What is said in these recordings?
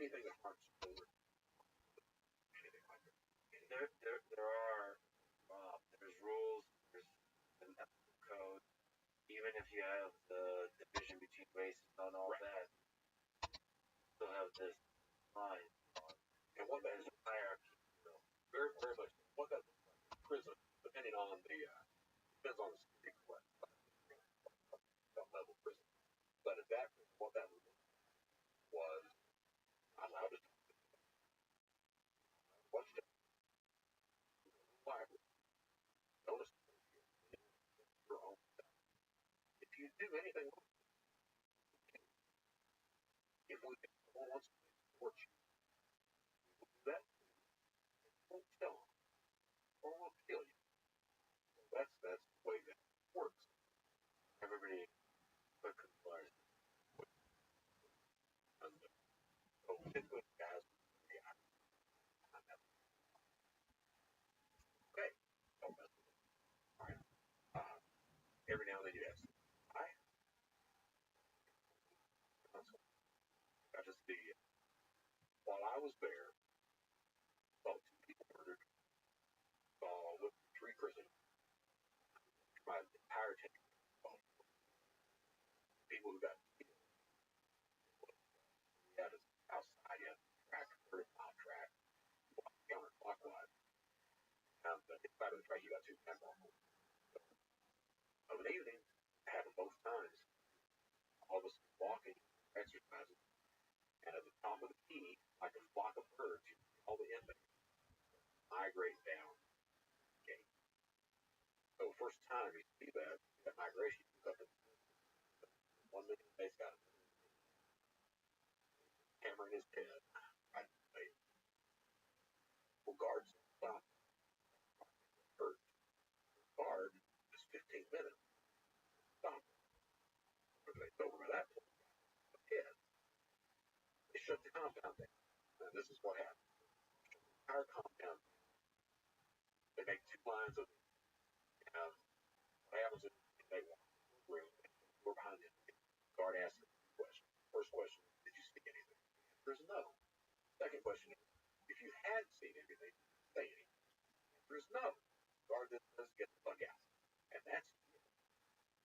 anything that harms children, anything like that. There are there's rules, there's an ethical code. Even if you have the division between races and all that, you still have this line. And what that is a hierarchy, very, very much. What that looks like in prison, depending on the depends on the security level prison. But at that prison, what that was not allowed to watch it. Notice your own stuff. If you do anything, if we wants to support you, we'll do that. Won't kill them, or we'll kill you. That's the way that works. Everybody realizes. And so typically, guys, okay, don't mess with it. All right. Every now and then you have some. I just the while I was there, saw two people murdered, saw with three prisoners, my entire team, people who got killed. We had us outside, you had track, 30-mile track, counterclockwise. Inside of the track, you got two cameras. Of an evening, it happened both times. All of us walking, exercising, and at the top of the key, like a flock of birds, you see all the inmates migrate down the gate. So first time you see that migration, you up in one of the inmates got a hammer in his head, right in the face. Well, guards stop. Hurt. Guard is 15 minutes. Stop. It's over by that point. Yeah. They shut the compound down. And this is what happened. Our compound, they make two lines of what happens is they walk in the room, we're behind them. Guard asks them a question. First question, did you see anything? The answer is no. Second question is, if you had seen anything, say anything. The answer is no. Guard doesn't get the fuck out. And that's it.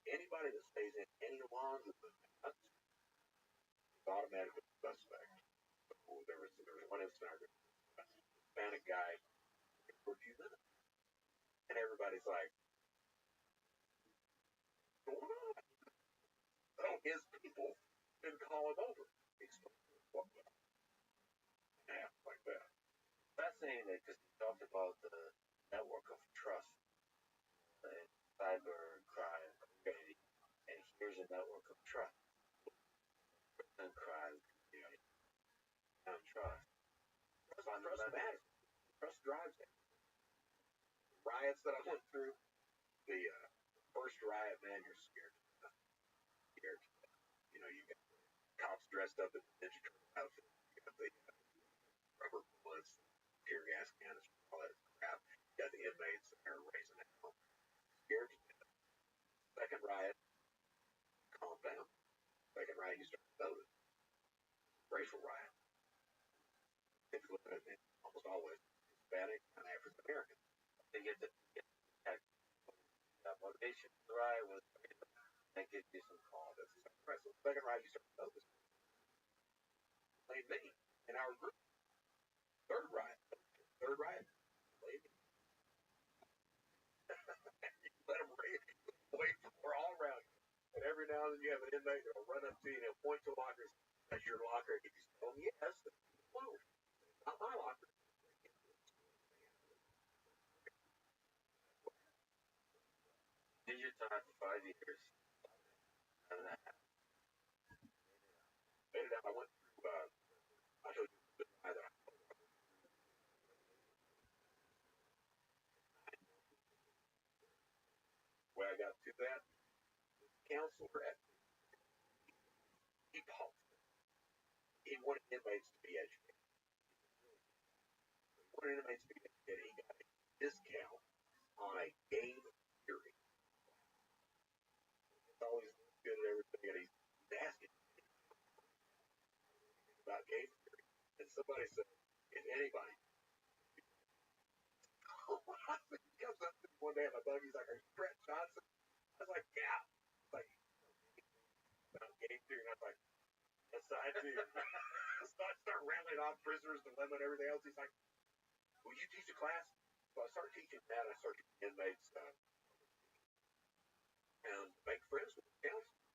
Anybody that stays in any lawns with the nuts is automatically a suspect. So there was one incident, a Hispanic guy for a few minutes. And everybody's like, what's going on? So his people didn't call him over. Explain what happened like that. Fascinating because he talked about the network of trust and cyber crime community, and here's a network of trust and crime community and trust. Trust matters. Trust drives it. Riots that I went through, the first riot, man, you're scared. Scared. You know, you got cops dressed up in Ninja Turtle outfits. You got the rubber bullets, tear gas cannons, all that crap. You got the inmates that are raising hell. Scared to death. Second riot, calm down. Second riot, you start to notice. Racial riot. Typically, almost always Hispanic and African American. They get the motivation to the riot was that gives you some cause. Right. So second riot, you start to notice. Blame me in our group. Third riot, blame me. Let them wait. We're all around you. And every now and then you have an inmate that will run up to you and point to lockers. That's your locker. If you tell them yes, then close. Not my locker. Did your time for 5 years? And that made it out. I went through. I showed you the guy that when I got to that counselor at he paused. He wanted inmates to be educated. He wanted inmates to be educated. He got a discount on a game theory. It's always good at everything, and he's asking about game theory. somebody said, if anybody he comes up to me one day in my buggy, he's like, "Are you Brett Johnson?" I was like, "Yeah." Like, I'm game theory, and I was like, "Yes, I do." So I start rattling off prisoners, dilemma, and everything else. He's like, "Will you teach a class?" So I start teaching that. I start teaching inmates and make friends with the counselor.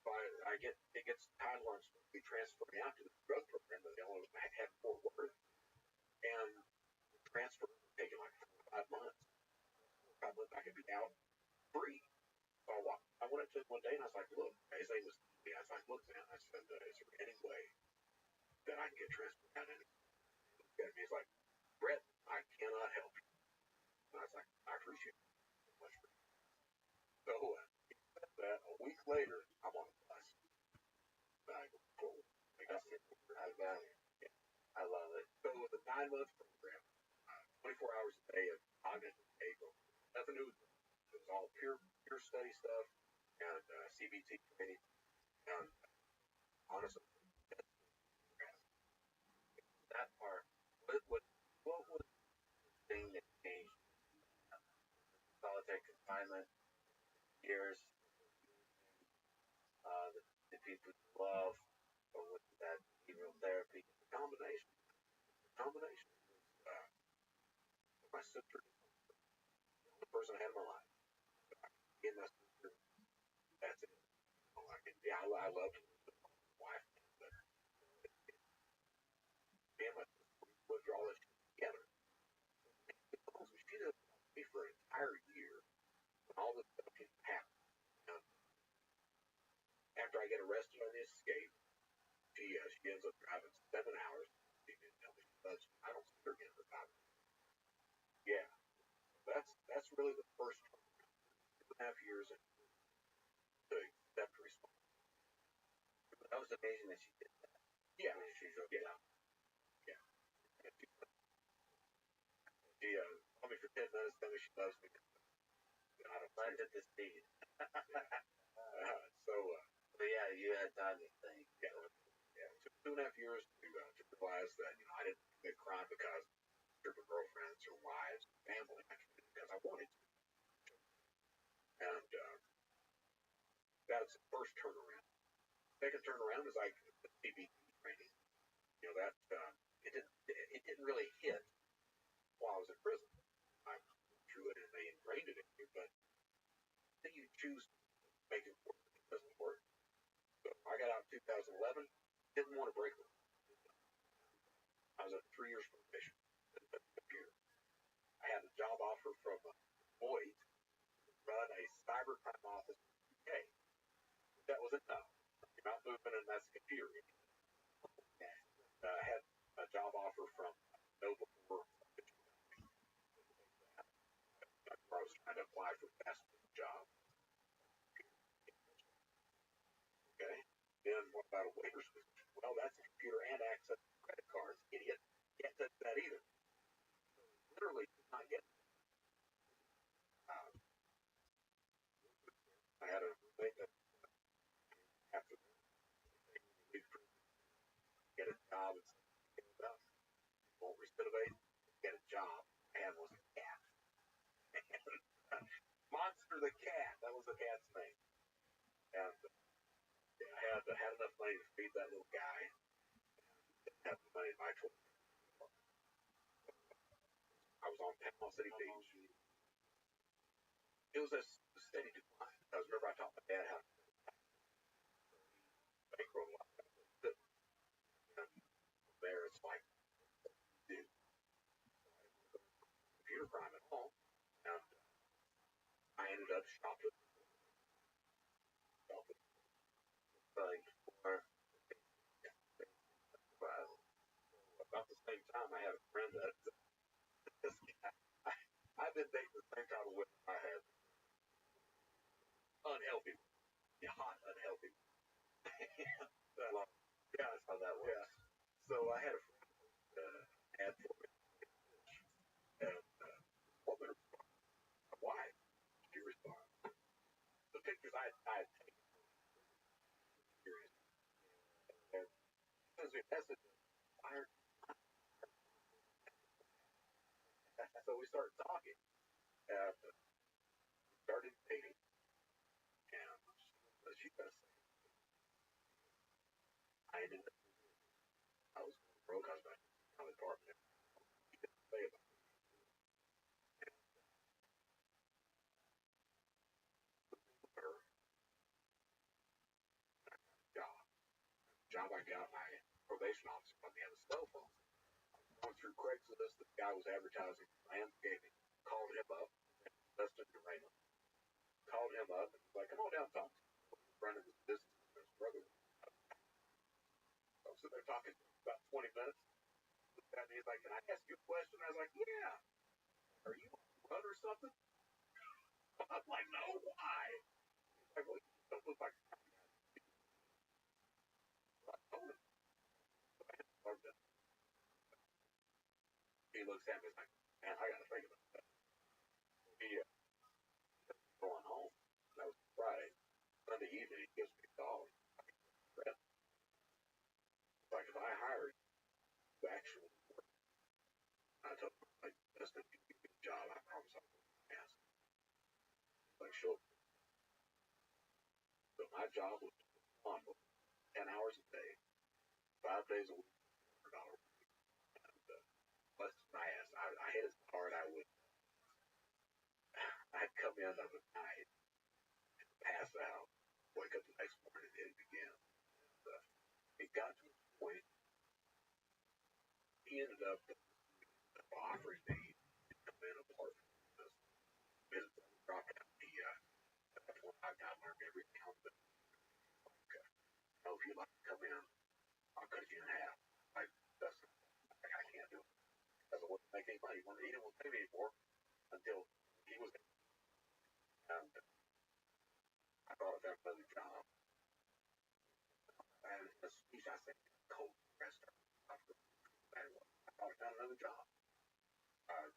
So I get it gets title on be transferred out to the drug program that they only had Fort Worth, and transfer taking like 4 or 5 months. 5 months I could be out free. So I went up to him one day and I was like, "Look," his name was. I was like, "Look, man," I said, "Is there any way that I can get transferred out?" And he looked at me, he's like, "Brett, I cannot help you." And I was like, "I appreciate it so much." So he said that a week later, I'm on a bus. And I go, "Cool." I got it. Yeah. I love it. So it was a 9 month program, 24 hours a day of cognitive behavioral. Nothing new. It was all pure study stuff and CBT training. And honestly, that part, what was the thing that changed? Solitary confinement, years, the people you love, or with that behavioral therapy, combination. Combination. Uh, my sister, the person I had in my life, me and my sister, that's it. Yeah, I loved my wife, but me and my sister, we put all this together. She did me for an entire year when all this stuff can happen. And after I get arrested on the escape, she ends up driving 7 hours. She didn't tell me she loves me. I don't see her again for 5 minutes. Yeah, that's really the first 2.5 years to accept responsibility. That was amazing that she did that. Yeah, I mean, she took it out. Yeah, and she told me for 10 minutes, tell me she loves me. I don't planted the seed. So yeah, you had time to think. Yeah, yeah. It took 2.5 years to realize that I didn't commit crime because of girlfriends or wives, family. I committed because I wanted to. And that's the first turnaround. Second turnaround is like the CBT training. That it didn't really hit while I was in prison. I went through it and they ingrained it in you, but then you choose to make it work. It doesn't work. So I got out in 2011. Didn't want to break the law. I was at 3 years probation. I had a job offer from Lloyd to run a cybercrime office in the UK. That was enough. You're not moving, and that's the computer. I had a job offer from Nova for I was trying to apply for fast food job. Okay. Then what about a waiter's position? Well, that's a computer and access to credit cards. Idiot. Can't touch that either. Literally could not get. Uh, I had a roommate that after get a job and get stuff. Won't recidivate. Get a job. And was a cat. Monster the cat. That was the cat's name. And I had enough money to feed that little guy. Didn't have the money in my 12. I was on Panama City Beach. It was a steady decline. Because remember I taught my dad how to bankroll a lot of it. And there it's like, dude, computer crime at all. And I ended up shopping like for about the same time I had a friend that this guy, I've been dating the same kind of women I had unhealthy, hot, unhealthy. So, yeah, that's how that works. Yeah. So I had a friend had for me, and woman, my wife, she responded. The pictures I had taken serious, and sends me a message, fired. So we started talking, and started dating, and she got I ended up, I was broke, I was back in my apartment. She didn't say about her job. Job I got, my probation officer let me have a cell phone. Going through Craigslist, the guy was advertising landscaping. Called him up, Dustin Durano. Called him up and was like, come on down, Tom. Running this business with his brother. So I'm sitting there talking about 20 minutes. And he's like, can I ask you a question? I was like, yeah. Are you on the run or something? I'm like, no, why? He's like, well, you don't look like a guy. So I told him. He looks at me and is like, man, I got to think about that. He going home. That was Friday. Sunday evening, he gives me a call. Like, if I hire you, you actually work. I told him, like, that's the job. I promise I'll ask. Like, sure. So my job was on 10 hours a day, 5 days a week, $100. And plus, I hit it hard. I'd come in of the night, pass out, wake up the next morning, and hit it again. And, it got to a point, he ended up offering me to come in apart from this business. Dropped out the, at that point, I learned every account, but, okay, if you'd like to come in, I'll cut you in half. Like, that's, like, I can't do it. Because I wasn't making any money. He didn't want to pay me anymore until he was, and I thought I found another job. And in a speech, I said, cold restaurant. I thought I found another job.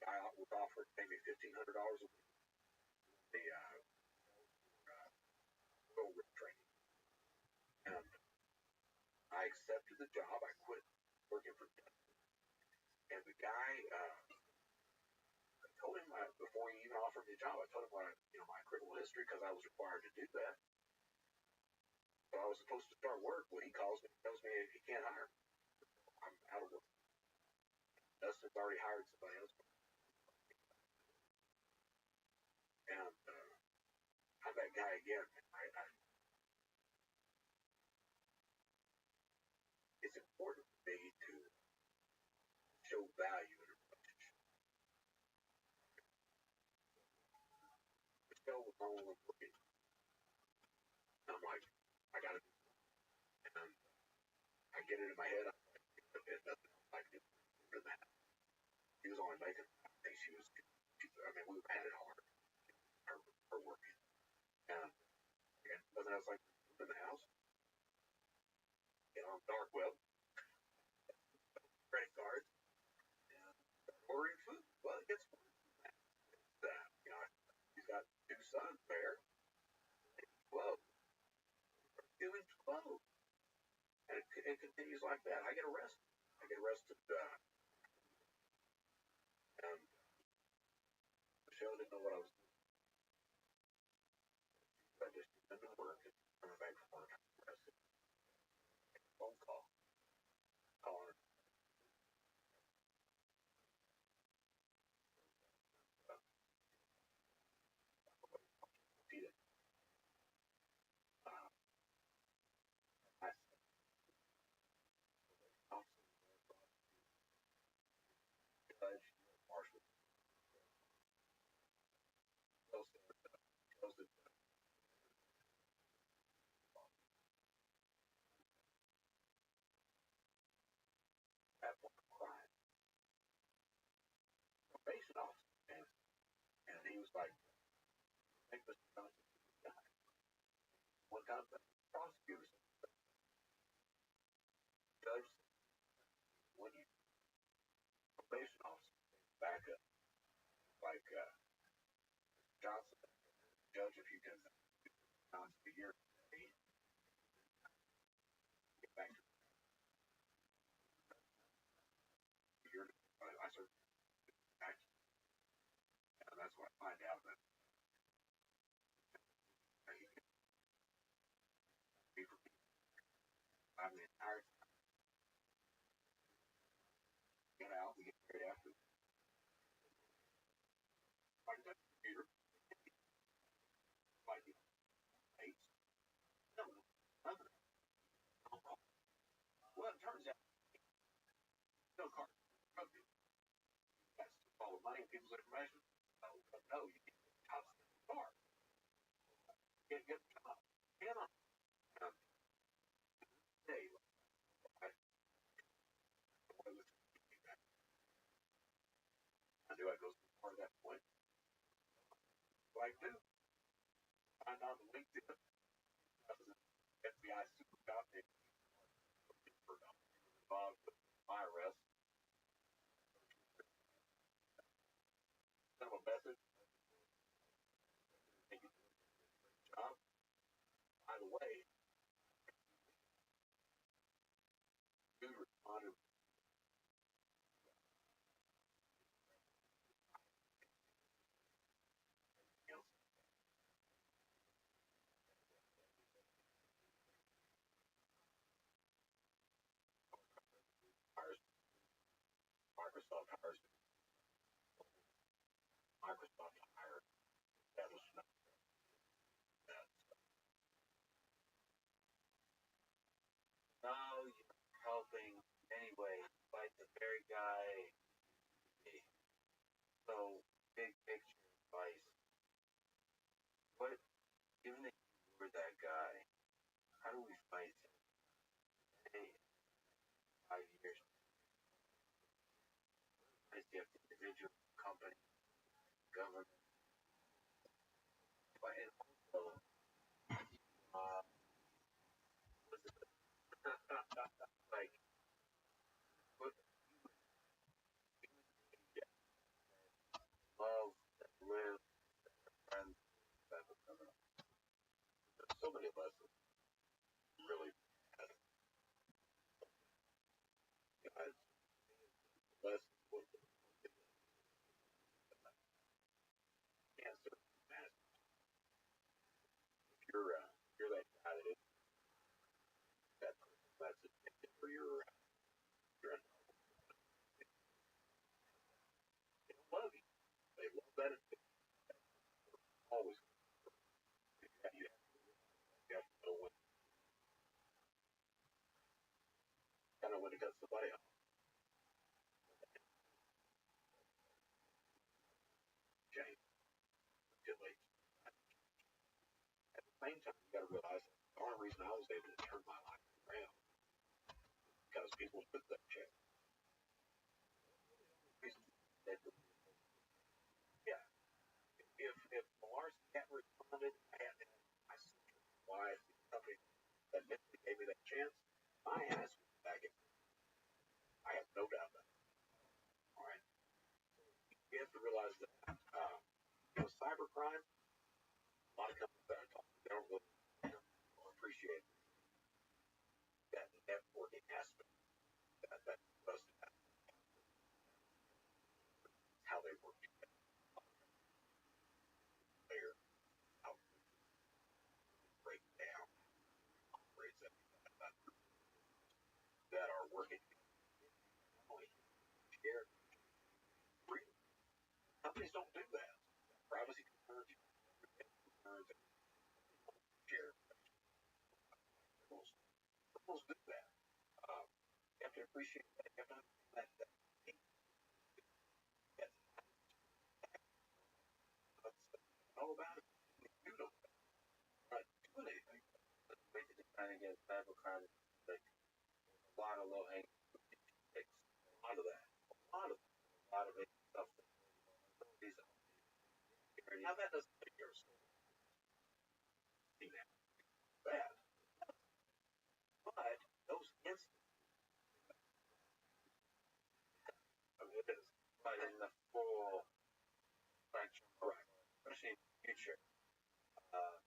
Guy was offered to pay me $1,500 a week. The oil rig training. And I accepted the job. I quit working for him. And the guy, I told him before he even offered me a job, I told him my criminal history because I was required to do that. So I was supposed to start work. Well, he calls me and tells me he can't hire me. I'm out of work. Dustin's already hired somebody else. And I'm that guy again. It's important for me to show value in a relationship. Michelle was home working. And I'm like, I got to do it. And I get it in my head. There's nothing else I can do for that. She was only making, I think we had it hard. Her working. And again, nothing else I can do in the house. Get on dark web, credit cards, and ordering food. Well, it gets worse than that. He's got 2 sons there. 12. Doing 12. And it continues like that. I get arrested. And Michelle didn't know what I was doing. I just didn't work. And coming back from work, I was arrested. Phone call. Calling her. Repeated. I said, officer, judge, marshal, tells the that one crime. Probation officer. And he was like, I think Mr. Johnson is the guy. One time, the prosecutor said, judge, when you probation officer back up, like Johnson, judge, if you can Johnson a year, get back to the year. I said, back. time the entire time. Get out, we get married after. Like that computer, like the eight. No, nothing. Well, it turns out no car. That's all the money and people's information. No, you get the top of the car. Get the top. Get on. Hey, I knew I go so far at that point. What I do, find out the LinkedIn. I was an FBI super cop involved with my arrest. Sent him a message. Thank you for the job. By the way, dude responded. Microsoft hires Microsoft hires establishment that now you're helping anyway, like the very guy. So big picture advice. What given that you were that guy, how do we fight today? 5 years. As the individual company, government, but and also was it like what love that live friends that there's so many lessons really had guys lessons with cancer man if you're that guy that is that that's addicted for your they love you. They love that addiction. Always you have to know when to cut somebody off. Change too late. At the same time you gotta realize the only reason I was able to turn my life around because people took that check. That, yeah, if Mars hadn't responded, I had to my sister, wife, the company that eventually gave me that chance, my ass was back in. I have no doubt about it. All right. You have to realize that cybercrime, a lot of companies that I talk to, they don't really appreciate that networking aspect. That trust how they work together, how they break down, operates that are working only share free. Companies don't do that. Privacy concerns, concerns, share rules do that. You have to appreciate that. You have to understand that's all about it. You don't not doing anything. Way to define against cybercrime, like a lot of low hanging fruit, a lot of that, a lot of it stuff. Now that doesn't make your story bad, but those instances of it is but in the full spectrum, correct? Especially in the future, uh,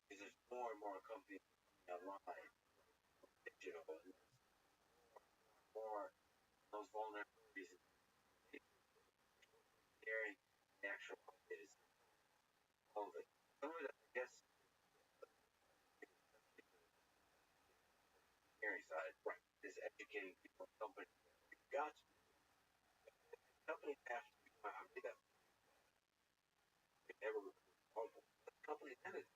because there's more and more companies online, digital, and more those vulnerabilities sharing the actual is all of it. Some of it, I guess, company. You've got to. Companies have to. I made that never responsible. The company entity.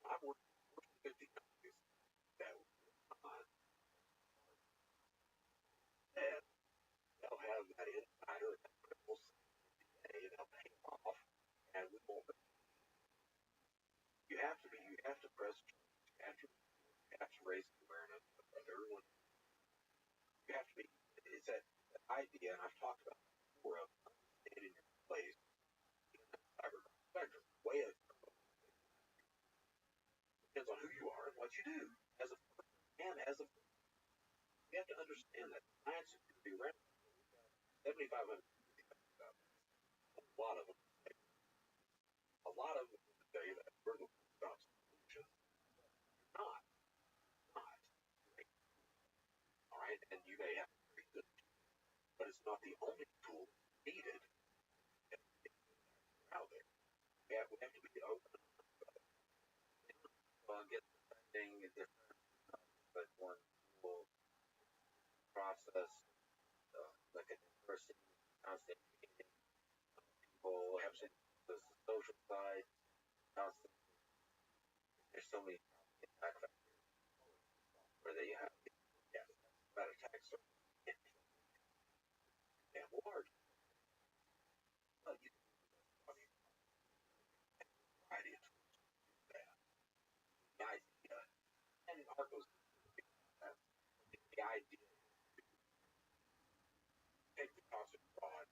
I've worked for 50 companies that on and they'll have that insider that critical say they'll pay off and we won't. You have to press you have to raise awareness of everyone. You have to be it's that idea and I've talked about it before of understanding your place in the cyber spectrum. Way of depends on who you are and what you do as a person and as a you have to understand that science security around 7,500 a lot of them say that we're the stop solution. Not, not. All right, and you may have a very good, but it's not the only tool needed out there. We have to be open. Get thing is different, but one tool process like a person constant people have the social side constant. There's so many attack factors where they have that attacks are damn large. You variety of that. The idea and Arco's the idea take the cost of fraud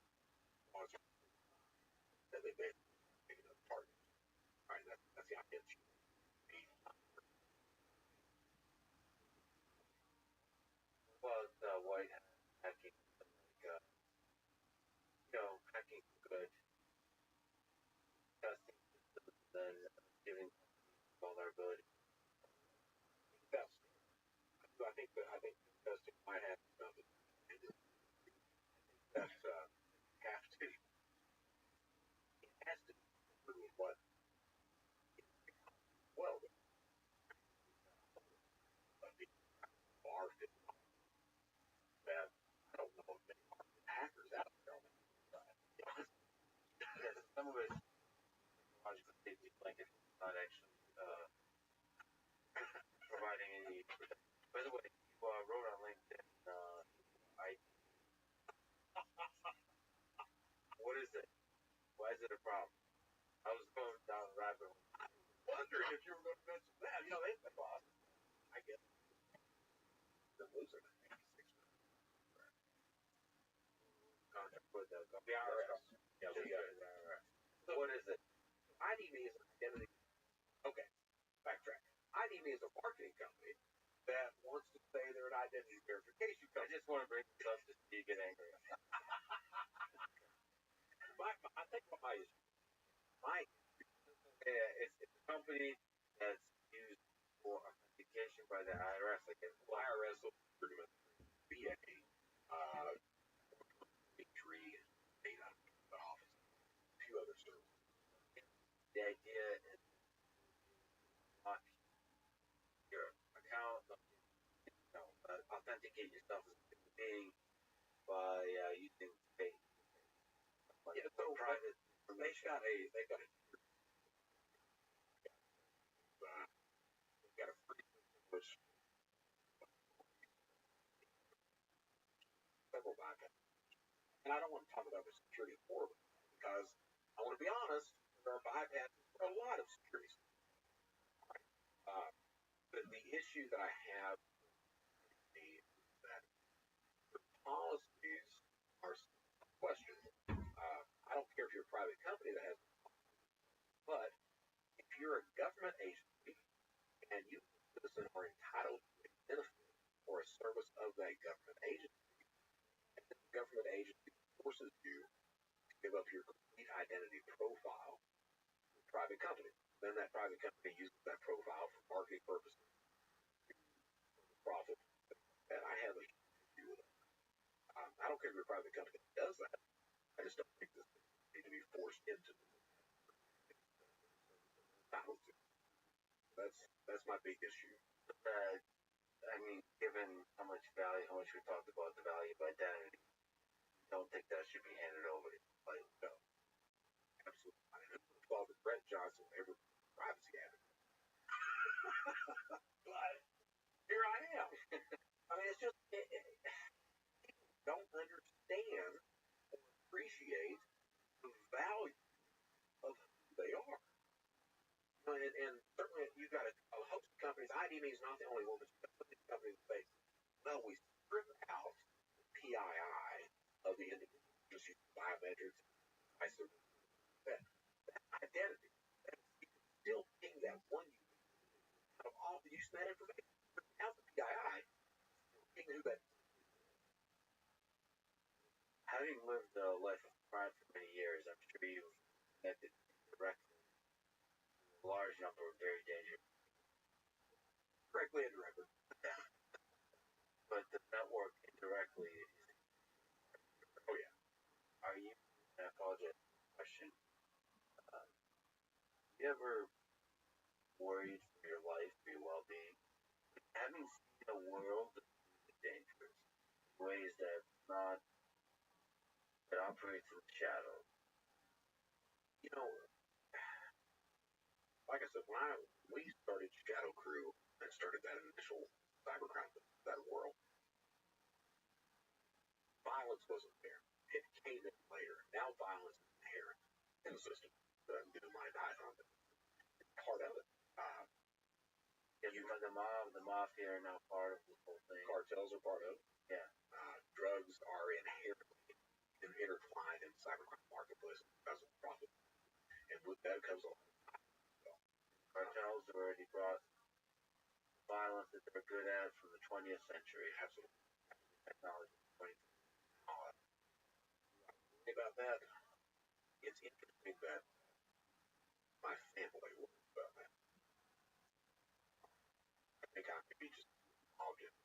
that they basically make it a target. Right, that's the idea. Was white hacking like hacking good testing systems then giving vulnerability. That's I think testing might have something that have to it has to be what well the bar fit that I don't know if many hackers out there on the some of it logical safety blanket not actually providing any protection. By the way, you wrote on LinkedIn I what is it? Why is it a problem? I was going down the rabbit hole. Wondering if you were going to mention that. They boss. I guess the loser. Contract with the IRS. Yeah, we got it. IRS. So what is it? IDV is an identity. Okay, backtrack. IDV is a marketing company that wants to say they're an identity verification company. I just want to bring this up to see you get angry. I think my it's a company that's used for authentication by the IRS. Like IRS will pretty much be a tree made out of the office, a few other services. The idea is not your account, authenticate yourself as a being by using fake. So private. They've got a free which several bypass. And I don't want to talk about the security horribly because I want to be honest, there are bypasses for a lot of security. But the issue that I have is that the policies are questioned. I don't care if you're a private company that has, but if you're a government agency and you citizen are entitled to a benefit or a service of that government agency, and the government agency forces you to give up your complete identity profile to a private company. Then that private company uses that profile for marketing purposes, profit, and I have a issue with it. I don't care if you're a private company that does that. I just don't think this need to be forced into the that's my big issue. I mean, given how much we talked about the value of identity, I don't think that should be handed over to like, no, absolutely not. And who called it Brett Johnson ever privacy advocate? But here I am. I mean, it's just people don't understand or appreciate the value of who they are. And certainly you've got a host of companies. IDM is not the only one, but you've got so many companies that say, well, we strip out the PII of the individual, just use biometrics, that identity. That you can still ping that one out of all the use of that information. Without the PII, ping who that. Having lived a life of crime for many years, I'm sure you've connected directly a large number of very dangerous, directly and indirectly. But the network indirectly is. Oh yeah. Are you? And I apologize for the question. You ever worried for your life, for your well-being? Having seen a world that's dangerous in ways that not that operates in the shadows. You know, like I said, when we started Shadow Crew and started that initial cybercrime that world, violence wasn't there. It came in later. Now violence is inherent in the system. The mind Python, it's part of it. The mafia are now part of this whole thing. Cartels are part of it. Yeah. Drugs are inherently intertwined in the cybercrime marketplace because of profit. And with that comes a lot of time. Cartels have already brought violence that they're good at from the 20th century. Absolutely. Technology. 20th century. About that, it's interesting that my family worries about that. I think I could be just object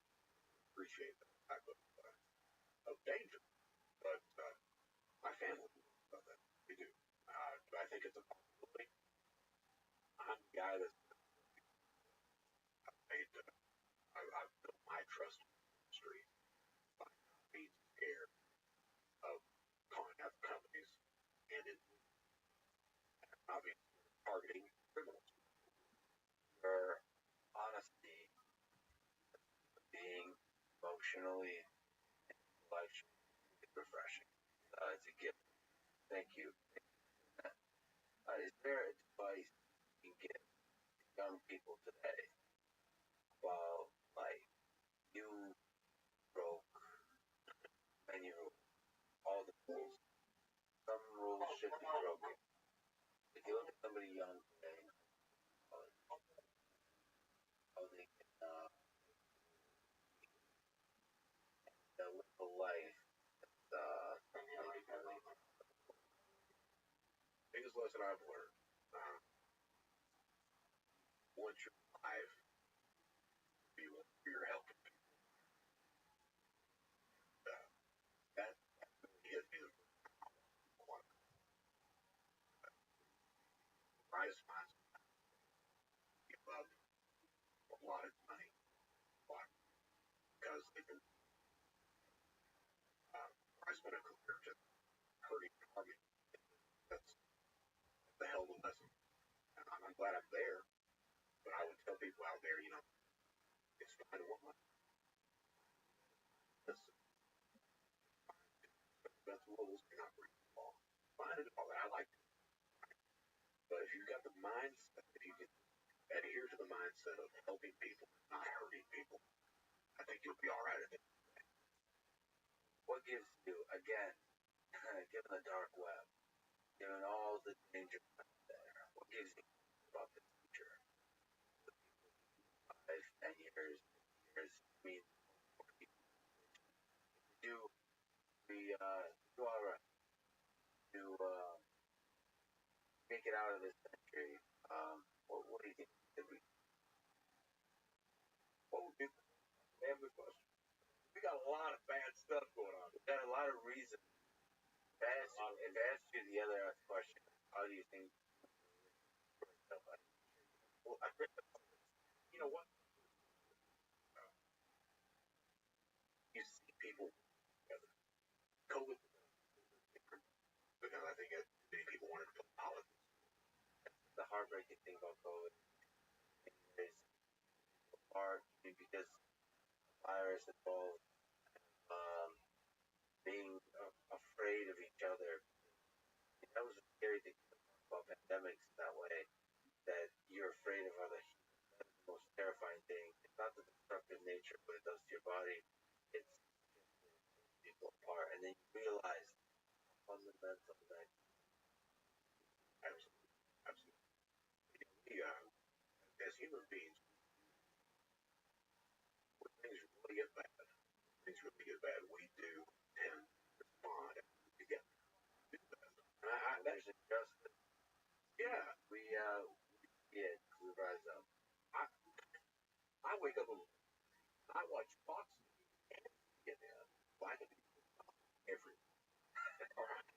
appreciate that type of danger, but my family worries about that. We do. Do I think it's a possibility? I'm the guy that's made. I've built my trust in the industry by not being scared of calling out companies and not being targeting criminals. Your honesty, being emotionally life refreshing. It's a gift. Thank you. Is there a advice you can give young people today about like you broke many rules, all the rules? Some rules should be broken. If you look at somebody young today, how they can live a life biggest lesson I've learned. Once you're alive, you're helping people. That really hit me the prize funds. Give up a lot of money. Why? Because they can prize money career just hurting and harming. That's the hell of a lesson. And I'm glad I'm there. But I would tell people out there, it's fine to want money. That's rules, you're not breaking the law. Fine and all that. I like it. But if you've got the mindset, if you can adhere to the mindset of helping people, not hurting people, I think you'll be all right at it. What gives you, again, given the dark web, given all the danger out there, what gives you about the future? 5, 10 years, I mean, do we do all right to make it out of this century? What do you think? What would be every question? We got a lot of bad stuff going on. We got a lot of reasons. If I asked you the other question, how do you think? Well, you know what? the heartbreaking thing about COVID is apart because virus involved, um, being afraid of each other. That was a scary thing about pandemics in that way, that you're afraid of other humans. That's the most terrifying thing. It's not the destructive nature of what it does to your body. It's people apart, and then you realize fundamental that Absolutely. Absolutely. We, as human beings, when things really get bad, we do tend to respond together. there's injustice. Yeah, We rise up. I, I wake up and I watch Fox News and CNN. Black people every. All right.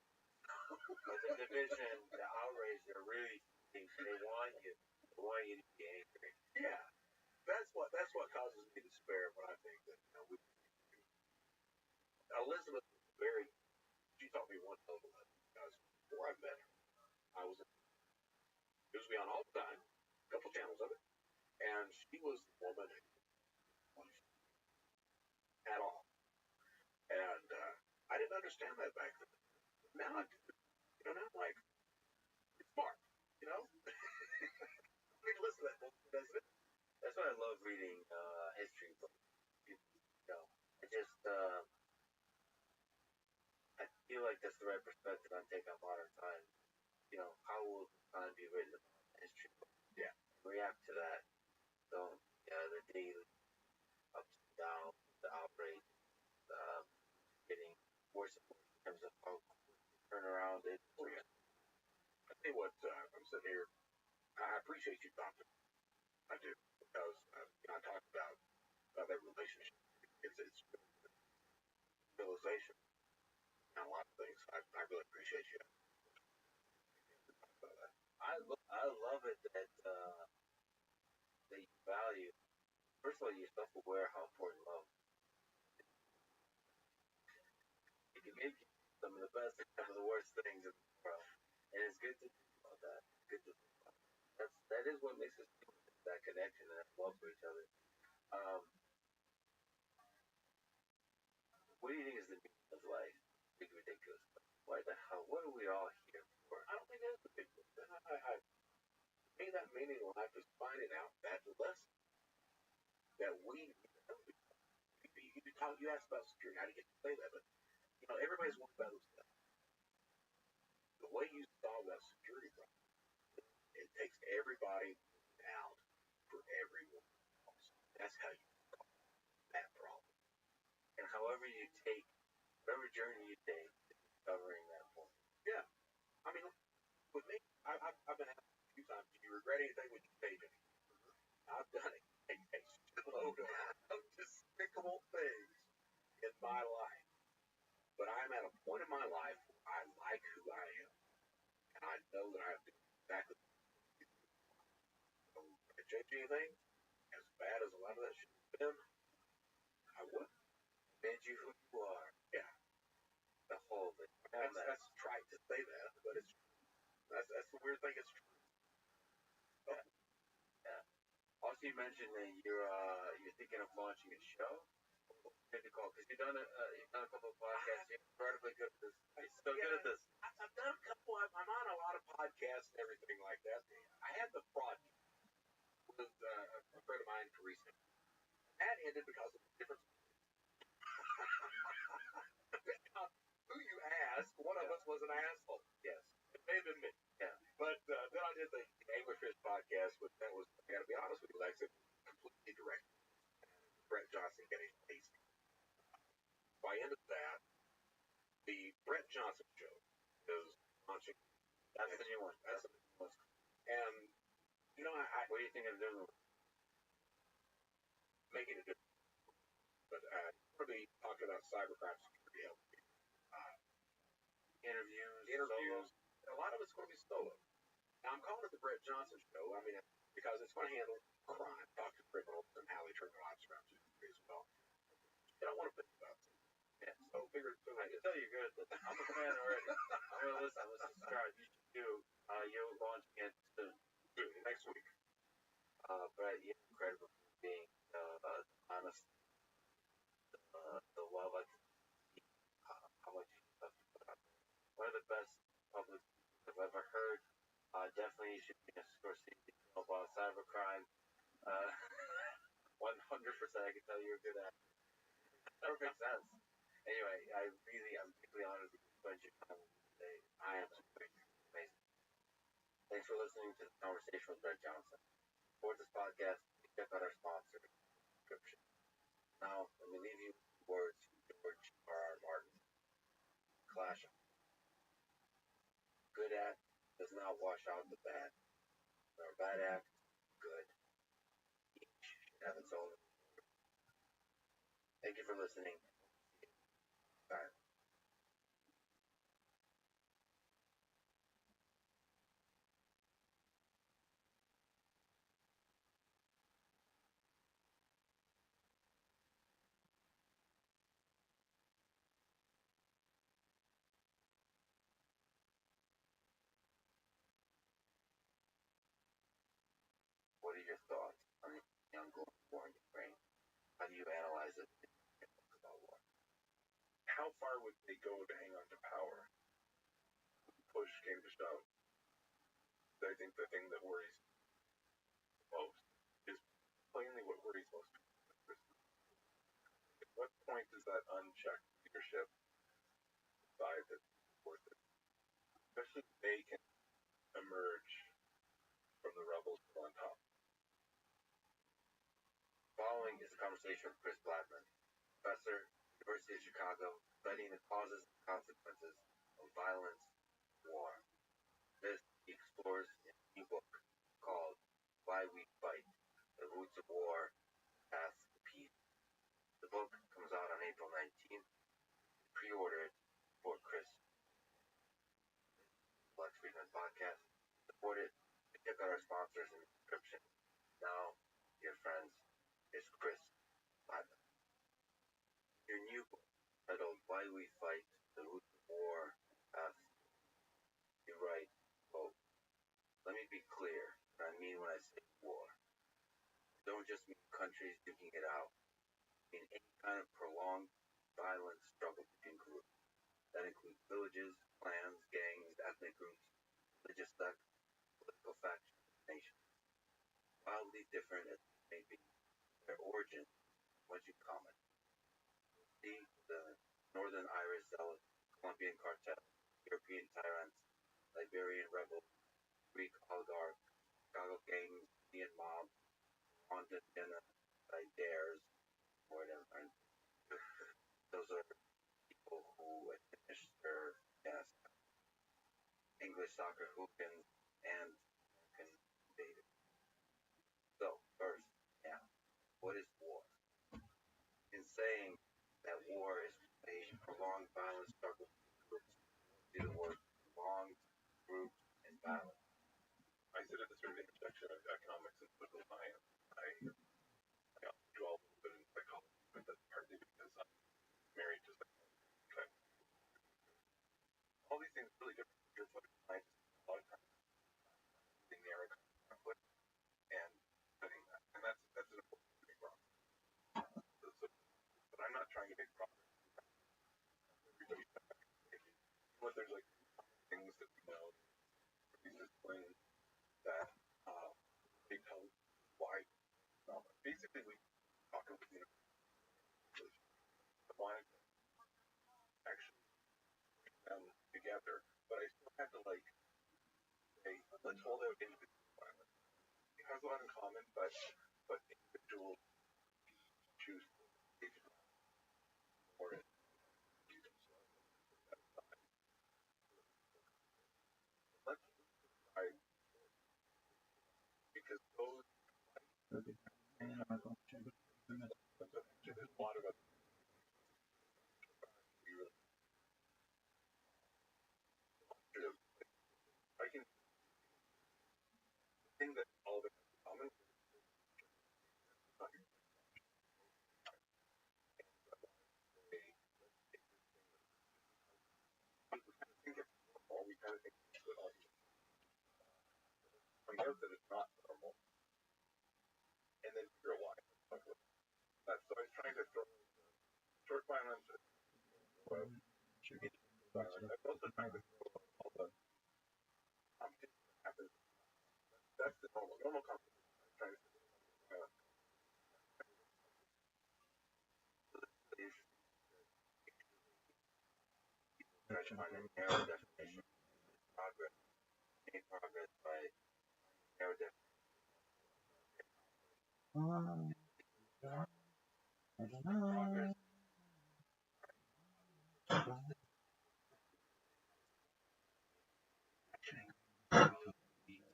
But the division, the outrage, they're really they want you. They want you to be angry. Yeah, that's what causes me despair when I think that we Elizabeth was very. She taught me one hell of a lesson because before I met her, I was in news beyond all the time, a couple channels of it, and she was the woman who was at all. And I didn't understand that back then. Now I do. Now I'm like, it's smart. You know, I mean, listen to that bullshit. That's why I love reading history books. You know, I just I feel like that's the right perspective on take on modern times. How will time be written about in history book? Yeah. React to that. So the daily ups and downs, the outrage, um, getting worse and worse in terms of how turn around it. Oh yeah. I tell you what, I'm sitting here. I appreciate you talking. I do because I talked about that relationship. It's realization and a lot of things. I really appreciate you about that. I love it that you value. First of all, you're self aware how important love. It can make you some of the best and some of the worst things in the world, and it's good to think about that. It's good to think about that. That is what makes us human, that connection and that love for each other. Um, what do you think is the meaning of life? Big ridiculous. Why the hell? What are we all here for? I don't think that's the big one. To me, that meaning in life is finding out that lesson that we need to know. You asked about security. I didn't get to say that, but everybody's worried about themselves. The way you solve that security problem, it takes everybody out for everyone else. That's how you solve that problem. And however you take, whatever journey you take, discovering that point. Yeah, I mean, with me, I've been asked a few times, do you regret anything when you change anything? I've done it. A shitload of despicable things in my life. But I'm at a point in my life where I like who I am. And I know that I'm doing exactly what I'm doing. If I change anything, as bad as a lot of that shit has been, I would. Made you who you are. Yeah. The whole thing. That's trite to say that, but it's that's the weird thing. It's true. Yeah. Yeah. Also, you mentioned that you're thinking of launching a show. Difficult because you've done a couple of podcasts. You're incredibly good at this. You're so good at this. I've done a couple. I'm on a lot of podcasts and everything like that. I had the fraud with a friend of mine, Teresa. That ended because of the difference. Who you asked, one of us was an asshole. Yes. It may have been me. Yeah. But then I did the Anglerfish podcast, but that was, I got to be honest with you, Lex, it was completely direct. Brett Johnson getting tasty. So I ended that. The Brett Johnson show is launching. That's the new one. That's the new one. And, what do you think of doing? Making a difference. But I'm going to be talking about cybercrime security. Interviews. A lot of it's going to be solo. Now, I'm calling it the Brett Johnson show. I mean, because it's going to handle crime, talk to criminals, and how they turn their lives around as well. And I want to think about it. Yeah. So figure it I can tell you're good at this. I'm a fan already. I'm going to listen. I'm going to subscribe. You should do. You're launching it soon. Next week. Brett, you're incredible being honest, the love I can see, how much you love to put out. One of the best public I've ever heard. Definitely you should be a Scorsese film about cybercrime. Uh, 100% I can tell you're good at it. Perfect sense. Anyway, I'm really honored to spend your time with me today. I am amazing. Thanks for listening to the conversation with Brett Johnson. For this podcast, check out our sponsor description. Now, let me leave you with the words from George R. R. Martin. Clash of good act does not wash out the bad, nor bad act good. Each should have its own. Thank you for listening. Bye. What are your thoughts on the ongoing war in Ukraine? How do you analyze it about war? How far would they go to hang on to power? Push came to shove. I think the thing that worries most is plainly what worries most people. At what point does that unchecked leadership decide that it's worth it? Especially if they can emerge from the rubble still on top. Following is a conversation with Chris Blackman, professor, University of Chicago, studying the causes and consequences of violence and war. This he explores in a new book called Why We Fight, The Roots of War, Paths to Peace. The book comes out on April 19th. Pre-order it for Chris Flex Friedman Podcast. Support it. Check out our sponsors in the description. Now, dear friends, is Chris Blackman. Your new book titled Why We Fight, The Roots of War, Paths. You write, quote, let me be clear what I mean when I say war. I don't just mean countries duking it out. I mean any kind of prolonged, violent struggle between groups. That includes villages, clans, gangs, ethnic groups, religious sects, political factions, nations. Wildly different as they may be, their origins much in common. See the Northern Irish zealots, Colombian cartel, European tyrants, Liberian rebels, Greek oligarchs, Chicago gangs, Indian mob, Rwanda dares, whatever. Those are people who administer, yes, English soccer hooligans and American invaders. So, first, yeah, what is war? In saying that war is a prolonged violent struggle between groups, do the word prolonged groups and violence. I sit at the sort of intersection of economics and political science. I do all a little bit in psychology, but that's partly because I'm married to psychology. All these things are really different. You're political science a lot of times in the area of conflict and studying that. And that's an important thing to make progress. But I'm not trying to make progress. Everybody's what there's like things that we know, these disciplines that they tell why. Basically, we talk about I wanted to actually bring them together, but I still have to like say, let's hold out individual violence. It has a lot in common, but individuals choose to engage more in let's try because those there's a lot of other we really I can thing that all of it has in common out that it's not normal, and then figure out why. So I was trying to throw short violence at violence. I'm also trying to throw all the competition that happens. That's the normal competition. I'm trying to try to find a narrow definition of progress. Any progress by narrow definition. Progress.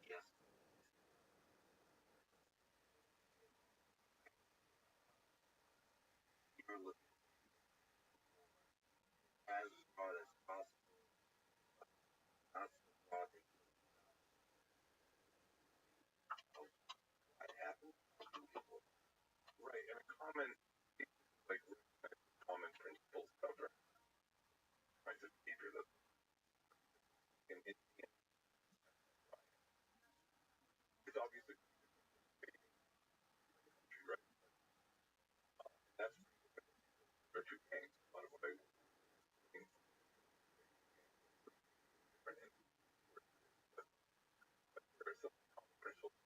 Yes. You're looking as broad as possible, not so broad that what happens to people. Right, and a common, like, common principles of right of behavior that in it's obviously right. That's virtue gangs. A lot of what I think different in there is some common principles of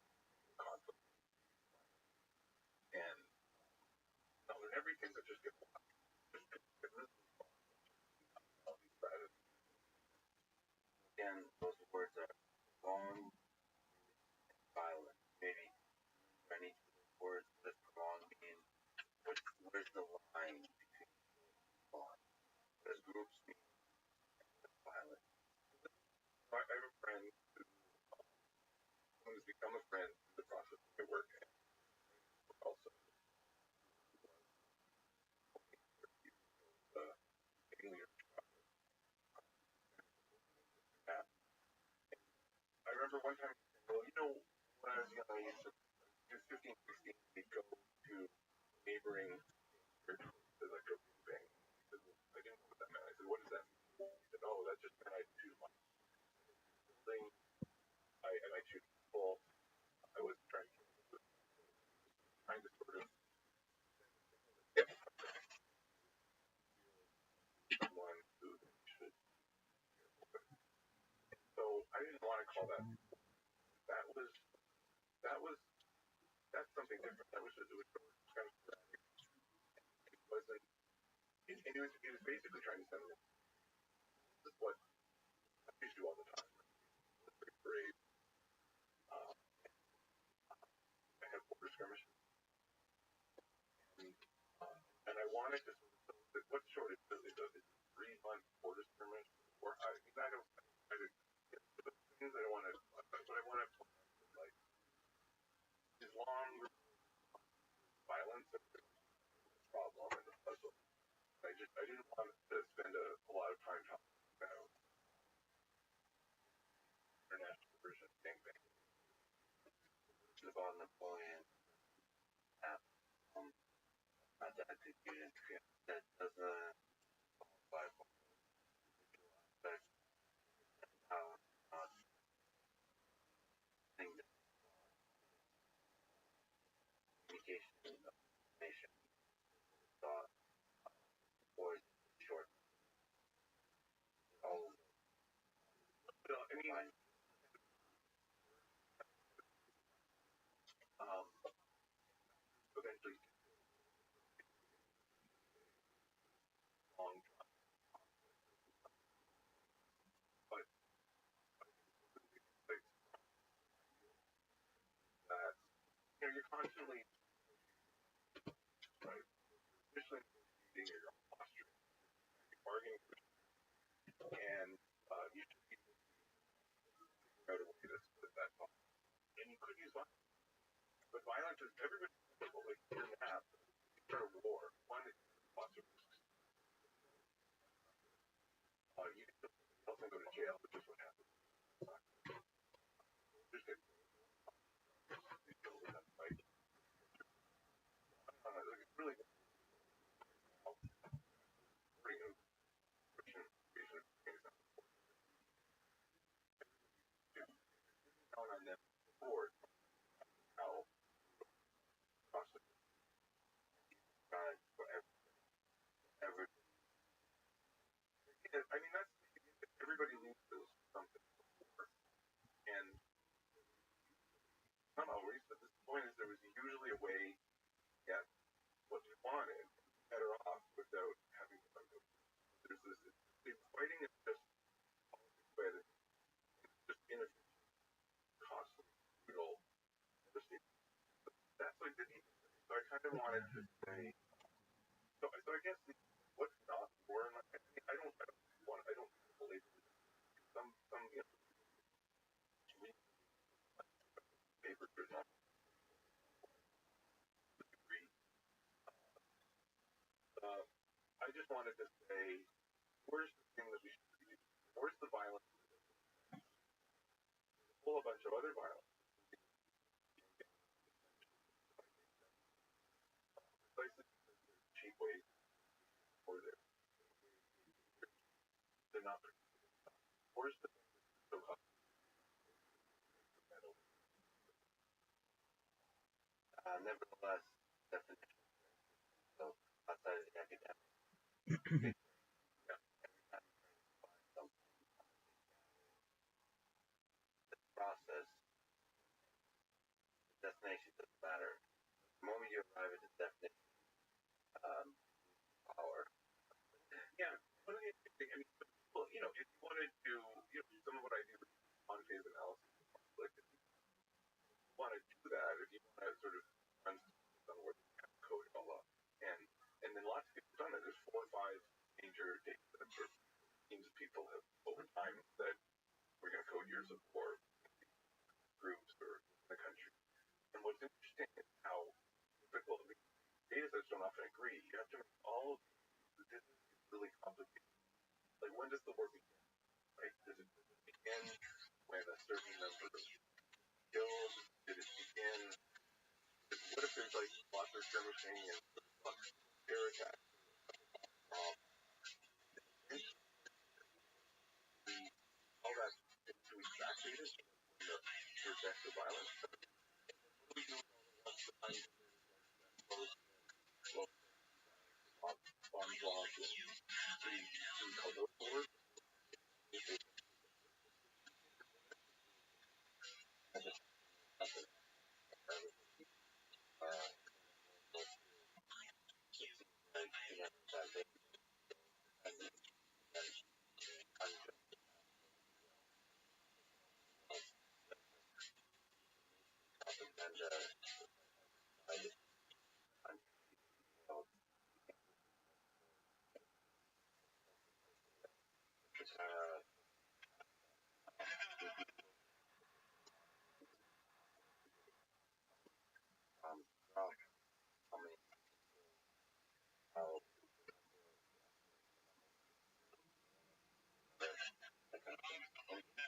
conflict and not learn everything, but just get really rather again those words are long, violent. Maybe any words that wrong mean where's the line between wrong? What does groups mean violent? I have a friend who has become a friend through the process of my work and also getting leadership. I remember one time, well, when I was young, I used to, just 15, 16, we'd go to neighboring church to like go bang. I didn't know what that meant. I said, what does that mean? He said, oh, that just meant I choose my thing. I choose people. I was trying to sort of get someone who should. So I didn't want to call that. That was that's something different. It was kind of it wasn't. It was basically trying to send them. This is what I used to do all the time. Grade. I had border skirmishes, and I wanted to. What's short is really the 3-month border skirmish, or I don't. I don't want to. But I want to like as long violence is a problem and the puzzle. I didn't want to spend a lot of time talking about international version thing. About Napoleon, adapted units that doesn't qualify for how things that communication information thought or short all I mean eventually long but like that you're constantly right especially being your posture bargaining and you should figure out a way to split that off. And you could use violence but violence is everybody like you're mad you start a war one is lots of risks you can also go to jail which is what happens just get like it's really pretty new down on them before I didn't. So I kind of wanted to say. So I guess what's not war? I don't believe some papers are not agree. I just wanted to say, where's the thing that we should be doing? Where's the violence? There's a whole bunch of other violence. Precisely because there's cheap ways for there. They're not. Where's the so nevertheless, definition. So outside of the academic process, destination doesn't matter. The moment you arrive at the destination, power. Yeah, but I mean, well, if you wanted to, some of what I do is on phase analysis, like if you want to do that, if you want to sort of run on where you have code it all up, and then lots of people have done it. There's 4 or 5 major data sets or teams of people have over time said we're going to code years of war groups or in the country. And what's interesting is how difficult data sets don't often agree. You have to make all of this is really complicated. Like when does the war begin? Right? Does it begin when a certain number of killed? Did it begin? What if there's like lots of skirmishing and air attacks? All that to extract data to reject the violence. What do we do once the time well, bomb blocks and cover forward?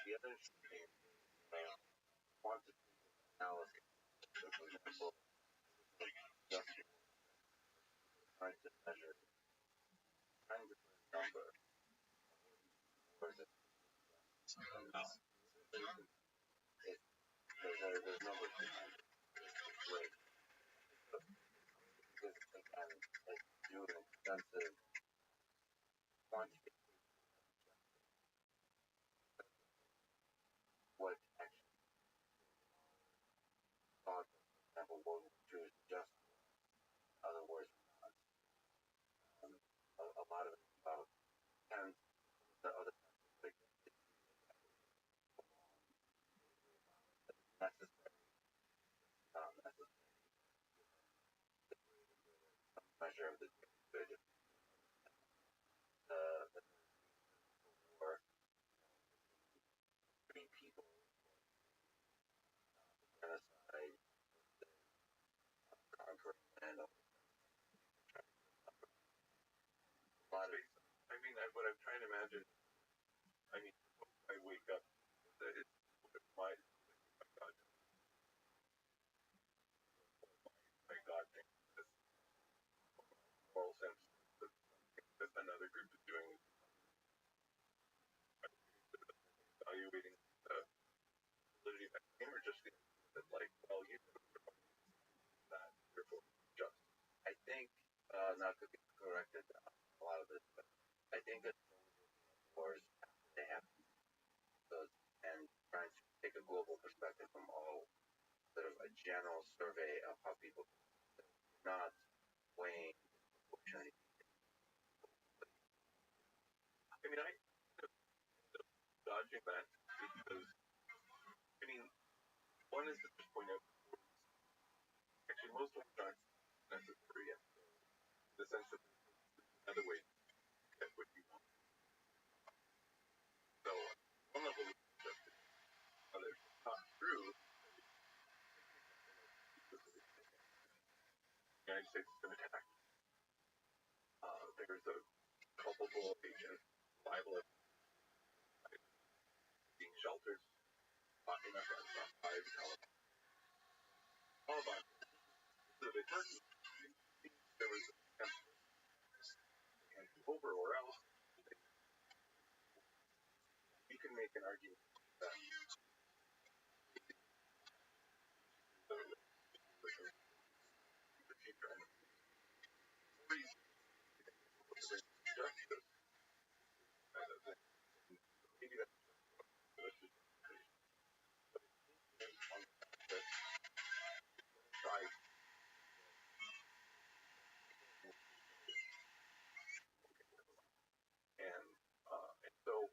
The other quantitative analysis, for example, just trying to measure trying to put a number or is it there's numbers behind it. Great. Because again, like do an extensive quantitative what actually caused, for example, World War II is just other words a lot of it about and the other like necessary necessary measure of the good the war three people genocide conquering and a lot of I mean what I'm trying to imagine I mean I wake up it's my God my God thing this moral sense that another group is doing evaluating the validity of that game or just that like well you that therefore just I think not to be corrected a lot of this but I think that wars they have those and trying to take a global perspective from all sort of a general survey of how people not weighing disproportionately. I mean I dodging that because I mean one is to just point out actually in most contracts, necessary, and in the sense that another way to get what you want. So, one level is just other not true. The United States has been attacked. There's a culpable agent, liable being sheltered, in Afghanistan, by the Taliban. Taliban. So they Turkey. There was and over or else you can make an argument that the future and justice maybe that's try and so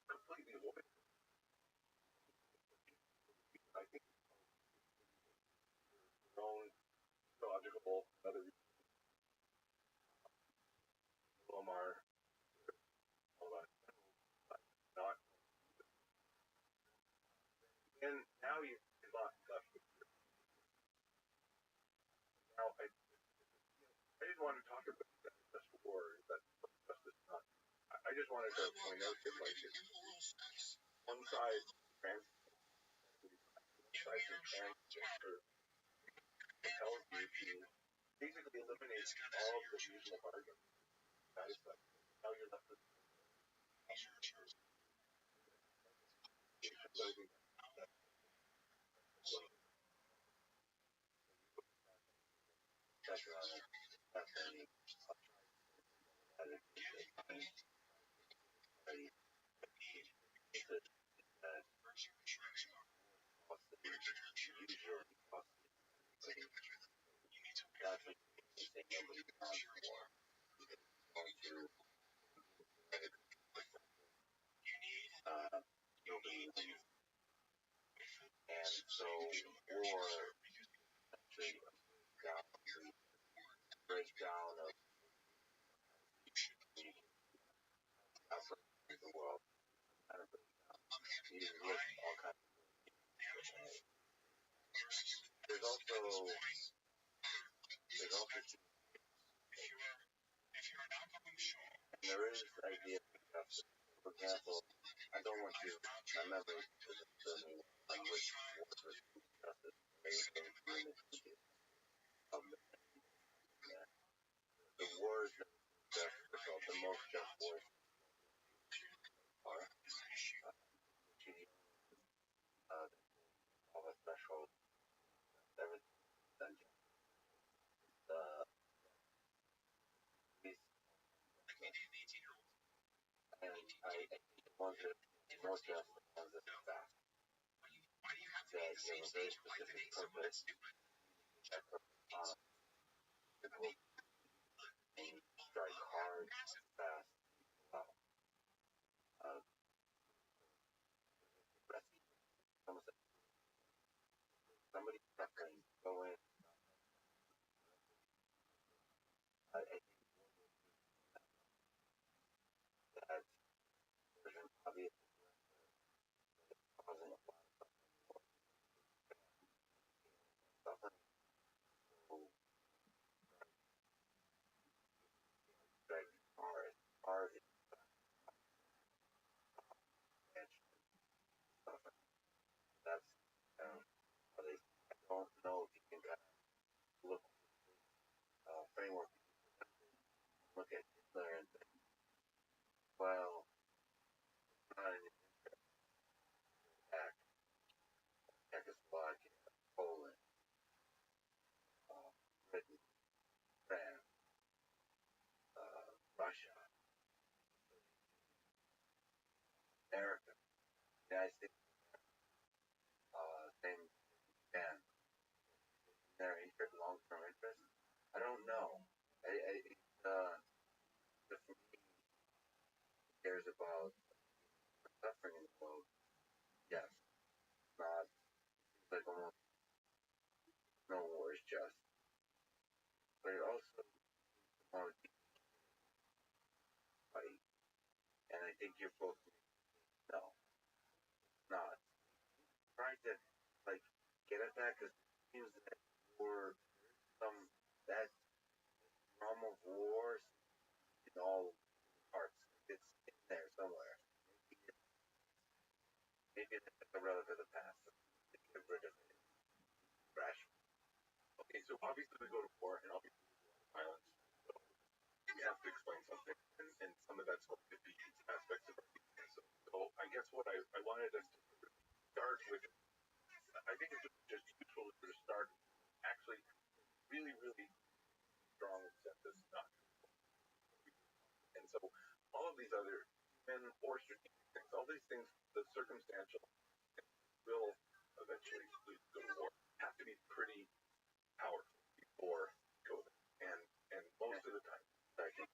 completely avoid I think their own logical other Omar not and now you're not left with now I didn't want to talk about that just war that justice not I just wanted to point out that like one side transgender tells you to basically eliminate all of the usual arguments. That is like now you're left with and so war breakdown of the world kind of all kinds of there's also there is the idea of for example I don't want to remember language justice the wars that the most just wars are of a special everything and I want to more just on the fast that you have a very specific purpose strike hard fast somebody suffering go in I think that there's an obvious causing a lot of suffering so strike hard and suffering that's they don't know if you can kind of look framework look at Hitler and think well not an attack Czechoslovakia Poland Britain France Russia America United States same Japan their interest long-term interest I don't know just for me cares about suffering in the world yes not like almost no war is just think you're supposed to. No, not. Trying to like get at that because it seems that for some that realm of wars in all parts, it's in there somewhere. Maybe it's a relic of the past. Get rid of it. Trash. Okay, so obviously we go to war and obviously violence. So we have to explain something, and some of that's going to be aspects of our weakness. So I guess what I wanted us to start with, I think it's just useful to start actually really, really strong senses, not. And so all of these other human or strategic things, all these things, the circumstantial will eventually lead to war, have to be pretty powerful before go there. And most of the time, I think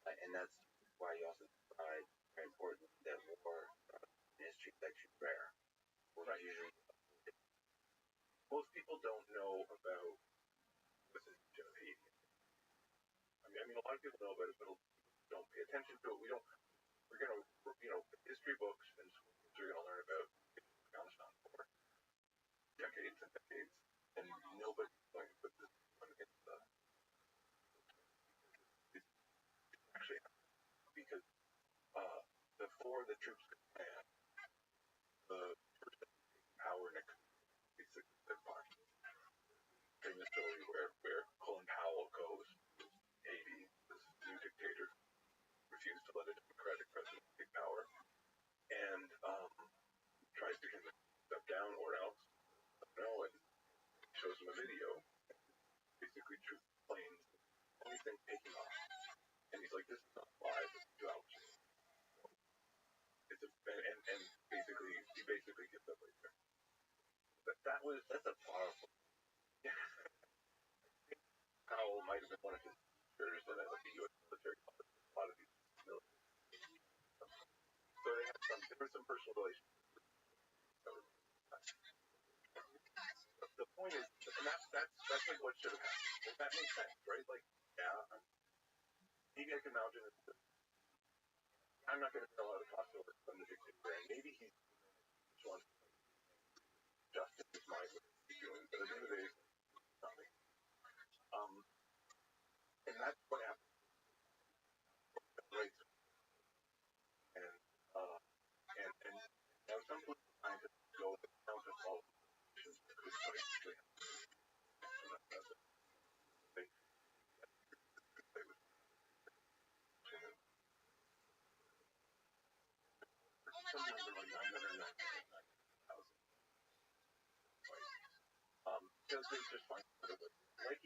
and that's why you also decide very important that war in history is actually rare. Right. Usually, most people don't know about the situation of Haiti. I mean, a lot of people know about it, but don't pay attention to it. We're gonna, history books and schools are gonna learn about Afghanistan for decades and decades, and nobody's going to put this one in the actually because before the troops could land, the person taking power next basically the party. Famous story where Colin Powell goes to Haiti, this new dictator refused to let a democratic president take power, and tries to convince him to step down or else. No, and shows him a video, basically troop planes, anything taking off, and he's like, "This is not live, it's 2 hours." It's and basically he basically gives up right there. That's a powerful. Powell might have been one of his teachers in like the U.S. military. A lot of these military. So there was some personal relations. The point is, and that's like what should have happened. Well, that makes sense, right? Like, yeah, maybe I can imagine it. I'm not going to tell out the cost over from the dictator, and maybe he's just wants just in his mind what he's doing, but at the end of the day, it's nothing. And that's what happened. Right. And now some political scientists go the count of all politicians that could actually somewhere around 999,000. Because they just find out of it. Like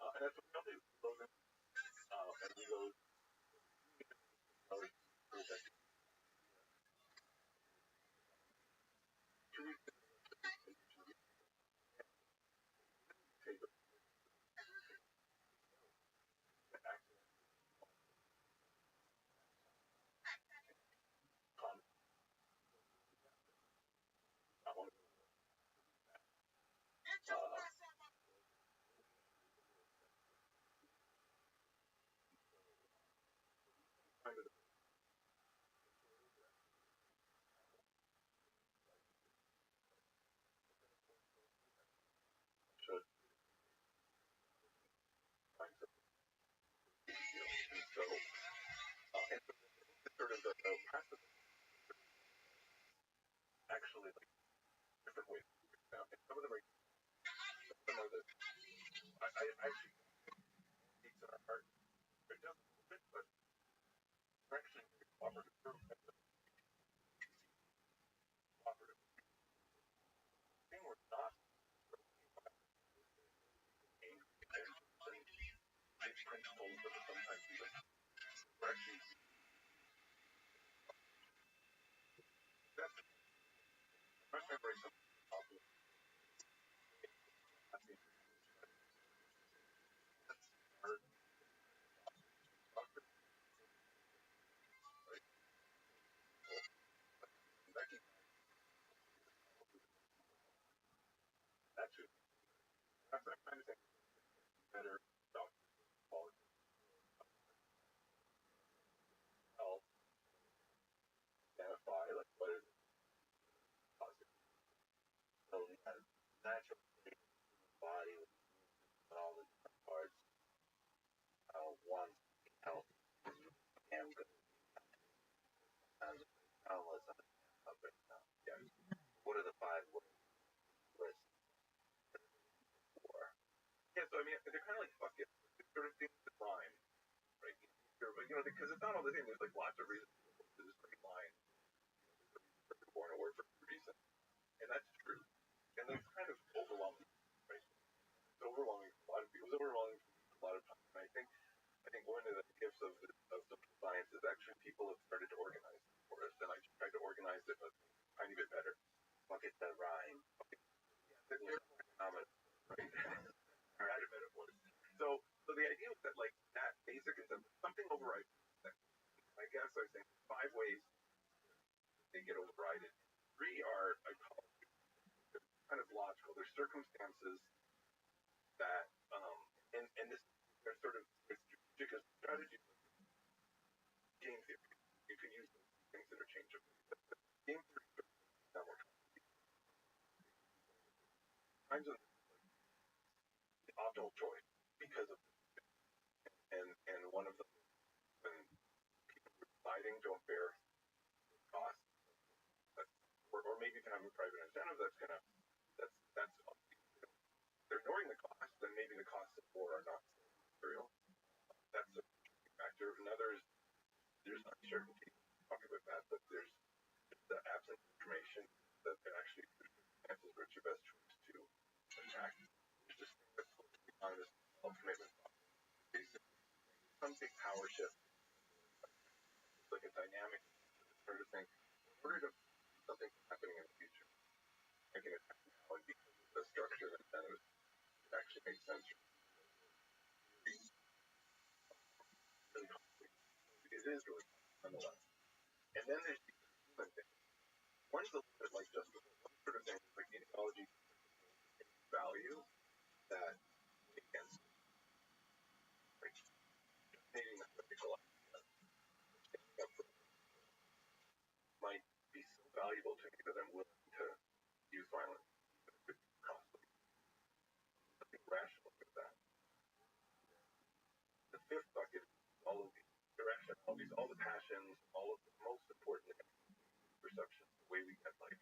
and that's what they'll do. And we go, sort of the passive actually like different ways. And some of them are the I actually these are hard. It doesn't fit, but actually cooperative thing we're not principles that are sometimes even we're actually that's I'm not trying to bring something popular. I mean that's hard. Becky, that's who that's that kind of thing better about quality. they're kind of like buckets. It's sort of things that rhyme, right? Because it's not all the same. There's like lots of reasons to this straight line. Born a word for a reason, and that's true. And that's kind of overwhelming, right? It's overwhelming for a lot of people. It's overwhelming for a lot of times. And I think one of the gifts of social science is actually people have started to organize it for us, and I just tried to organize it a tiny bit better. Buckets that rhyme. They're common, right? All right, metaphors. So the idea was that like that basic is something overrides. I guess I think 5 ways they get overridden. 3 are I call kind of logical. There's circumstances that and this are sort of strategic strategy game theory. You can use things interchangeably. Game theory is not more times of the optimal choice because of and one of them when people are deciding don't bear costs or maybe you can have a private incentive that's they're ignoring the cost, then maybe the costs of war are not material. That's a factor. Another is there's uncertainty. Talk about that, but there's the absence of information that can actually chances what's your best choice to attack. There's just on this commitment. Basically, some big power shift, like a dynamic sort of thing. In order to something happening in the future, making it happen now, and because of the structure and incentives, it actually makes sense. Really complicated. It is really nonetheless. And then there's the human thing. One's a little bit like justice. One sort of thing like ideology value that against like needing a political idea might be so valuable to me that I'm willing to use violence. Costly. Something rational with that. The 5th bucket is all of the irrationalities, all the passions, all of the most important perceptions, the way we get like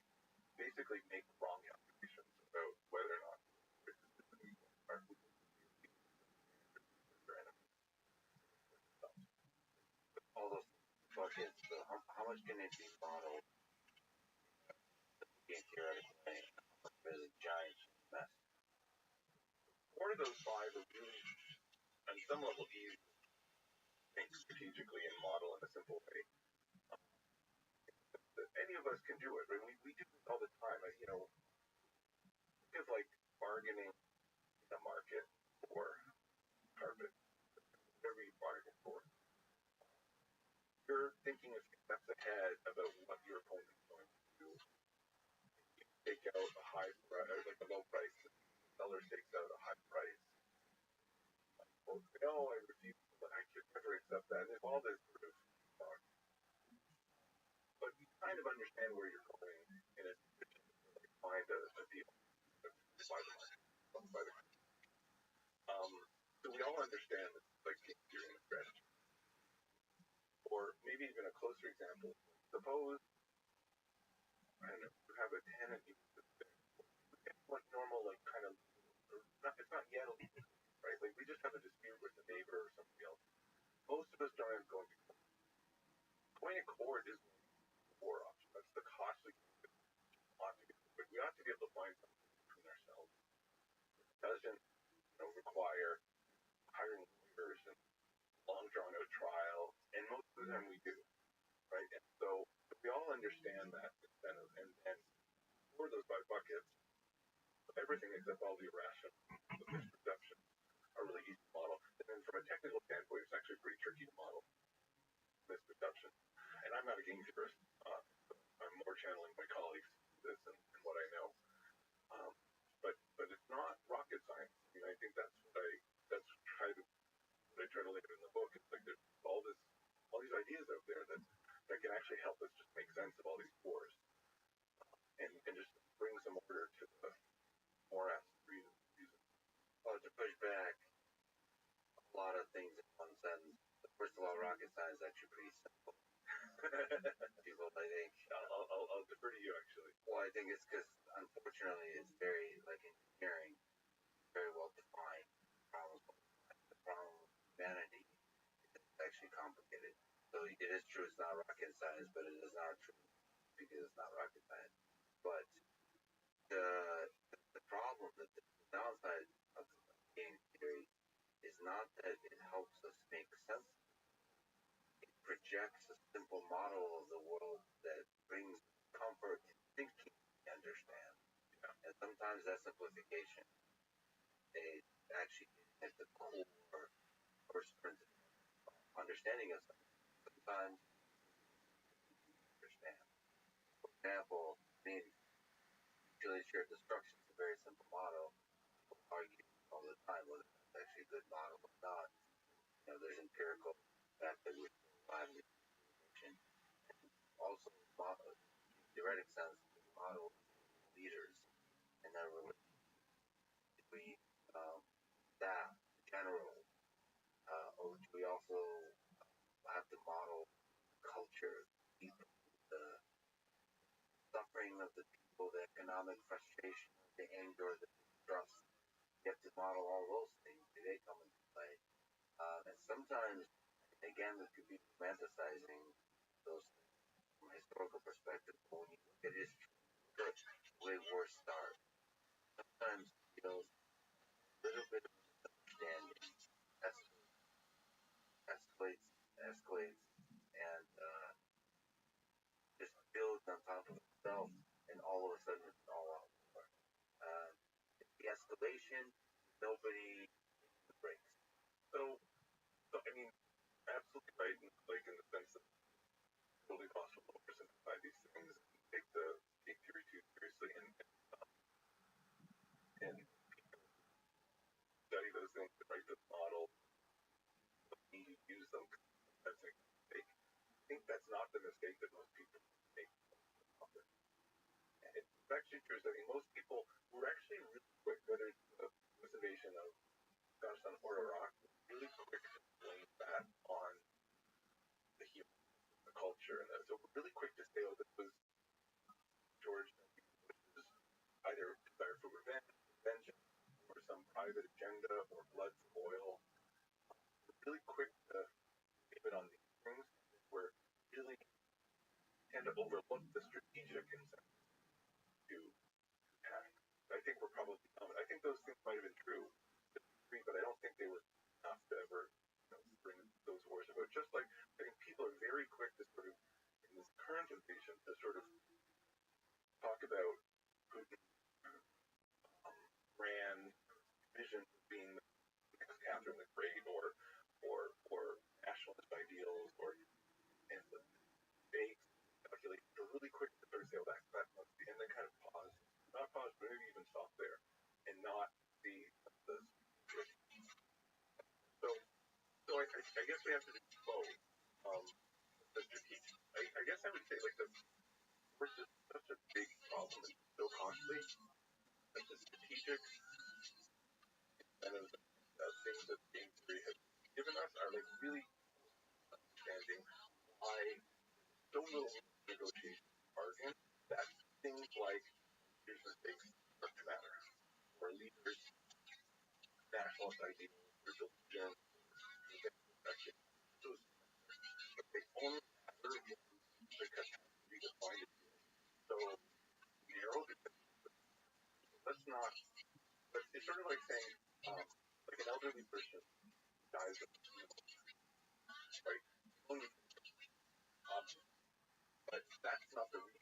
basically make wrong calculations about whether or not are All those buckets. How much can it be modeled? Game theoretically, really giant mess. 4 of those 5 are really, on some level, easy to think strategically and model in a simple way. Any of us can do it, right? We do this all the time. Think of like bargaining in the market for carpet, whatever you bargain for. You're thinking a few steps ahead about what your opponent is going to do. You take out a high price, like a low price. The seller takes out a high price. Folks say, "Oh, I refuse. I could never accept that." And there's all this sort of talk. But you kind of understand where you're going in a position to like, find a deal by the market. So we all understand that like game theory and strategy. Or maybe even a closer example. Suppose I don't know, you have a tenant what normal like kind of it's not yet illegal, right? Like we just have a dispute with the neighbor or somebody else. Most of us don't have going to court. Going to court is the war option. That's the cost we ought to get. But we ought to be able to find something between ourselves. It doesn't require hiring lawyers and long drawn out trial, and most of the time we do, right? And so we all understand that incentive, and for those 5 buckets, everything except all the irrational, the misperception, are really easy to model. And then from a technical standpoint, it's actually pretty tricky to model misperception. And I'm not a game theorist. I'm more channeling my colleagues this and what I know. But it's not rocket science. I mean, I think that's what I try to lay in the book. It's like there's all these ideas out there that can actually help us just make sense of all these wars and just bring some order to the morass reason. Well, to push back a lot of things in one sentence. First of all, rocket science is actually pretty simple. People, I think. I'll defer to you actually. Well, I think it's because unfortunately it's very like engineering, very well defined. Problems humanity is actually complicated. So it is true it's not rocket science, but it is not true because it's not rocket science. But the the problem, the downside of game theory is not that it helps us make sense. It projects a simple model of the world that brings comfort in thinking we understand. And sometimes that simplification is actually at the core first principle understanding of something. Sometimes understand. For example, I mean, usually shared destruction is a very simple model. People argue all the time whether it's actually a good model or not. There's empirical fact that we find information. Also, in theoretic sense, model leaders and then between staff, general, or do we also have to model culture, people, the suffering of the people, the economic frustration, the anger, the distrust? You have to model all those things. Do they come into play? And sometimes, again, this could be romanticizing those things from a historical perspective. But when you look at history, the way wars start, sometimes a little bit of misunderstanding escalates, escalates, and just builds on top of itself, and all of a sudden it's all out war. Uh, the escalation, nobody breaks. So I mean, absolutely right. Like in the sense that it's totally possible to oversimplify these things and take the game theory too seriously, and study those things and write those models. You use them. That's a mistake. I think that's not the mistake that most people make. And it's actually true. So I think most people were actually really quick, whether it's the preservation of Afghanistan or Iraq, really quick to blame that on the human, the culture, and so we're really quick to say, oh, this was George Bush's either desire for revenge, vengeance, or some private agenda, or blood for oil. We're really quick to blame it on these things. We're really tend to overlook the strategic incentive to attack. I think we're probably I think those things might have been true, but I don't think they were enough to ever bring those wars about. Just like I think people are very quick to sort of, in this current invasion, to sort of talk about Putin ran vision of being the next Catherine the Great, or nationalist ideals, or and the fakes, calculate. They're really quick to sort of say, oh, that must be, and then kind of pause, not pause, but maybe even stop there, and not see the so I guess we have to do both. The strategic, I guess I would say like the first is such a big problem and so costly that the strategic incentives of things that game theory has given us are like really understanding why so little negotiation bargain that things like leaders' mistakes start to matter, or leaders' nationalist ideals, or delusion, those but they only matter when the catastrophe defined it so narrow because let's not it's sort of like saying like an elderly person dies of right? Only but that's not the reason.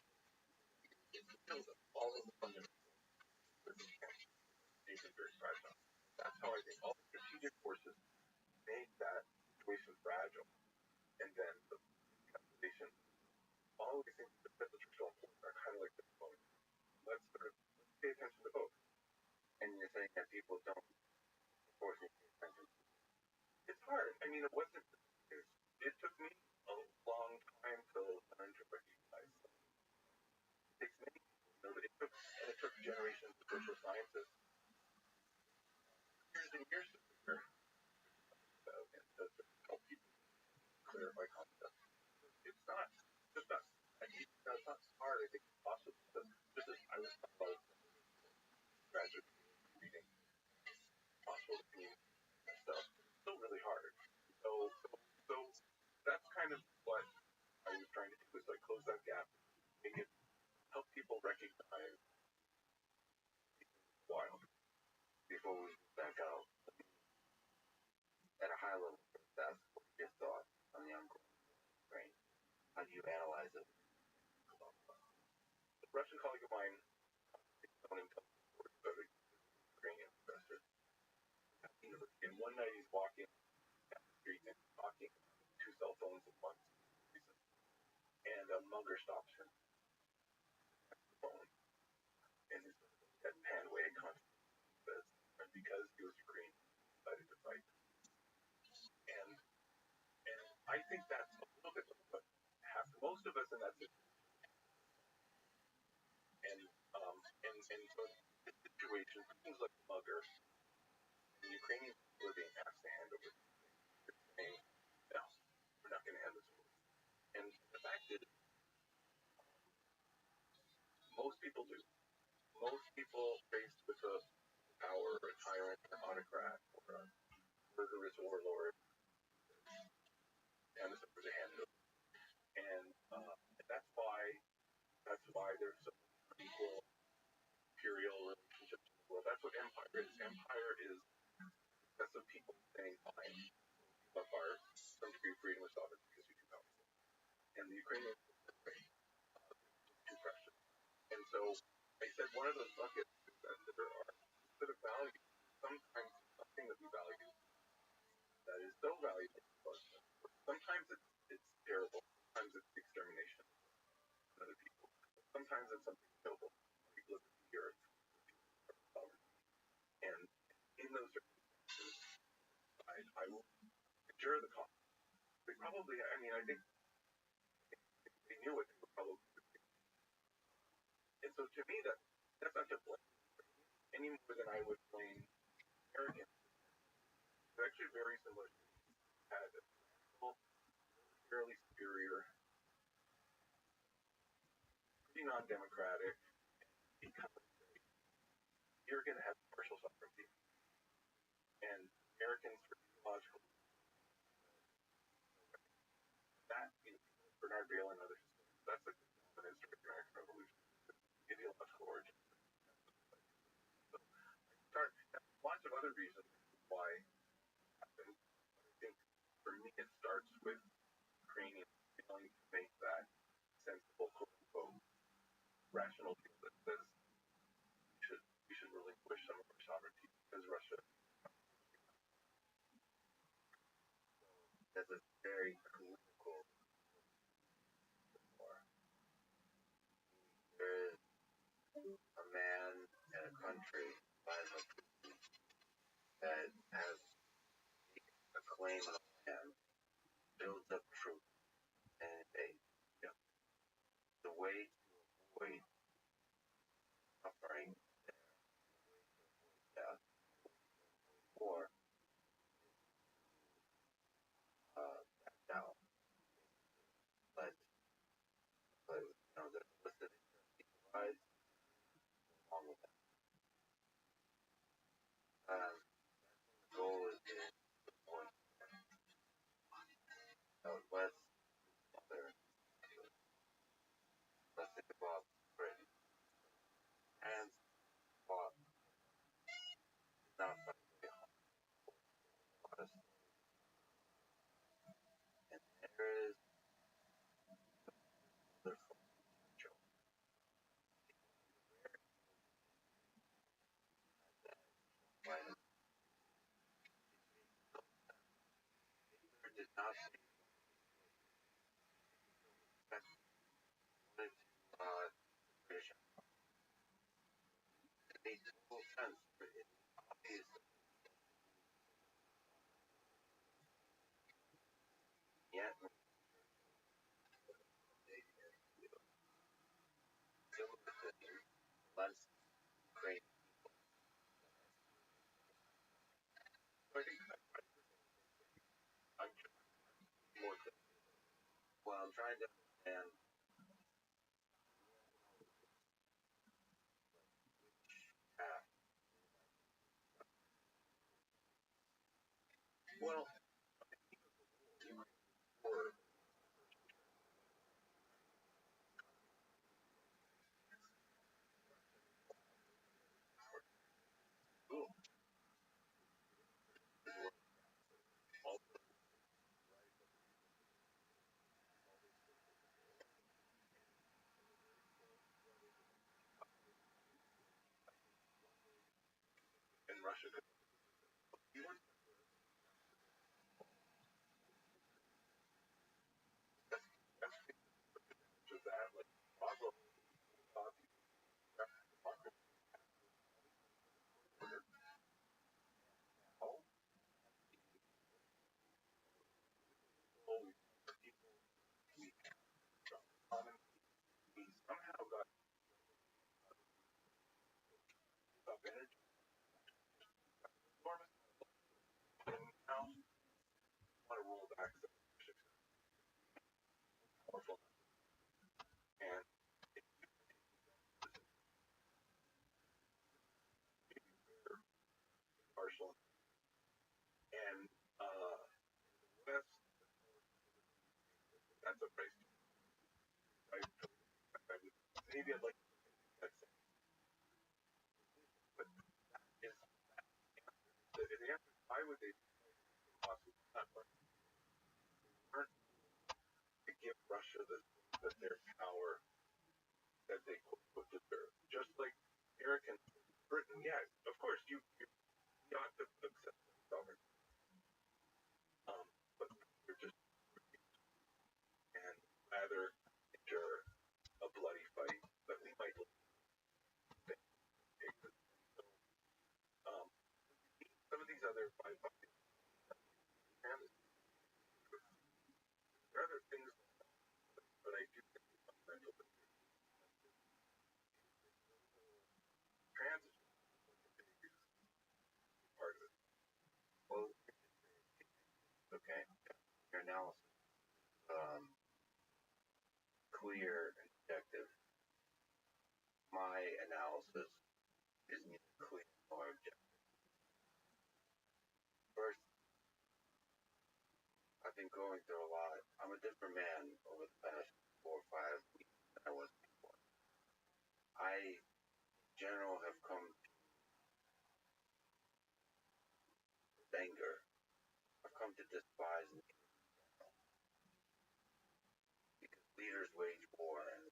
It kills them. All of the fundamentals you can very fragile. That's how I think all the strategic forces make that situation fragile. And then the calculation, all of these things that are so important are kind of like the phone. Let's sort of pay attention to both. And you're saying that people don't force you to pay attention. It's hard. I mean, it wasn't. It took me a long time to learn to recognize. It takes many people, it took generations of social scientists years and years to figure out and to help people clarify concepts. It's not just not. It's not hard. I think it's possible. Just as I was talking about graduate reading, possible to communicate stuff. It's still really hard. Russian colleague of mine, someone in Ukrainian professor, at the university, and one night he's walking down the street and talking two cell phones at once, and a mugger stops him at the phone, and his deadpan way of conscience says, and because he was Ukrainian, he decided to fight. And I think that's a little bit of what happened. Most of us in that situation, and so in this situation, things like mugger, the Ukrainian people are being asked to hand over, saying, no, we're not going to hand this over. And the fact is, most people do. Most people faced with a power, a tyrant, an autocrat, or a murderous warlord, and this over the hand over. And that's why there's so many equal imperial relationships in the world. That's what empire is. Empire is that's of people saying, fine, give up our some degree of freedom or sovereignty because we do powerful. And the Ukrainians are great. Two questions. And so I said one of those buckets is that there are sort of values. Sometimes something that we value that is so valuable to us. Sometimes it's terrible. Sometimes it's the extermination of other people. Sometimes it's something noble. People live in the earth. And in those circumstances, I will endure the cost. They probably, I mean, I think they knew it. They were probably. And so to me, that's not to blame any more than I would blame Americans. They're actually very similar. Had a fairly superior, pretty non-democratic, you're going to have partial sovereignty. And Americans, for ideological that, Bernard Bailey and others, that's the history of the American Revolution, ideological origin. So, lots of other reasons why it happened. I think for me, it starts with Ukrainians failing to make that sensible, quote-unquote, rational deal that says we should relinquish some of our sovereignty because Russia. That's a very political war. There is a man in a country, Vladimir Putin, that has a claim on land, builds up troops, and the way to avoid suffering there, death, war, back down. But the listening rise along with that. The goal is to support Southwest, other, let's think about Britain. And fought not by the honest. And there is other potential. Vladimir did not see that wanted to British. It made total sense for it. Obviously, yet less great. So I think I'm more well, I'm trying to understand path. Well, or cool. Russia could he was that's to that like Oslo thought all people he somehow got up energy enormous and now want to roll back the powerful and partial and West that's a price I, maybe I'd like that but is the answer why would they possibly not aren't to give Russia their power that they quote deserve. Just like American Britain, yeah, of course you ought to accept government, but you're just and rather endure a bloody fight that we might take. So, um, some of these other and there are other things, but I do think the fundamental transit part of it. Well, okay. Your analysis, clear and objective. My analysis is neither clear nor objective. First, I've been going through a lot. I'm a different man over the past 4 or 5 weeks than I was before. I, in general, have come to anger. I've come to despise because leaders wage war and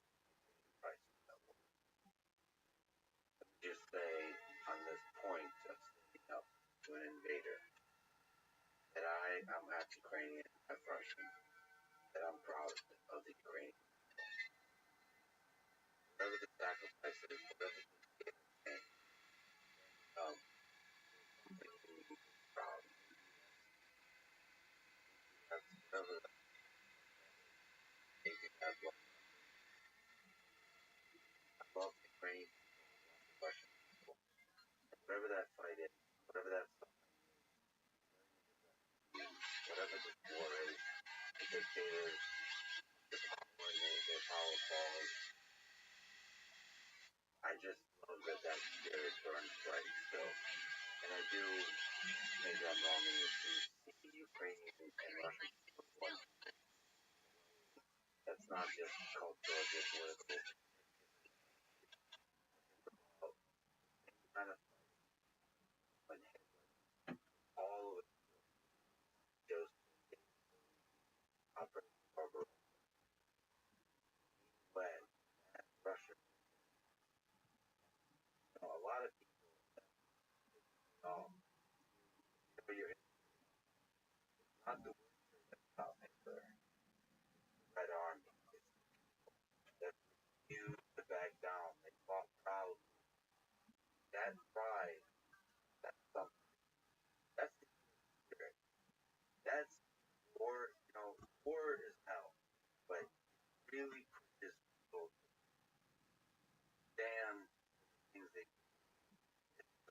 price that war. Let me just say on this point of standing up to an invader that I am half Ukrainian, half Russian, that I'm proud of the Ukrainian. Whatever the sacrifices, whatever the pain, um, something to be proud of. That's whatever the Navy has left. I love the Ukrainian people, I love the Russian people. Whatever that fight is, whatever that whatever this war is, the dictators, the power, their power falls. I just love that spirit burns bright still. And I do, maybe I'm wrong in this, see Ukrainian and Russian people as one. That's not just cultural, just political. Kind of when all of it goes operating over when Russia, a lot of people know, you're not the South Hitler, Red Army, that refused to back down. They fought proud. That pride, that's something. That's the spirit. That's war, war is hell, but really pushes people to stand things they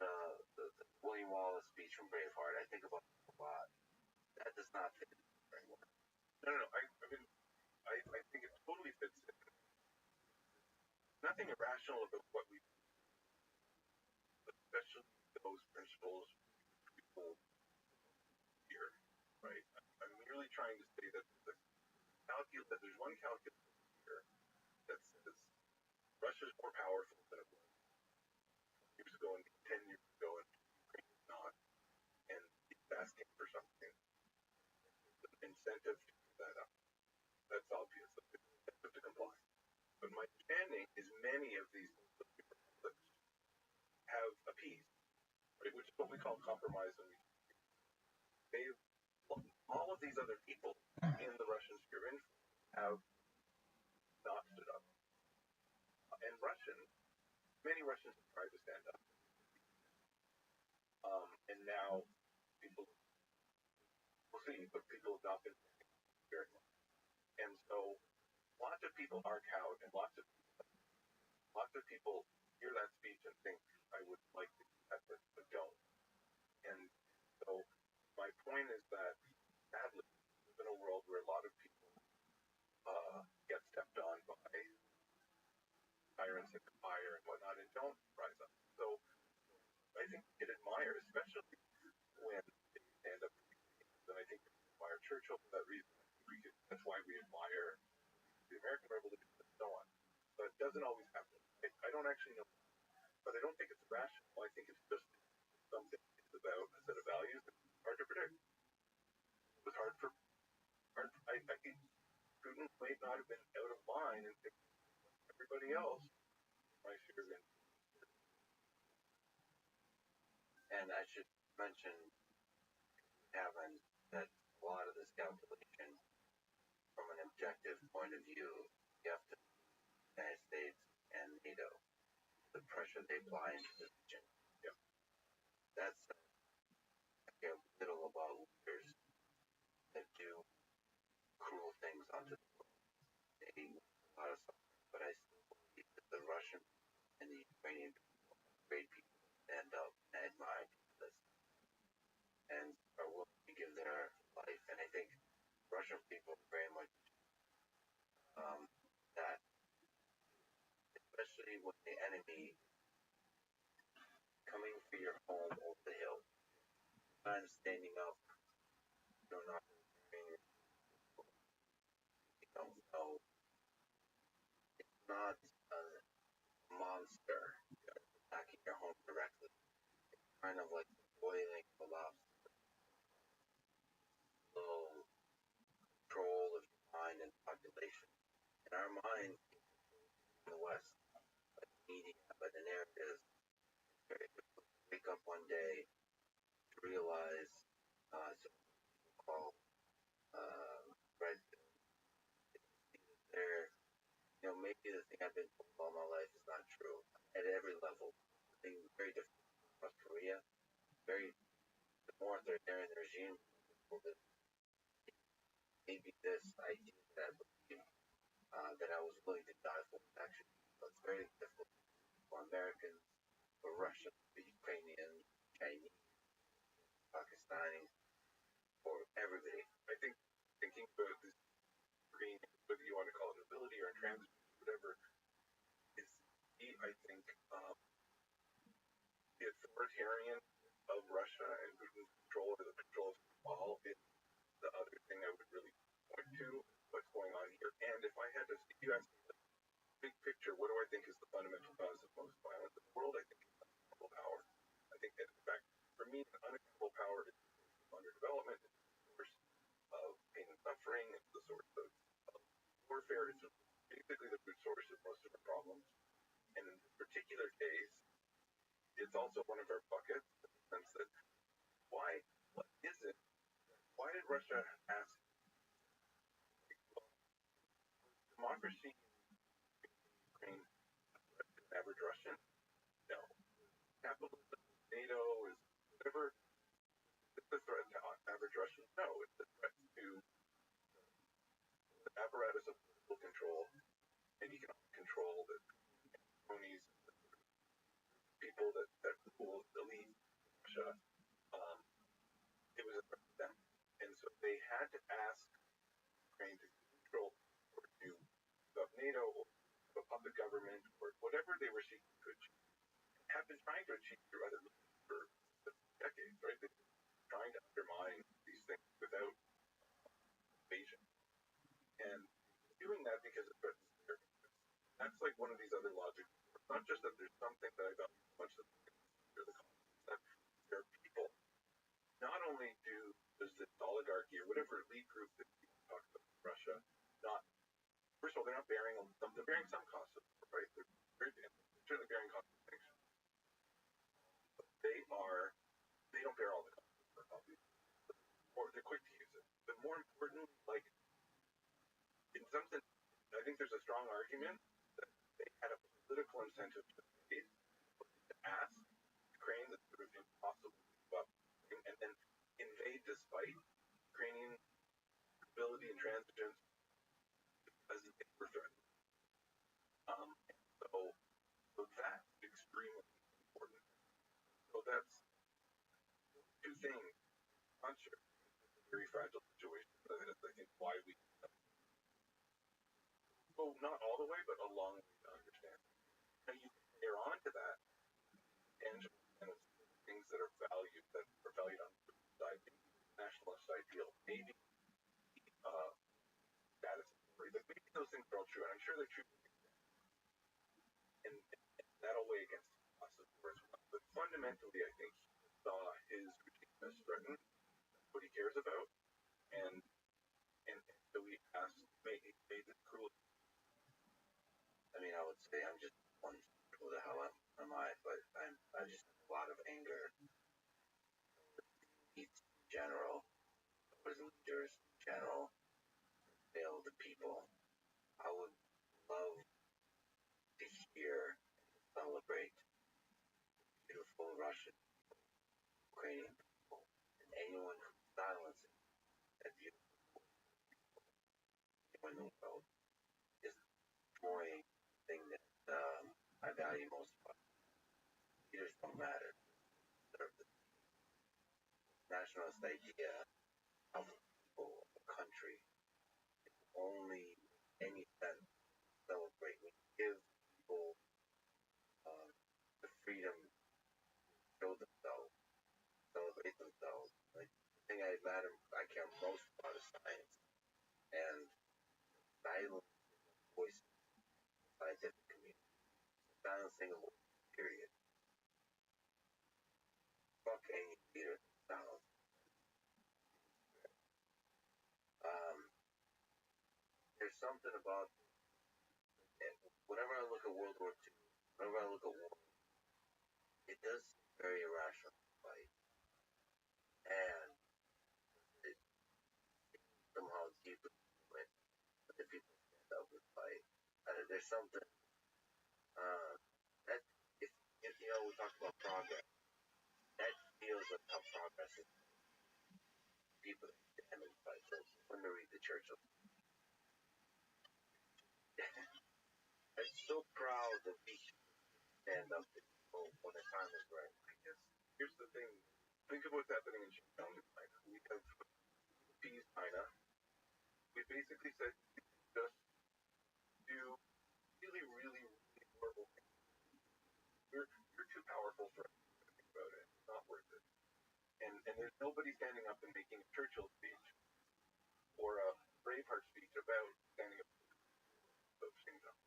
the William Wallace speech from Braveheart. I think about it a lot. That does not fit very well. No. I mean, I think it totally fits in. Nothing irrational about what we, especially those principles people here, right? I'm merely trying to say that there's one calculus here that says Russia's more powerful than it was years ago and 10 years ago, and Ukraine is not, and it's asking for something. There's an incentive to give that up. That's obvious. There's an incentive to comply. But my understanding is many of these republics have appeased, right? which is what we call compromise. And all of these other people in the Russian sphere of influence have not stood up. And many Russians have tried to stand up. And now people, we'll see, but people have not been very much. And so lots of people are cowed, and lots of people hear that speech and think, I would like to do that, but don't. And so my point is that, sadly, we live in a world where a lot of people get stepped on by tyrants that fire and whatnot and don't rise up. So I think we can admire, especially when they stand up, and I think we can admire Churchill for that reason. That's why we admire the American Revolution and so on. But it doesn't always happen. I don't actually know, but I don't think it's rational. I think it's just something. It's about a set of values that it's hard to predict. It was hard. I think Putin might not have been out of line and think everybody else might should have been. And I should mention, Kevin, that a lot of this calculation, from an objective point of view, you have to the United States and NATO, the pressure they apply into the region. Yep. That's I care little about leaders that do cruel things onto the world. They do a lot of suffering, but I still believe that the Russian and the Ukrainian people are great people and I admire this and are willing to give their life. And I think Russian people very much that, especially when the enemy coming for your home over the hill, and standing up, you're not you don't know. It's not a monster attacking your home directly. It's kind of like boiling the lobster. Little control of your mind and population. In our mind, in the West, by the media, by the narratives, it's very difficult to wake up one day to realize some people call red pill. They're, maybe the thing I've been told all my life is not true at every level. Something very different from North Korea. The more authoritarian the regime, maybe this idea that I believe that I was willing to die for actually. So it's very difficult for Americans, for Russians, for Ukrainians, Chinese, Pakistani, for everybody. I think thinking about this green, whether you want to call it ability or intransigence, whatever, is key. I think the authoritarian of Russia and Putin's control over the control of all is the other thing I would really point to what's going on here. And if I had to, if you ask me the big picture, what do I think is the fundamental cause of most violence in the world? I think it's unaccountable power. I think that, in fact, for me, unaccountable power is underdevelopment. It's the source of pain and suffering. It's the source of warfare. It's basically the root source of most of our problems. And in this particular case, it's also one of our buckets in the sense that what is it? Why did Russia ask? Well, democracy in Ukraine, average Russian? No. Capitalism, NATO, is whatever. It's a threat to average Russians? No. It's a threat to the apparatus of political control and economic control that cronies, people that rule the elite Russia. It was a threat to them. And so they had to ask Ukraine to control or to give up NATO or a puppet government or whatever they were seeking to achieve. Have been trying to achieve through other means for decades, right? They've been trying to undermine these things without invasion. And doing that because it threatens their interests. That's like one of these other logics. It's not just that there's something that I value so much that the conflict, that there are people. Not only does this oligarchy or whatever elite group that you talk about in Russia, first of all, they're not bearing some costs of it, right? They're certainly bearing costs of sanctions. But they are or they're quick to use it. But more importantly, like in some sense, I think there's a strong argument that they had a political incentive to ask Ukraine that sort of impossible to give up, and then invade despite Ukrainian ability and transigence as they were threatened. So that's extremely important. So that's two things. I'm sure it's a very fragile situation, but that's I think why we go not all the way, but a long way to understand. Now you layer on to that tangible kind of things that are valued on the side, maybe nationalist ideal, maybe status story, that maybe those things are all true, and I'm sure they're true, and that'll weigh against us, of course. But fundamentally, I think he saw his regime as threatened, what he cares about, and so he asked, made this cruel. I mean, I would say I'm just one. Who the hell am I? But I just have a lot of anger. In general, towards leaders in general, fail the people. I would love to hear and celebrate beautiful Russian, Ukrainian people, and anyone who silences that beautiful people in the world is destroying the thing that I value most about leaders don't matter. They're the nationalist idea of people, of a country, is only any sense to celebrate. We give people the freedom to show themselves, celebrate themselves. Like the thing I care most about is science, and silence voice in the scientific community, silencing a voice, period. Fuck any leader that silence. There's something about whenever I look at World War II, whenever I look at war, it does seem very irrational to fight, and it somehow deeply human that the people stand up and fight. There's something that if you know we talk about progress, that feels like how progress is. People that stand and fight. So when we read the Churchill, I'm so proud that we stand up to people when the time is right. I guess here's the thing. Think of what's happening in Xinjiang, China. We have appeased China. We basically said just do really, really, really horrible things. You're too powerful for us to think about it. It's not worth it. And there's nobody standing up and making a Churchill speech or a Braveheart speech about standing up to Xinjiang.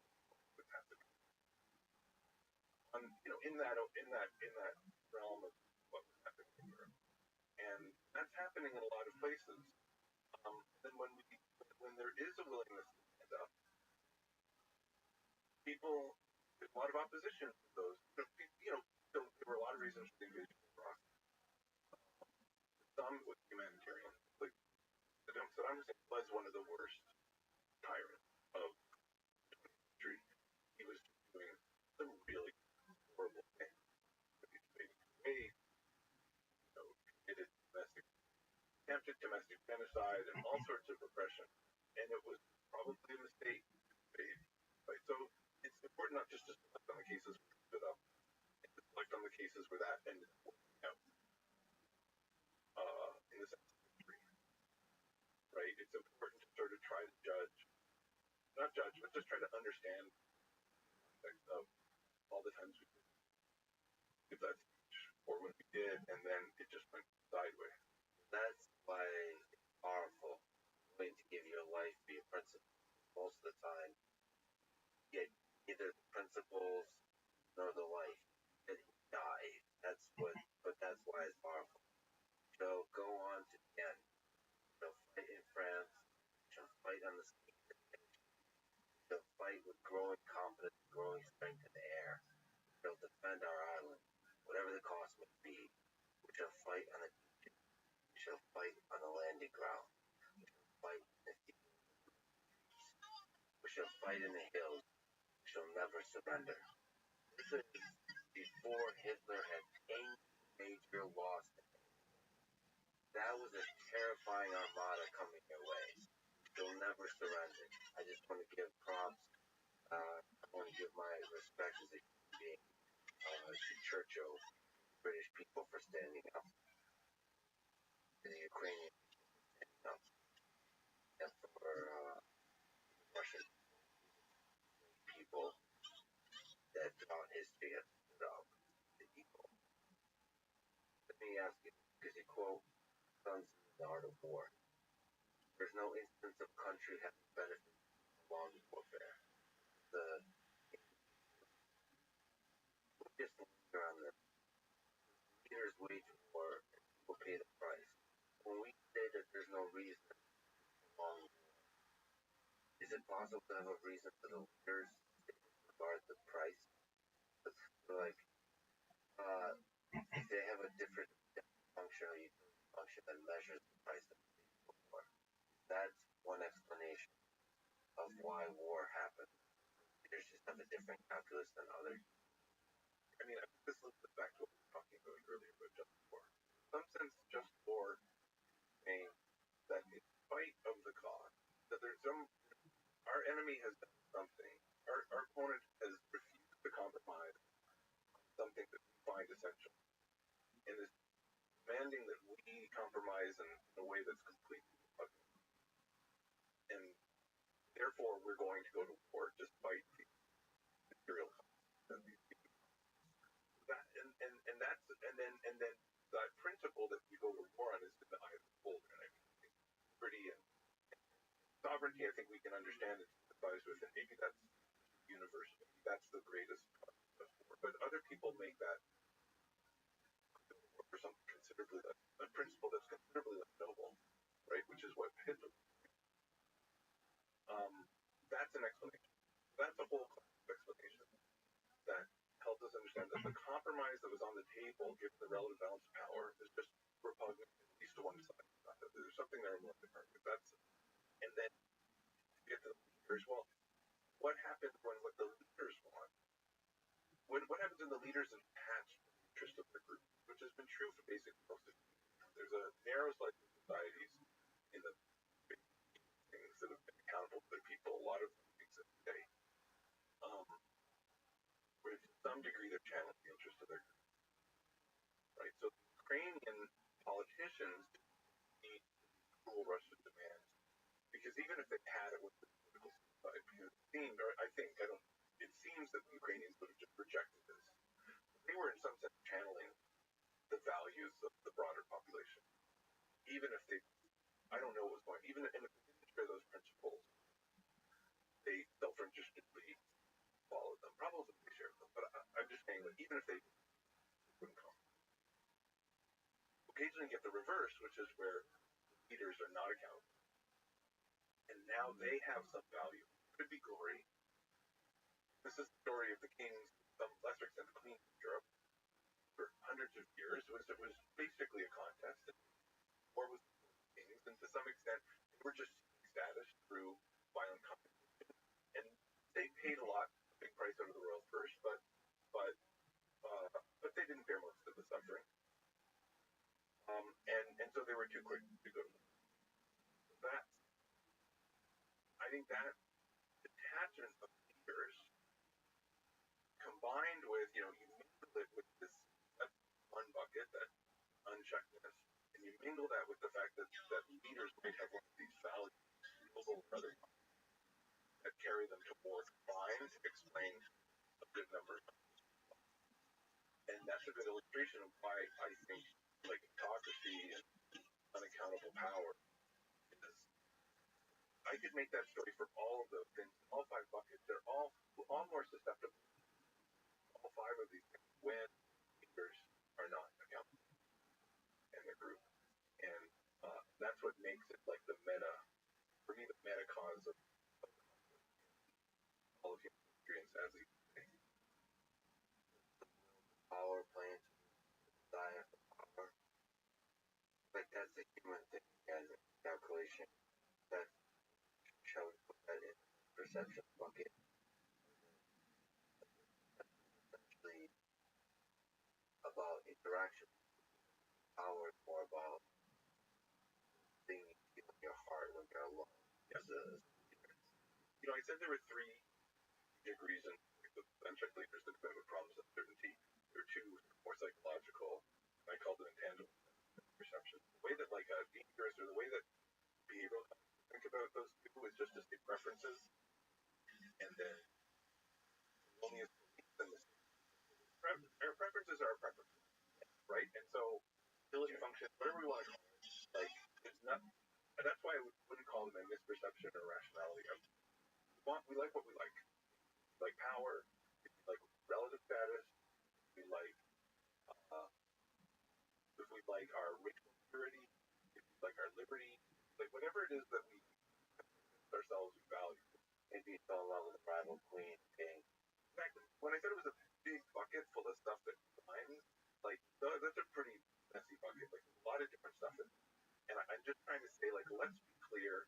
What's happening? In that realm of what was happening in Europe, and that's happening in a lot of places. Then when there is a willingness to stand up, there's a lot of opposition to those. So there were a lot of reasons for the invasion of Iraq. Some was humanitarian. Like Saddam Hussein was one of the worst tyrants of history. He was doing some really horrible things. Committed attempted domestic genocide and all sorts of repression, and it was probably a mistake to invade. Right? So it's important not just to select on the cases where it stood up, and to select on the cases where that ended up working out in the sense of history. Right? It's important to sort of try to not judge, but just try to understand the context of all the times we did that speech, or when we did, and then it just went sideways. That's why it's powerful. Willing to give your life for your principles. Most of the time, get neither the principles nor the life. And die. But that's why it's powerful. So go on to the end. She'll fight in France. She'll fight on the sea. She'll fight with growing confidence, growing strength in the air. She'll defend our island, whatever the cost may be. We shall fight on the beach. We shall fight on the landing ground. Fight in the sea. We shall fight in the hills. We shall never surrender. This is before Hitler had any major loss. That was a terrifying armada coming your way. They'll never surrender. I just want to give props. I want to give my respect as a human being to Churchill, British people for standing up, to the Ukrainian standing up, and for Russian people that throughout history have stood up to evil. Let me ask you, because you quote Sun Tzu's The Art of War. There's no instance of country having benefited from long warfare. The just linger on the leaders wage war and people pay the price. When we say that there's no reason for long war, is it possible to have a reason for the leaders to disregard the price? Like, if they have a different function or utility function that measures the price of war, that's one explanation of why war happens. Leaders just have a different calculus than others. I mean, this links back to what we were talking about earlier about just war. In some sense, just war saying that in spite of the cost, that there's our enemy has done something, our opponent has refused to compromise on something that we find essential, and is demanding that we compromise in a way that's completely repugnant. And therefore, we're going to go to war despite the material costs that these people. And then that principle that we go to war on is in the eye of the beholder. And I mean, pretty and sovereignty, I think we can understand and sympathize with, and maybe that's universal. Maybe that's the greatest concept of war. But other people make that for something considerably less, a principle that's considerably less noble, right? Which is what Hitler. That's an explanation. That's a whole explanation that helps us understand that the compromise that was on the table, given the relative balance of power, is just repugnant, at least to one side. There's something there more than that's, and then to get to the leaders. Well, what happens when what the leaders want? What happens when the leaders attach to the interest of the group, which has been true for basically most of the time. There's a narrow slice of societies in the big things that have been accountable to their people. A lot of things that today, where to some degree they're channeling the interest of their group, right? So Ukrainian politicians need cruel Russian demands, because even if they had it with the political side, because it seemed, or I think, it seems that the Ukrainians would have just rejected this. They were in some sense channeling the values of the broader population, even if they, I don't know what was going, even if they didn't share those principles, they self-interestedly followed them. Probably they shared them, but I'm just saying that even if they wouldn't come. Occasionally you get the reverse, which is where leaders are not accountable, and now they have some value. It could be glory. This is the story of the kings, some lesser extent the queens of Europe, for hundreds of years. It was basically a contest. War was kings, and to some extent, they were just status through violent competition, and they paid a lot, a big price out of the royal purse, but they didn't bear most of the suffering, and so they were too quick to go to war. That, I think that detachment of leaders, combined with, you mingle it with this that one bucket, that uncheckedness, and you mingle that with the fact that leaders might have one of these values, noble or other, that carry them to war, combined to explain a good number of things. And that's a good illustration of why I think, like, autocracy and unaccountable power is. I could make that story for all of those things, all five buckets. They're all more susceptible. All five of these things when leaders are not accountable in their group, and that's what makes it like the meta, for me, the meta cause of all of human history, and sadly, power playing desire for power. Like that's a human thing as a calculation that shall we put that in perception bucket. Essentially about interaction, power, more about things you feel in your heart when you're alone. Yes. I said there were 3 degrees in ancient leaders that have problems with uncertainty. There are 2 more psychological. I call them intangible perception. The way that like a dangerous or the way that behavioral think about those 2 is just to say preferences, and then erroneous beliefs and our preferences are our preferences, right? And so ability function, whatever we want to call it, like it's not. And that's why I wouldn't call them a misperception or rationality. We like what we like. We like power. We like relative status. We like if we like our ritual purity. If we like our liberty. Like whatever it is that we ourselves value. Maybe you fell in love with a rival queen king. Exactly. When I said it was a big bucket full of stuff that defines, like that's a pretty messy bucket. Like a lot of different stuff. And I'm just trying to say, like, let's be clear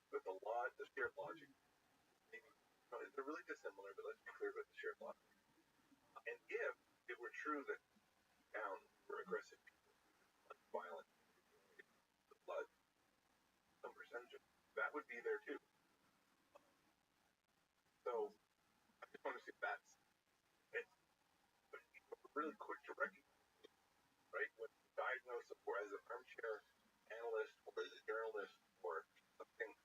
with the shared logic. Maybe they're really dissimilar, but let's be clear about the shared logic. And if it were true that down were aggressive people, violent, blood, some percentage of that would be there too. So I just want to say that's it. But we're really quick to recognize, right? When you diagnose or as an armchair analyst or as a journalist or something,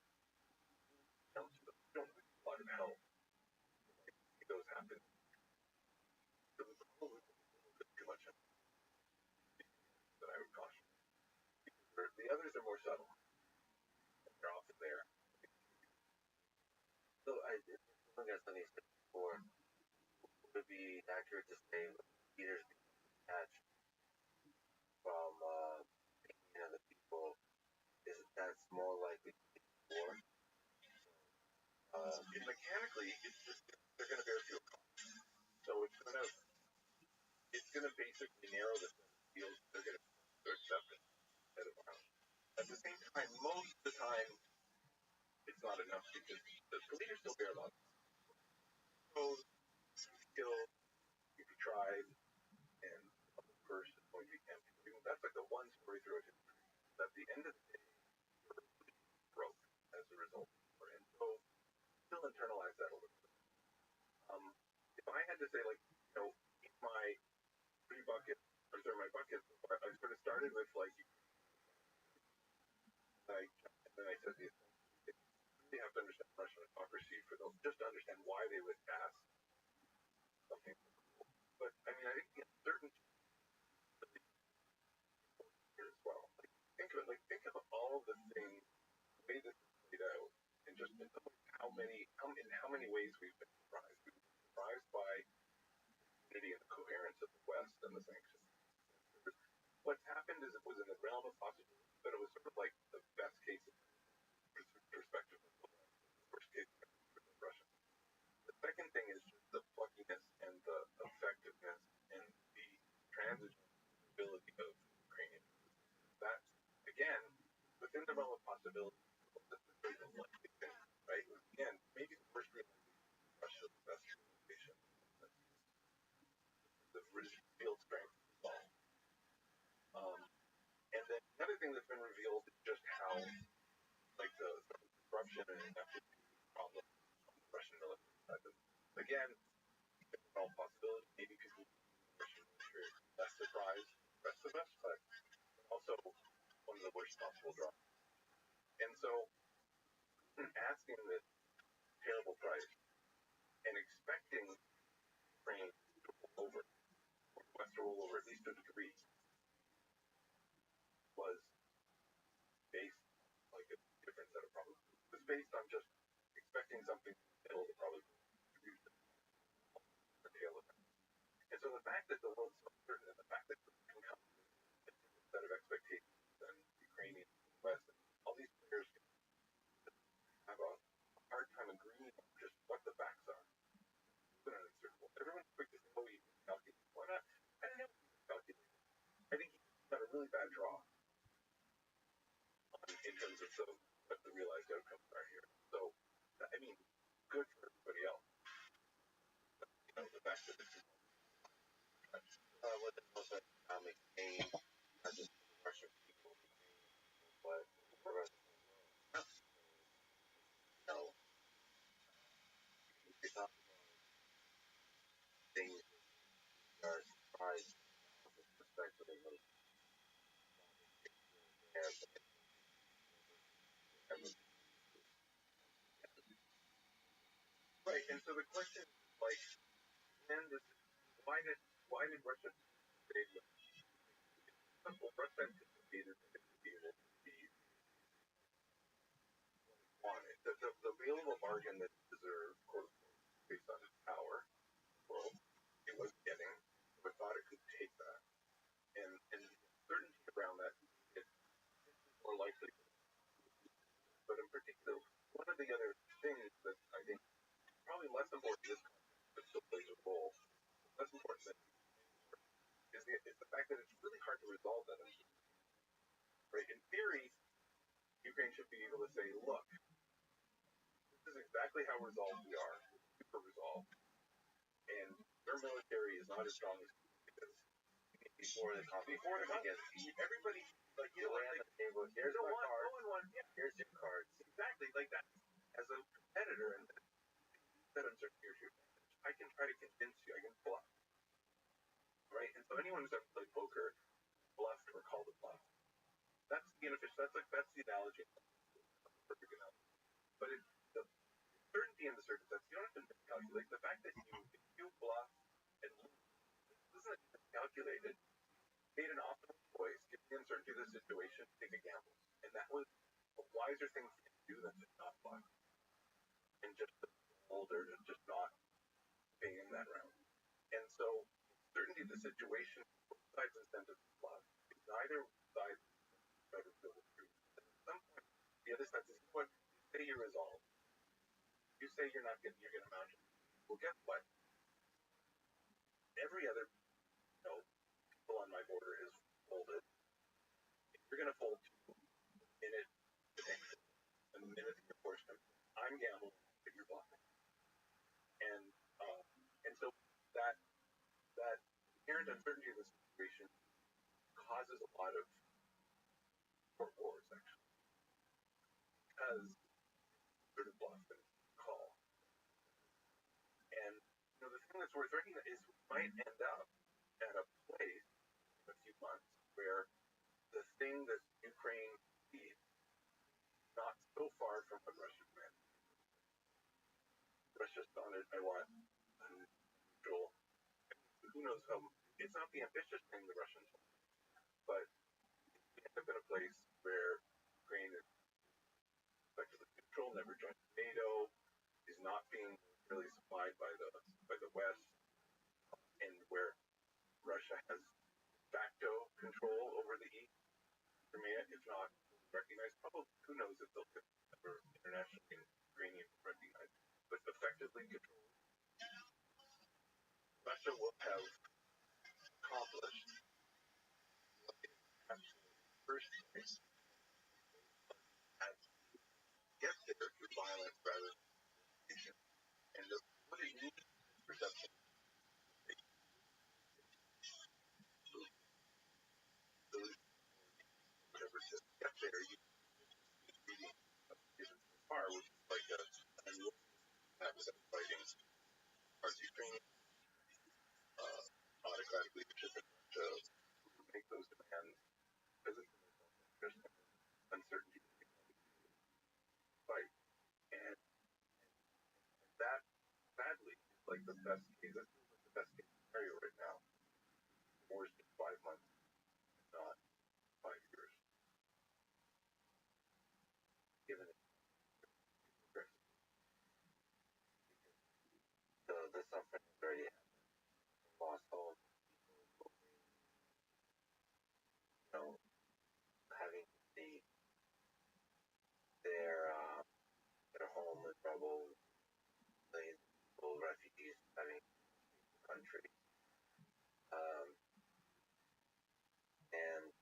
don't need a lot of help. See those happen. It was probably too much that I would caution. The others are more subtle. They're often there. So I think that's something you said before. Would it be accurate to say leaders detached from other people? Is that's more likely to be war? Mechanically, it's just they're going to bear fewer costs. So it's going to basically narrow the field they're going to accept it. At the same time, most of the time, it's not enough because the leaders still bear a lot. So skill, you could try, and a person going to be empty. That's like the one story through it. At the end of the day, you're broke as a result. And so still internalize that a little bit. If I had to say, like, in my 3 buckets, or sorry, my buckets, I sort of started with like, and then I said you have to understand Russian autocracy for those, just to understand why they would ask something. But I mean, I think certain here as well. Think of all the things, the way this is played out, and just in how many ways we've been surprised. We've been surprised by the unity and the coherence of the West and the sanctions. What's happened is it was in the realm of possibility, but it was sort of like the best case perspective of the worst case of Russia. The second thing is just the pluckiness and the effectiveness and the transitive ability of Ukrainian. That, again, within the realm of possibility, this is the likely thing, right? Again, maybe the worst realization is Russia's best realization. The field strength is small. And then the other thing that's been revealed is just how, like, the corruption and ineptitude problem on the Russian military side. Again, all possibility, maybe people are less surprised, the rest of us, but also one of the worst possible drops. And so, asking this terrible price and expecting Ukraine to roll over, or West to roll over at least to a degree, was based like a different set of problems. It was based on just expecting something in the middle to probably produce the tail of it. And so the fact that the world's so certain and the fact that it can come with a different set of expectations than Ukrainian West, all these players have a hard time agreeing on just what the facts are. Everyone's quick to say, oh, you can calculate. Why not? I don't know if you can calculate. I think you got to economic gain, not just for the Russian people, but for the rest of the world. You know, we talk about things that are surprised from the perspective of there, but Right, and so the question is like, when this, why did Russia invade? Simple, Russia anticipated that it would be able to be wanted. The available margin that it deserved, quote unquote, based on its power, world, it was getting, but thought it could take that. And the uncertainty around that is more likely. But in particular, one of the other things that I think probably less important in this context, but still plays a role, less important than is the fact that it's really hard to resolve that issue. Right? In theory, Ukraine should be able to say, look, this is exactly how resolved we are, super resolved, and their military is not as strong as it is. before the conflict, everybody, like, you know, lay on the table. Here's my card. Here's your cards. Exactly, like that. As a competitor, and that uncertainty or your advantage, I can try to convince you, I can bluff, right? And so anyone who's ever played poker, bluffed or called a bluff. That's the inefficient. That's the analogy. Perfect analogy. But the certainty in the circumstance, you don't have to calculate the fact that you bluff and lose. This isn't even calculated. Made an optimal choice, given the uncertainty of the situation, take a gamble, and that was a wiser thing for you to do than to not bluff and just hold or to just not pay in that round. And so, certainty of the situation, both sides incentive to bluff. Neither side try to feel the truth. At some point, the other side says, "What? You say you're resolved. You say you're not getting. You're going to mount it. Well, guess what? Every other, people on my border is folded. You're going to fold too. In it, the minute that you're forced to, I'm gambling that you're bluffing." And and so that inherent uncertainty of the situation causes a lot of court wars, actually, because sort of bluff and call. And the thing that's worth recognizing is we might end up at a place in a few months where the thing that Ukraine needs is not so far from what Russia demands. Russia's on it. I want a neutral. Who knows how? It's not the ambitious thing the Russians want, but we end up in a place where Ukraine is effectively neutral, never joined NATO, is not being really supplied by the West, and where Russia has de facto control over the East. Crimea, if not recognized, probably who knows if they'll get internationally and Ukrainian recognized, but effectively control. Russia will have accomplished what it has first place and get there through violence rather than peace. And what it needs is perception. Whatever to get there, you reading given so far, which is like a fighting parts Ukraine, autocratic leadership in Russia make those demands because it's in their self-interest and uncertainty fight. And that, sadly, is like the best case. That feels like the best case scenario right now. Worst in 5 months, not 5 years, given it. So the suffering is already happened. Lost home, having to see their home in rubble, millions of people, refugees having to leave the country, um, and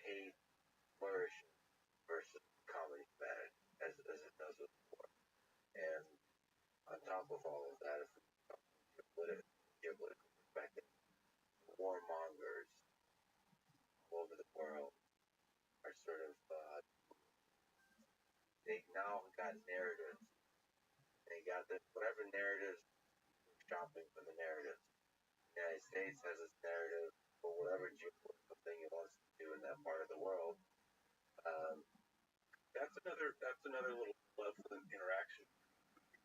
hate flourishes versus common humanity, as it does with war. And on top of all of that, if we talk geopolitical perspective, warmongers different narratives shopping for the narrative. The United States has its narrative for whatever geopolitical thing it wants to do in that part of the world. Um, That's another little level of interaction.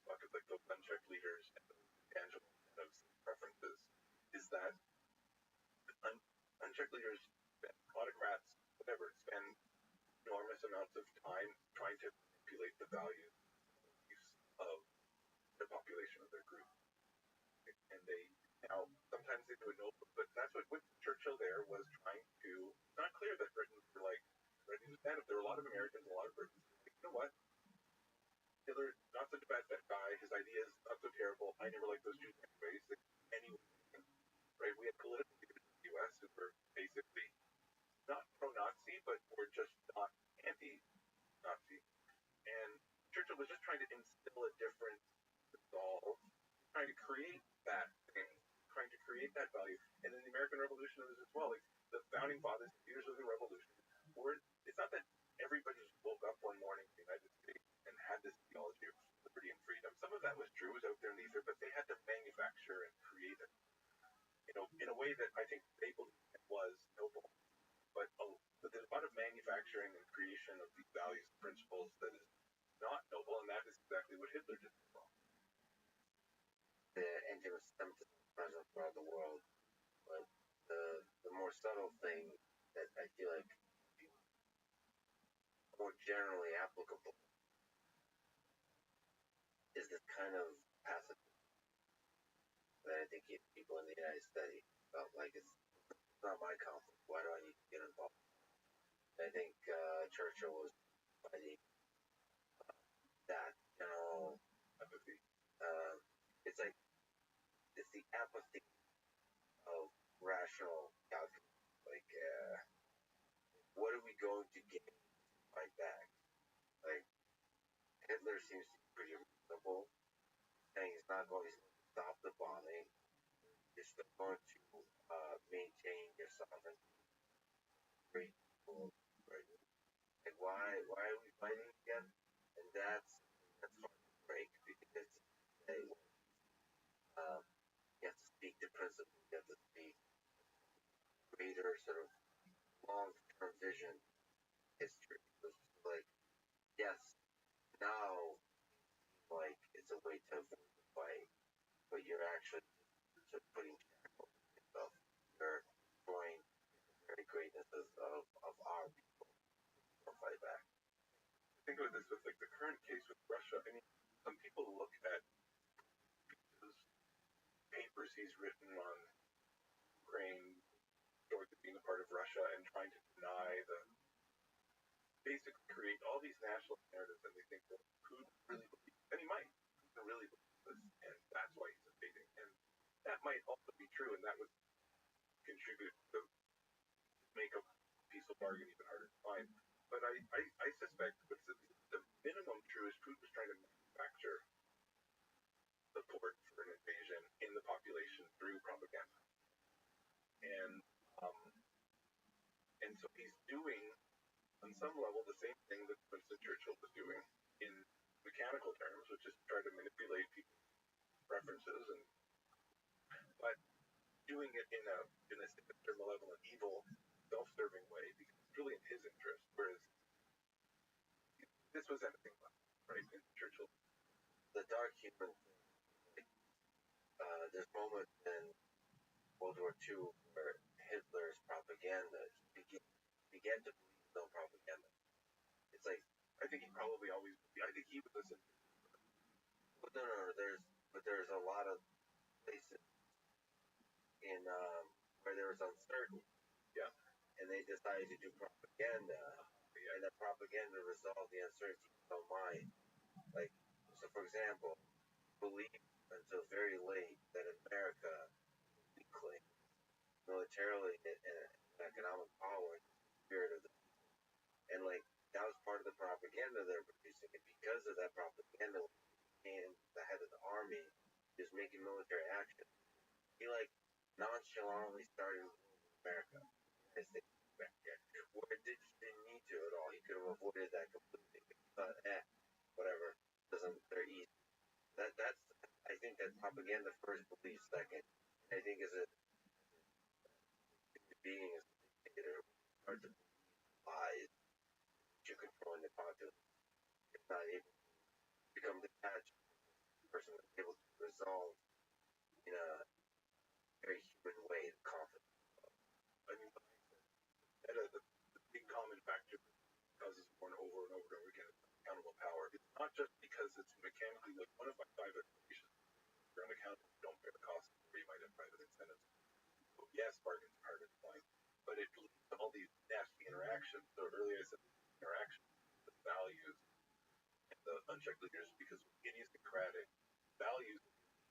Talk of like those unchecked leaders and those intangible kind of preferences. Is that unchecked leaders, autocrats, whatever, spend enormous amounts of time trying to manipulate the values of the population of their group. And they now sometimes they do it noble, but that's what Winston Churchill there was trying to. It's not clear that Britons were like ready to stand up. There were a lot of Americans, a lot of Britons. Like, you know what? Hitler, not such a bad guy. His ideas not so terrible. I never liked those Jews anyways. Anyway, right? We had political leaders in the U.S. who were basically not pro-Nazi, but were just not anti-Nazi. And Churchill was just trying to instill a different resolve, trying to create that thing, trying to create that value. And then the American Revolution was as well. Like the founding fathers, leaders of the revolution, were. It's not that everybody just woke up one morning in the United States and had this theology of liberty and freedom. Some of that was true, was out there in the ether, but they had to manufacture and create it, in a way that I think they believed it was noble. But there's a lot of manufacturing and creation of these values and principles that is not noble, and that is exactly what Hitler did as well. The anti-Semitism present throughout the world, but the more subtle thing that I feel like more generally applicable is this kind of pacifism that I think people in the United States felt like it's not my conflict. Why do I need to get involved? I think Churchill was fighting that general Empathy. It's like it's the apathy of rational calculus. Like, what are we going to gain to fight back? Like, Hitler seems to be pretty reasonable, saying he's not going to stop the bombing. You're still going to maintain your sovereignty. Great people, right? Like, why are we fighting again? And that's hard to break because you have to speak to principle. You have to speak greater sort of long-term vision, history. It's like, yes, now like it's a way to avoid the fight, but you're actually just putting shackles on yourself. You're destroying the very greatness of our people to fight back. Think of this with like the current case with Russia. I mean, some people look at those papers he's written on Ukraine, Georgia being a part of Russia, and trying to deny basically create all these nationalist narratives, and they think, well, Putin really believes, and he might, Putin really believes this, and that's why he's invading. And that might also be true, and that would contribute to make a peaceful bargain even harder to find. But I suspect what's the minimum true is Putin was trying to manufacture support for an invasion in the population through propaganda. And so he's doing, on some level, the same thing that Winston Churchill was doing in mechanical terms, which is to try to manipulate people's preferences, but doing it in a malevolent, evil, self-serving way because it's really in his interest. Whereas this was anything less, right? In Churchill, the dark humor. There's moments in World War II where Hitler's propaganda began to believe his own propaganda. It's like I think he probably always. I think he would listen. But no. There's a lot of places in where there was uncertainty. Yeah. And they decided to do propaganda, and that propaganda resolved the uncertainty in their own mind. Like, so for example, believed until very late that America was weakling militarily and economic power, spirit of the people. And like that was part of the propaganda they're producing. And because of that propaganda, and the head of the army is making military action, he like nonchalantly started America. Where he didn't need to at all. He could have avoided that completely. Whatever. They're easy. I think that propaganda first believes second. I think as a human being, as a dictator, start to lies that you're controlling the populace. It's not able to become detached. The person is able to resolve in a very human way the conflict. I mean, the big common factor that causes war over and over and over again is unaccountable power. It's not just because it's mechanically like one of my five explanations. You're unaccountable, you don't bear the cost, or you might have private incentives. So yes, bargains are hard to find, but it leads to all these nasty interactions. So earlier I said interactions, the values, and the unchecked leaders, because with idiosyncratic values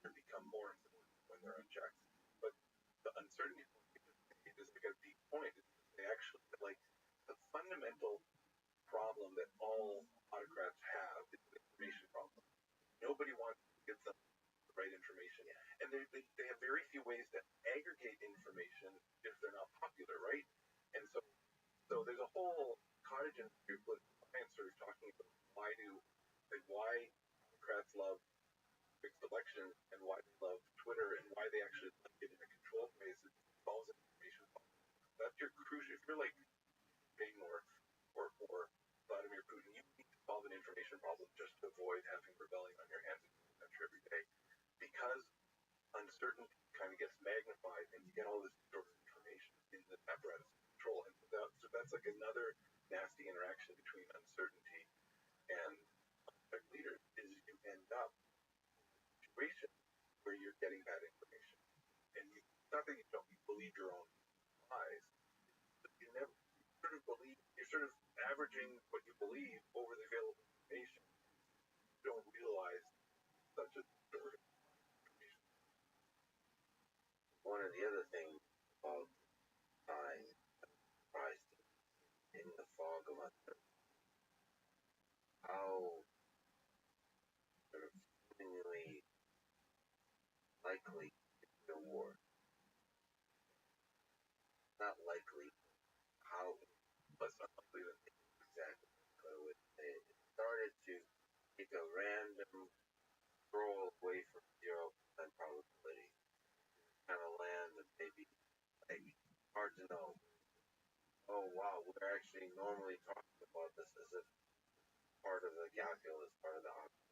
become more important when they're unchecked. But the uncertainty is like a deep point. They actually like the fundamental problem that all autocrats have is the information problem. Nobody wants to get them the right information, and they have very few ways to aggregate information if they're not popular, right? And so there's a whole cottage industry of political science sort of talking about why autocrats love fixed elections and why they love Twitter and why they actually like it in a controlled way. It solves information problem. That's your crucial. If you're like Bing or Vladimir Putin, you need to solve an information problem just to avoid having rebellion on your hands in the country every day, because uncertainty kind of gets magnified and you get all this sort of information in the apparatus of control. And so that's like another nasty interaction between uncertainty and leaders is you end up in a situation where you're getting bad information. And not that you don't believe your own lies, but you never sort of believe, you're sort of averaging what you believe over the available information. You don't realize such a sort of information. One of the other things about time surprised in the fog of uncertainty, how sort of seemingly likely the war. Not likely how Less unlikely than exactly what I would say. It started to take a random scroll away from 0% probability. Kind of land and maybe like hard to know. Oh wow, we're actually normally talking about this as if part of the calculus, part of the option.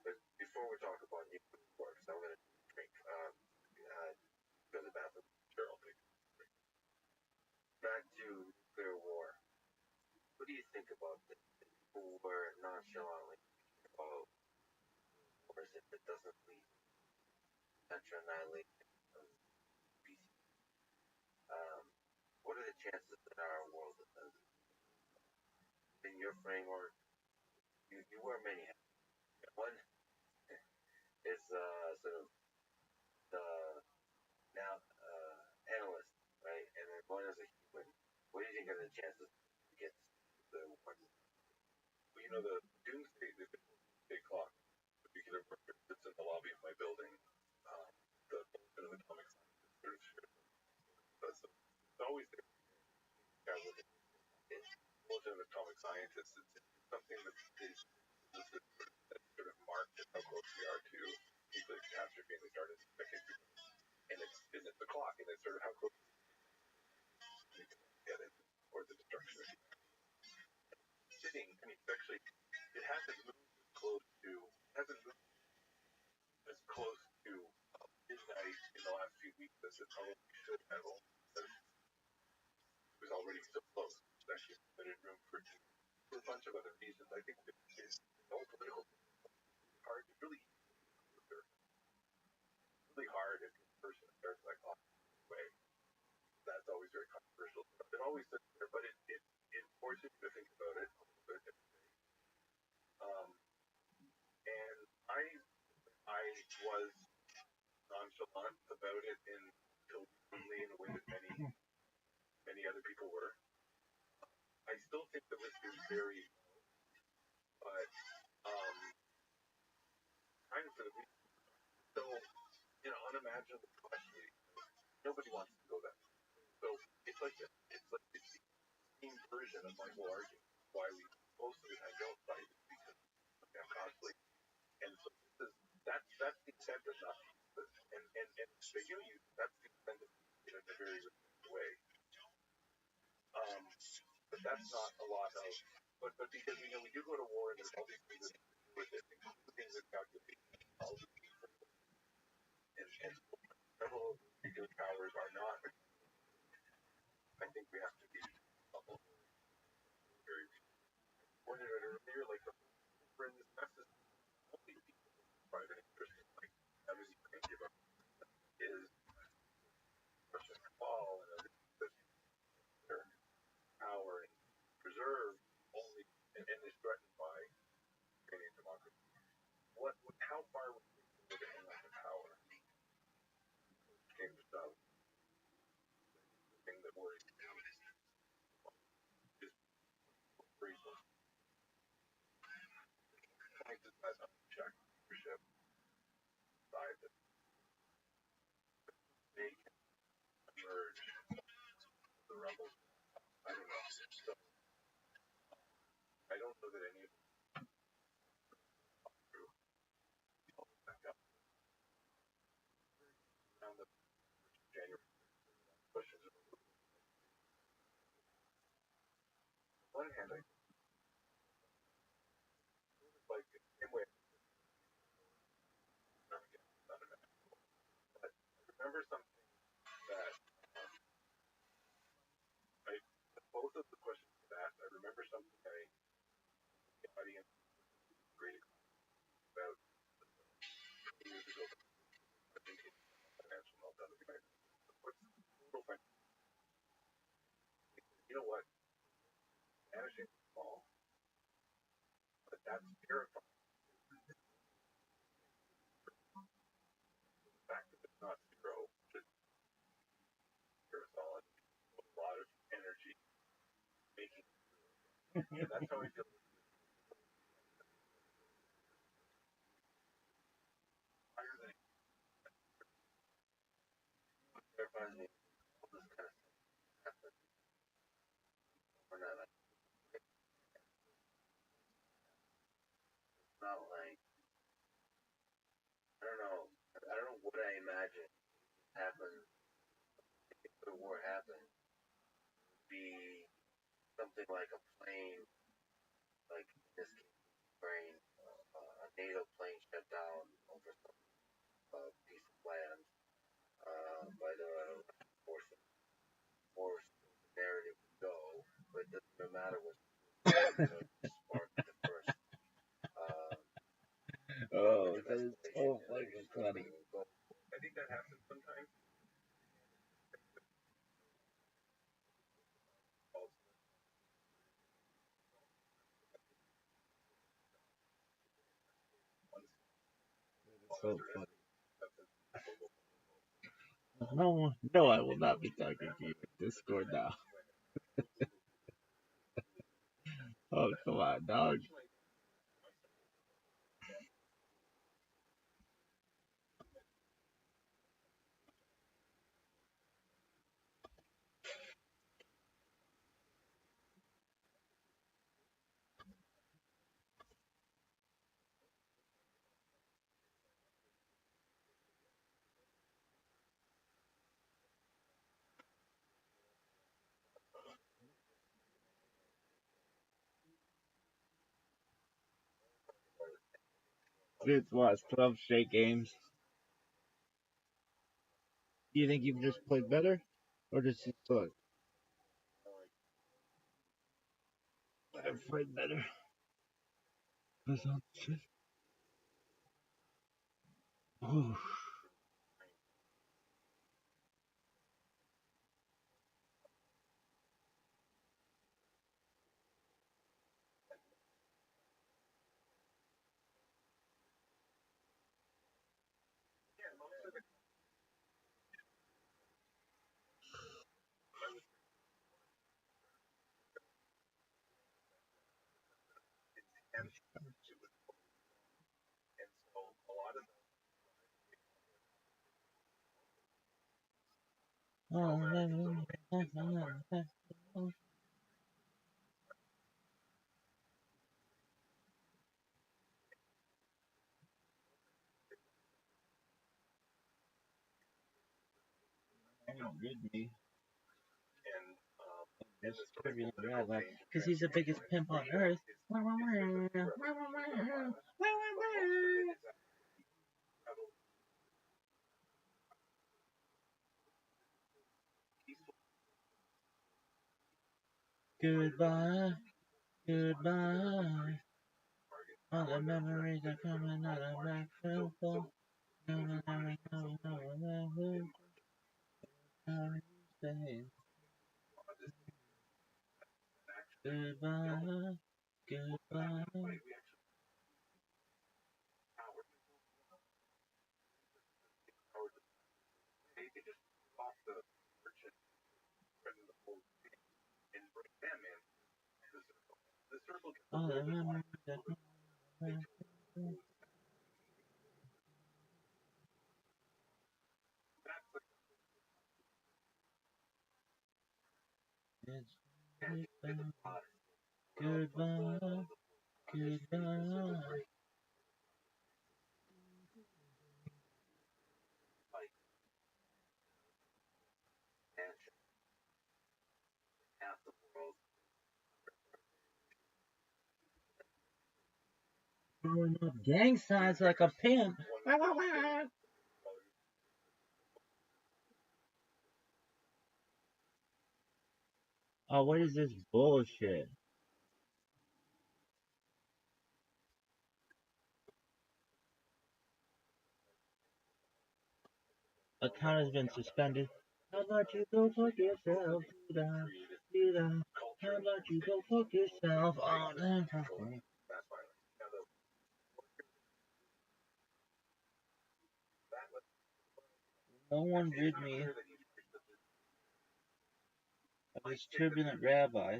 But before we talk about nuclear war, so I'm gonna drink go to the bathroom. sure I'll take it. Back to nuclear war. What do you think about this? People were nonchalantly thinking about wars if it doesn't lead potential annihilation of species. What are the chances that our world is in your framework? You wear many hats. One is sort of the now analyst, right? And then one is a human. What do you think are the chances to get the one? Well, you know, the doomsday clock, the nuclear worker sits in the lobby of my building. The bulletin of atomic scientists sort of shares that's it's always there. Yeah, look at the bulletin of atomic scientists. It's something that sort of marked how close we are to nuclear catastrophe, and they started decades ago. And it's the clock, and it's sort of how close we can get it or the destruction of sitting. I mean, it's actually it hasn't moved as close to midnight in the last few weeks as it probably should have. It was already so close. It's actually limited room for a bunch of other reasons. I think it's all political. It's hard. It's really hard if a person starts like way. That's always very controversial. It always sits there, but it forces you to think about it a little bit. And I was nonchalant about it until recently in a way that many other people were. I still think the risk is very low, but kind of for the reason so unimaginable question. Nobody wants to go that way. So it's like the extreme version of my whole argument. Why we most of the time don't fight is because I'm costly. And so that's the Intent but not useless. And they do use that's the intent in a very way. But that's not a lot of. But because we do go to war and there's all these things that do with it, including the calculation and several nuclear powers are not. I think we have to be very pointed out earlier, like the friends that's the only private interest like having to give up is Russian fall and their power and preserve only and is threatened by Ukrainian democracy. How far would we go to hang on to power? Came to South. The thing that worries me is resource. Point is that unchecked leadership side that they can emerge the rebels. I don't know. So I don't know that any of them true. Back up around the January questions. On one hand, I like the same way I'm getting done in it. But I remember something that I both of the questions that asked, I remember something the audience great about years ago. I think it's financial meltdown. What's the total financial? You know what? Vanishing is small, but that's terrifying. The fact that it's not zero, just solid, a lot of energy making. And that's how I feel. Higher than terrifying me. All this kind of stuff happens. We're not like not like I don't know what I imagine happens if the war happened. Be something like a plane, like in this case, Ukraine, a NATO plane shut down over some piece of land by the force narrative would go, but it doesn't matter what sparked the first. Oh, that is so fucking funny. I think that happens sometimes. So funny. No, no, I will not be talking to you in Discord now. Oh, come on, dog. It's what, 12 straight games? Do you think you've just played better? Or just suck? I've played better. Oh. rid me And of and this the story turbulent political rabbi, change and because he's the biggest transformation pimp on is earth. Goodbye, goodbye. All the memories are coming out of my temple. Goodbye, goodbye. they could just off the church and the whole thing and bring them in to the circle. The circle gets a All the little bit memories wider. are coming out. That's the It's goodbye. goodbye, goodbye. Like mansion, half the world. Throwing up gang signs like a pimp. Oh, what is this bullshit? Account has been suspended. How about you go fuck yourself? Do that, do that. How about you go fuck yourself? Oh, damn. That's violence. Now that was No one rid me clear that he's of this turbulent rabbi.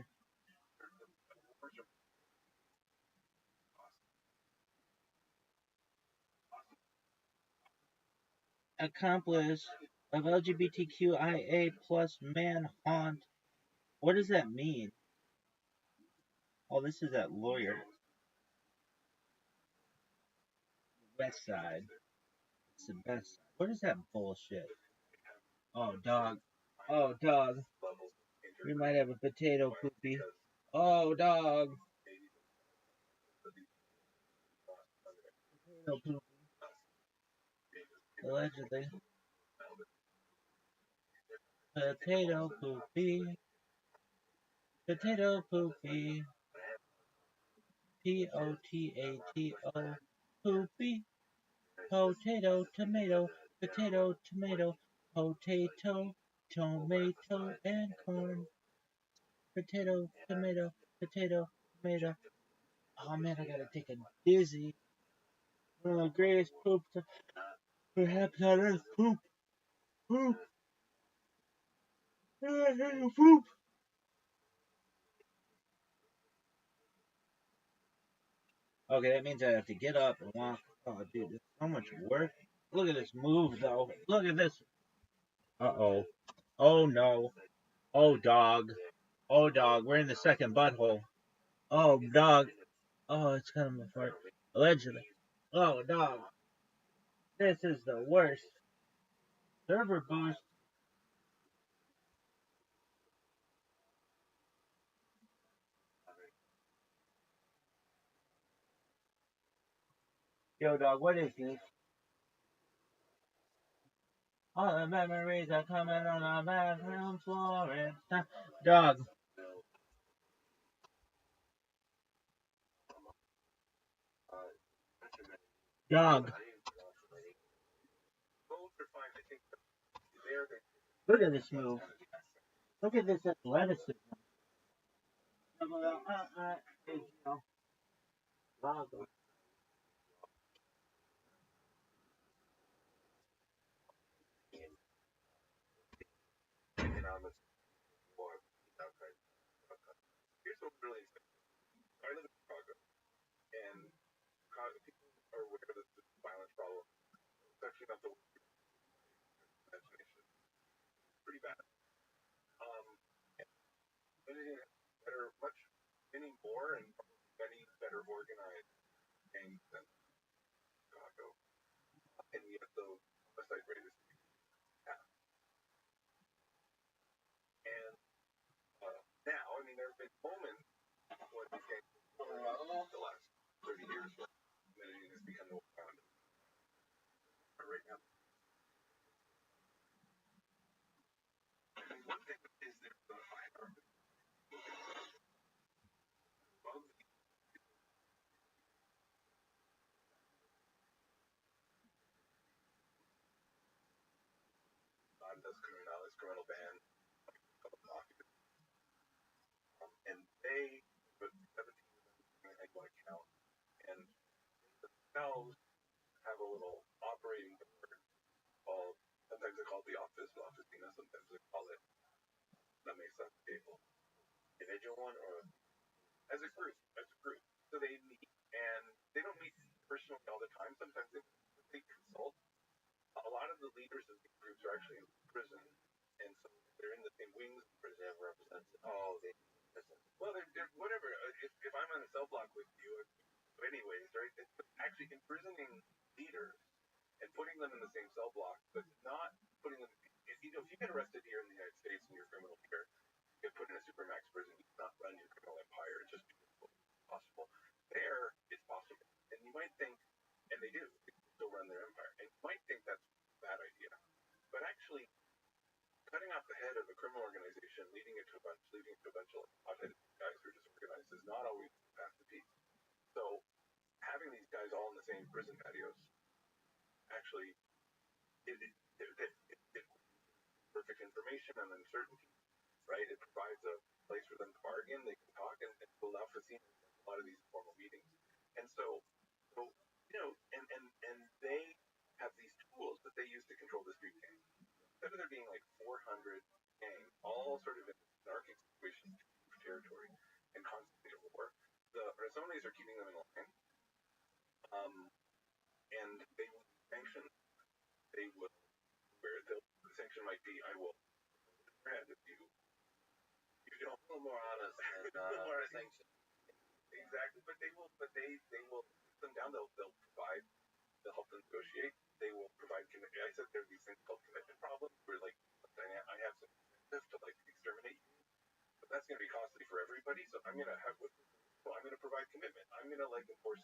Accomplice of LGBTQIA plus manhunt. What does that mean? Oh, this is that lawyer. West side. It's the best side. What is that bullshit? Oh, dog. Oh, dog. We might have a potato poopy. Oh, dog. Potato poopy. Allegedly. Potato poopy. Potato poopy. Potato. Poopy. Potato, tomato, potato, tomato, potato, tomato, and corn. Potato, tomato, potato, tomato. Oh man, I gotta take a dizzy. One of the greatest poops perhaps on earth. Poop, poop, poop. Okay, that means I have to get up and walk. Oh, dude, it's so much work. Look at this move, though. Look at this. Uh-oh. Oh, no. Oh, dog. Oh, dog. We're in the second butthole. Oh, dog. Oh, it's kind of my fart. Allegedly. Oh, dog. This is the worst. Server boost. Yo, dog, what is this? All the memories are coming on our bathroom floor. Dog. Dog. Look at this move. Look at this athleticism. economics more outside. Here's what really is. I live in Chicago, and people are aware that the violence problem is actually not the worst imagination. It's pretty bad. And that are many more and many better organized gangs than Chicago, and yet the homicide rate is half. been moments when these gangs the last 30 years where community has become more founded. Right now, one thing is there's a hierarchy above the criminal ban, and they put 17 I want to count, and themselves have a little operating board called, sometimes they call it the office, sometimes they call it, that makes sense, table. Individual one or as a group, So they meet, and they don't meet personally all the time. Sometimes they consult. A lot of the leaders of these groups are actually in prison, and so they're in the same wings. Prison represents. Oh, they. Well, they're whatever. If I'm on a cell block with you, anyways, right? It's actually imprisoning leaders and putting them in the same cell block, but not putting them. If you get arrested here in the United States and you're a criminal here, you get put in a supermax prison. You cannot run your criminal empire just because it's possible. There, it's possible, and you might think, and they do, they still run their empire, and you might think that's a bad idea, but actually, cutting off the head of a criminal organization, leading it to a bunch of hot-headed guys who are disorganized, is not always the path to peace. So, having these guys all in the same prison patios, actually, it perfect information and uncertainty, right? It provides a place for them to bargain. They can talk and to allow for seeing a lot of these formal meetings. And so and they have these tools that they use to control the street gangs. Instead of there being like 400 gangs, all sort of in anarchic situations for territory and constantly at war, some of these are keeping them in line. And they will sanction. They will where the sanction might be, I will if you don't a little more honest than sanction. Exactly, but they will put them down. They'll provide. They'll help them negotiate. They will provide commitment. I said there are these things called commitment problems where like I have some incentive to like exterminate you, but that's going to be costly for everybody. So I'm going to provide commitment. I'm going to like enforce.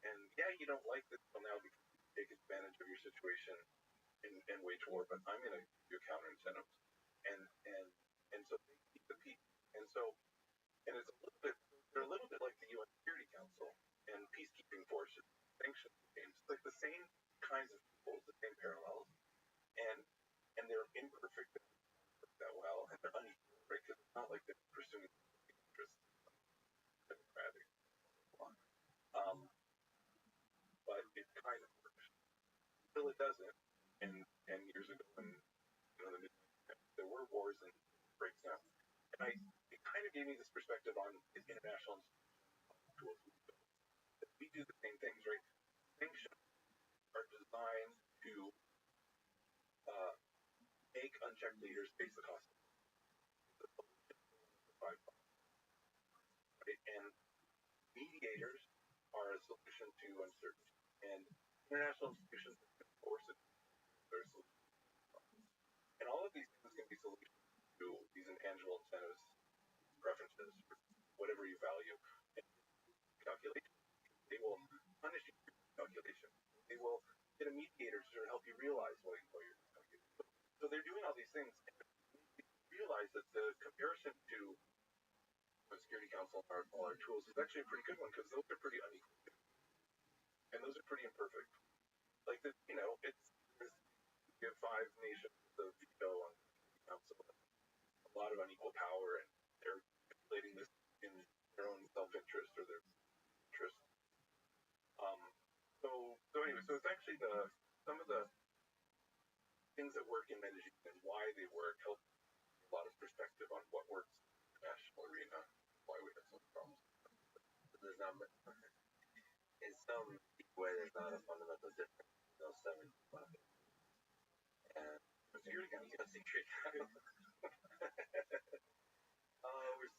And yeah, you don't like this now because you take advantage of your situation and wage war, but I'm going to give you counter incentives. And so they keep the peace. And so and it's they're a little bit like the UN Security Council and peacekeeping forces, sanctions games. It's like the same kinds of people, the same parallels, and they're imperfect that well, and they're unequal, right? Because it's not like they're pursuing interests democratic. But it kind of works until it doesn't. And years ago, when there were wars and breaks down, and it kind of gave me this perspective on international tools. We do the same things, right? Sanctions are designed to make unchecked leaders face the cost. Right? And mediators are a solution to uncertainty. And international institutions can force it. And all of these things can be solutions to these intangible incentives, preferences, whatever you value, and calculation. They will punish you for calculation. They will get a mediator to help you realize what you're calculating. So they're doing all these things. And they realize that the comparison to the Security Council and all our tools is actually a pretty good one because those are pretty unequal. And those are pretty imperfect. Like, it's you have 5 nations of veto on the council, a lot of unequal power, and they're manipulating this in their own self-interest or their interest. So anyway, so it's actually some of the things that work in Medellin and why they work help a lot of perspective on what works in the national arena, why we have some problems. There's not in some way there's not a fundamental difference in those 7 weapons. And security council.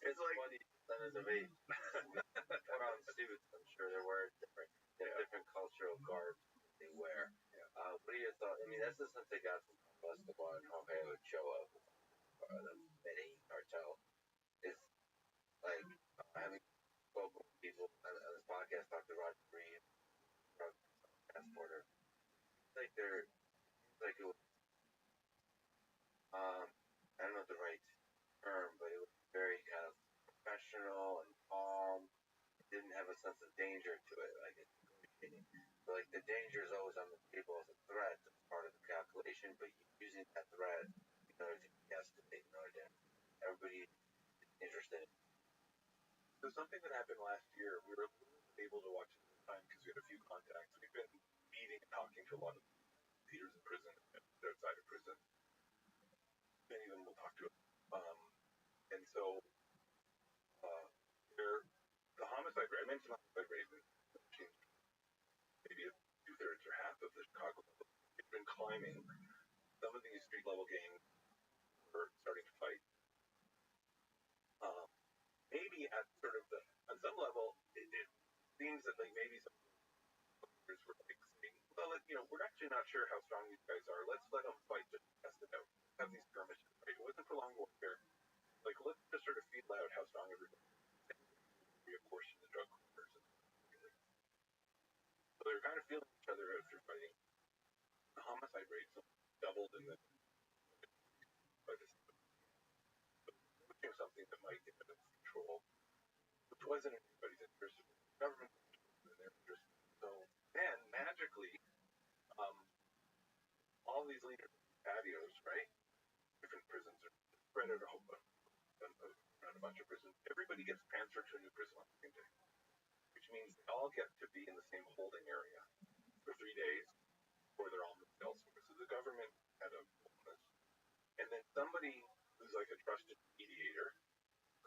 It's like 20% of age. Put on suits. I'm sure there were different cultural garbs they wear. Yeah. What are your thoughts? I mean, that's the sense I got from basketball and how they would show up. The Medellin cartel is there, like it was, I don't know the right term, but it was very kind of professional and calm. It didn't have a sense of danger to it, like it's negotiating. So like the danger is always on the table as a threat, as part of the calculation, but you're using that threat in order to estimate, in order to everybody is interested. So something that happened last year, we were able to watch it this time because we had a few contacts. We've been meeting and talking to a lot of leaders in prison and outside of prison. Many of them will talk to us. And so the homicide rate, I mentioned homicide rate is maybe two-thirds or half of the Chicago. It's been climbing. Some of these street-level gangs are starting to fight. Maybe at sort of on some level, it seems that like maybe some leaders were like saying, well, we're actually not sure how strong these guys are. Let's let them fight just to test it out. Have these skirmishes, right? It wasn't prolonged warfare. Like, let's just sort of feel out how strong everybody is. Reapportion the drug corners. So they're kind of feeling each other out through fighting. The homicide rates doubled in the by this something that might get out of control, which wasn't in anybody's interest. The government was in their interest. So then magically, all these leaders patios, right? Different prisons are spread out around a bunch of prisons. Everybody gets transferred to a new prison on the same day, which means they all get to be in the same holding area for 3 days before they're all moved elsewhere. So the government had a bonus. And then somebody who's like a trusted mediator,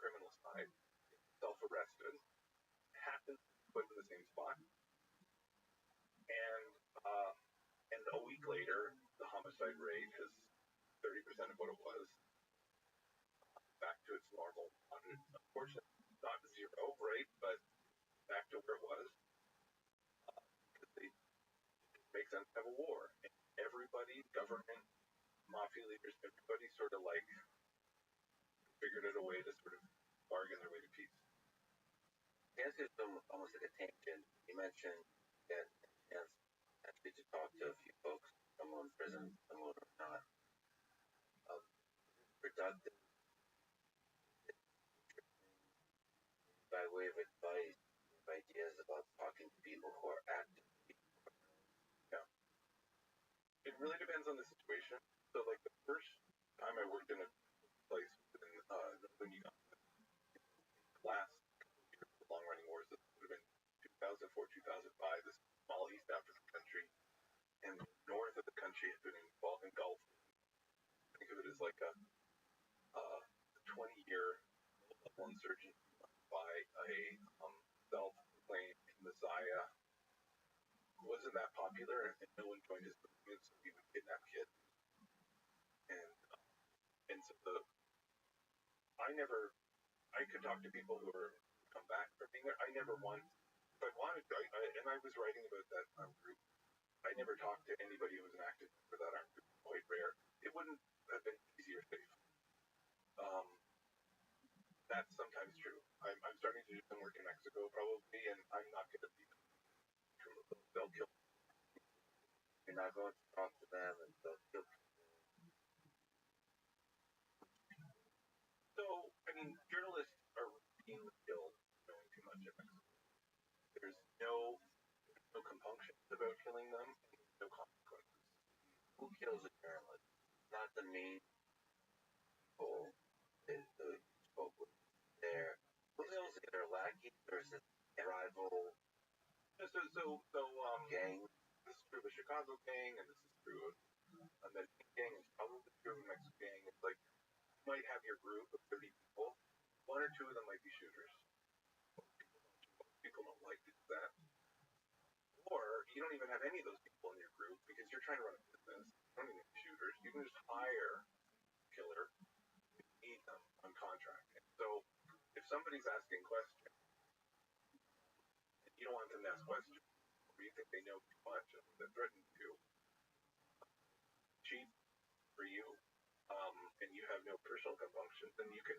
criminal side, self-arrested, happens to be put in the same spot. And a week later, the homicide rate is 30% of what it was, back to its normal. Unfortunately, not zero, right? But back to where it was. Because it makes sense to have a war. And everybody, government, mafia leaders, everybody sort of like figured out a way to sort of bargain their way to peace. I guess it's almost like a tangent. You mentioned that chance actually to talk to a few folks, some in prison, some are not. Productive, by way of advice, ideas about talking to people who are active. Yeah. It really depends on the situation. So, like the first time I worked in a place in when you got last long-running wars, this would have been 2004, 2005. This small East African country, and the north of the country had been engulfed. Think of it as like a 20-year level insurgency by a self-proclaimed messiah who wasn't that popular, and no one joined his movement, so he would kidnap kids. And so I could talk to people who were come back from being there. I never once, if I wanted to, and I was writing about that group. I never talked to anybody who was an active for that armed group. Quite rare. It wouldn't have been easy or safe. That's sometimes true. I'm starting to do some work in Mexico probably, and I'm not going to be. They'll kill. You're not going to talk to them, and they'll kill. So, I mean, journalists are routinely killed knowing too much of Mexico. There's no compunction about killing them, and no consequences. Who kills a journalist? Not the main goal. The spoke with there. Who kills their lackey versus rival gang? This is true of the Chicago gang, and this is true of a Medellin gang, and it's probably true of a Mexican gang. It's like you might have your group of 30 people, one or two of them might be shooters. People don't like to do that. Or you don't even have any of those people in your group because you're trying to run a business. You don't even need shooters. You can just hire a killer if you need them on contract. And so if somebody's asking questions, and you don't want them to ask questions, or you think they know too much and they're threatening you, cheap for you, and you have no personal compunction, then you can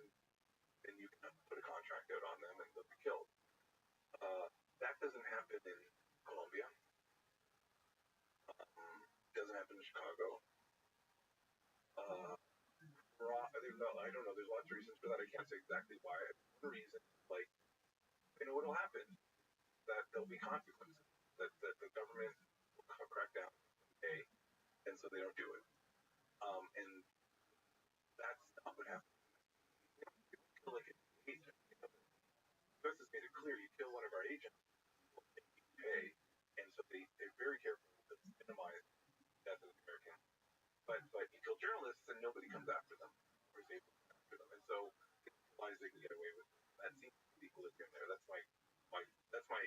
put a contract out on them and they'll be killed. That doesn't happen in Colombia. Doesn't happened in Chicago. I don't know. There's lots of reasons for that. I can't say exactly why. One reason, like, what'll happen, that there'll be consequences. That the government will crack down, okay, and so they don't do it. And that's not what happened. You kill like an agent. This has made it clear. You kill one of our agents, they pay, and so they're very careful to minimize the death of the American. But you kill journalists and nobody comes after them or is able to come after them, and so why they can get away with it. That seems to be equilibrium there. That's my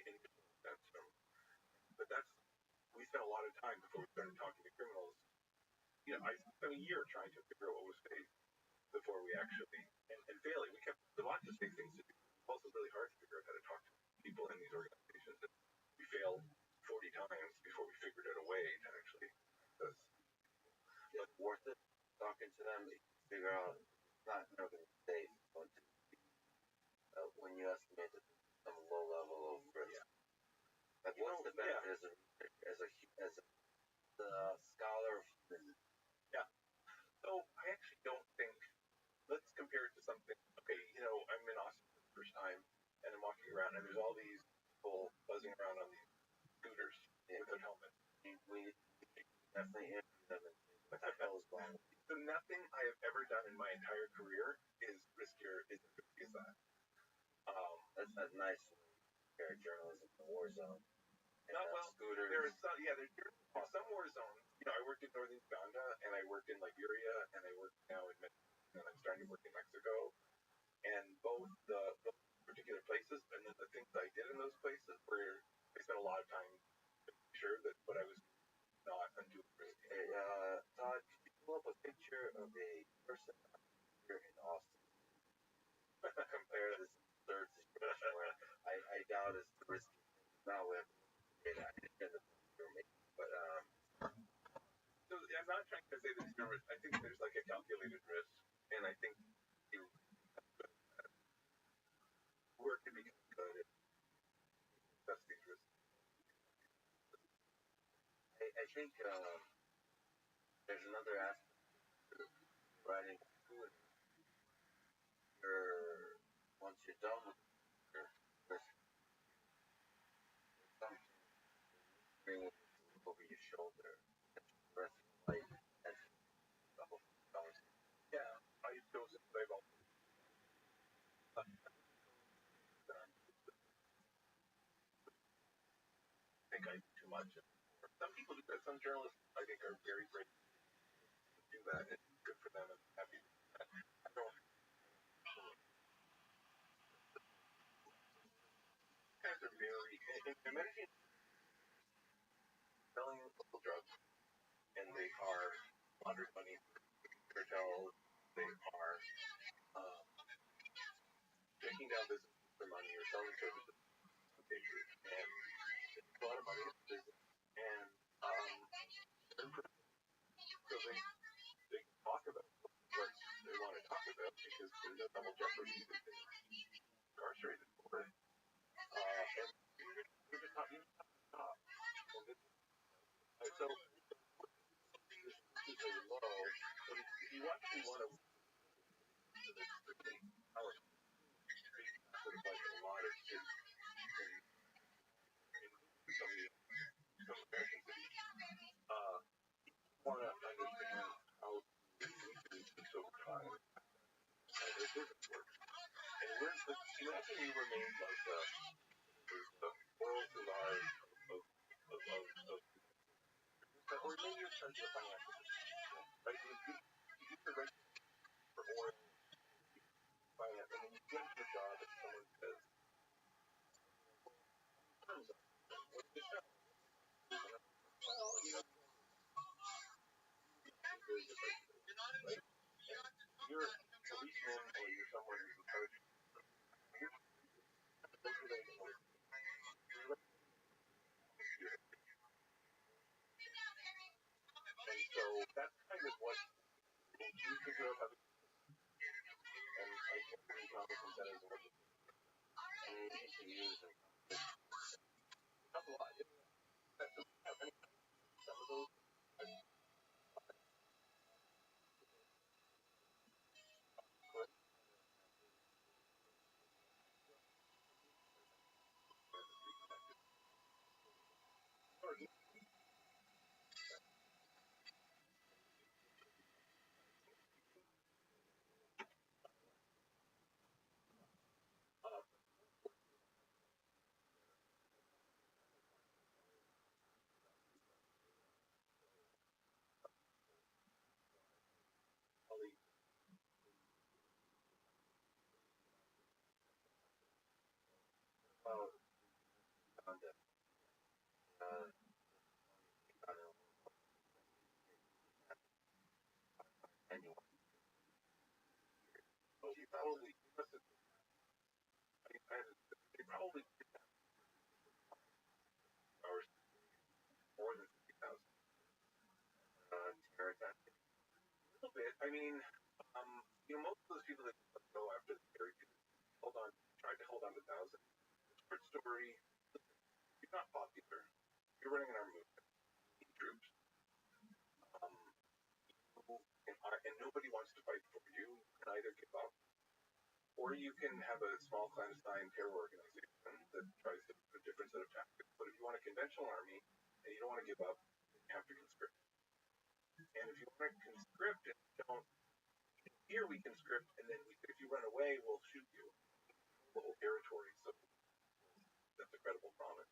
initial sense from. But we spent a lot of time before we started talking to criminals. I spent a year trying to figure out what was fake before we actually and failing. We kept lots of fake things to do. It's also really hard to figure out how to talk to people in these organizations. And we failed 40 times before we figured out a way to actually. It's worth it talking to them to figure out it's not never going to stay when you estimate that some low level of risk. Yeah. Like what's the benefit as a scholar of human? Yeah. So I actually don't think. Let's compare it to something. Okay, I'm in Austin for the first time, and I'm walking around, and there's all these people buzzing around on these scooters without helmets. We definitely interview them and say, what the hell is wrong with you? So nothing I have ever done in my entire career is riskier, is as risky as that. That's that nice journalism in the war zone. Scooters. There's some war zones. I worked in northern Uganda, and I worked in Liberia, and I work now in Mexico, and I'm starting to work in Mexico. And both the particular places, and then the things I did in those places, where I spent a lot of time making sure that what I was not unduly risky. Hey, Todd, could you pull up a picture of a person here in Austin? Compare this third situation where I doubt it's the risky. Now we have data. I didn't get the but so I'm not trying to say that it's risk. I think there's like a calculated risk, and I think you work to become good at assess these risks. I think there's another aspect to writing food. Once you're done with your something bring over your shoulder, the rest of your life, and the whole conversation. Yeah, I've chosen I've also think I do too much. Some people do that. Some journalists, I think, are very brave to do that. It's good for them and happy. I don't. Guys are very. Imagine selling illegal drugs, and they are laundering money for cartels. They are taking down businesses for money or selling services. And it's a lot of money in the business. And so they talk about what they want to talk about because there's no double jeopardy that they're incarcerated for it. And you're just not stop. And so this is very low. But if you actually want to power sort of like a lot of kids in some American cities, want to understand how to increase this over time. And it doesn't work. And imagine you remain like the world's large or maybe you're such a financial institution, right? You get the rent for oil, finance, and then you get your job and someone says, terms of what's the job? Well, very different, right? And you're a policeman or you're someone who's in charge. And so that's kind of what you figure out how to and I think the economic incentives and what you need to use and that's a lot. Some of those he probably must have. They probably hours more than 50,000. Terror. A little bit. I mean, most of those people that go after the Terry tried to hold on to 1,000. Short story. You're not popular. You're running an armed movement. You need troops. And nobody wants to fight for you. You can either give up, or you can have a small clandestine terror organization that tries to put a different set of tactics. But if you want a conventional army and you don't want to give up, you have to conscript. And if you want to conscript and you don't, here we conscript, and then if you run away, we'll shoot you. The whole territory. So that's a credible promise.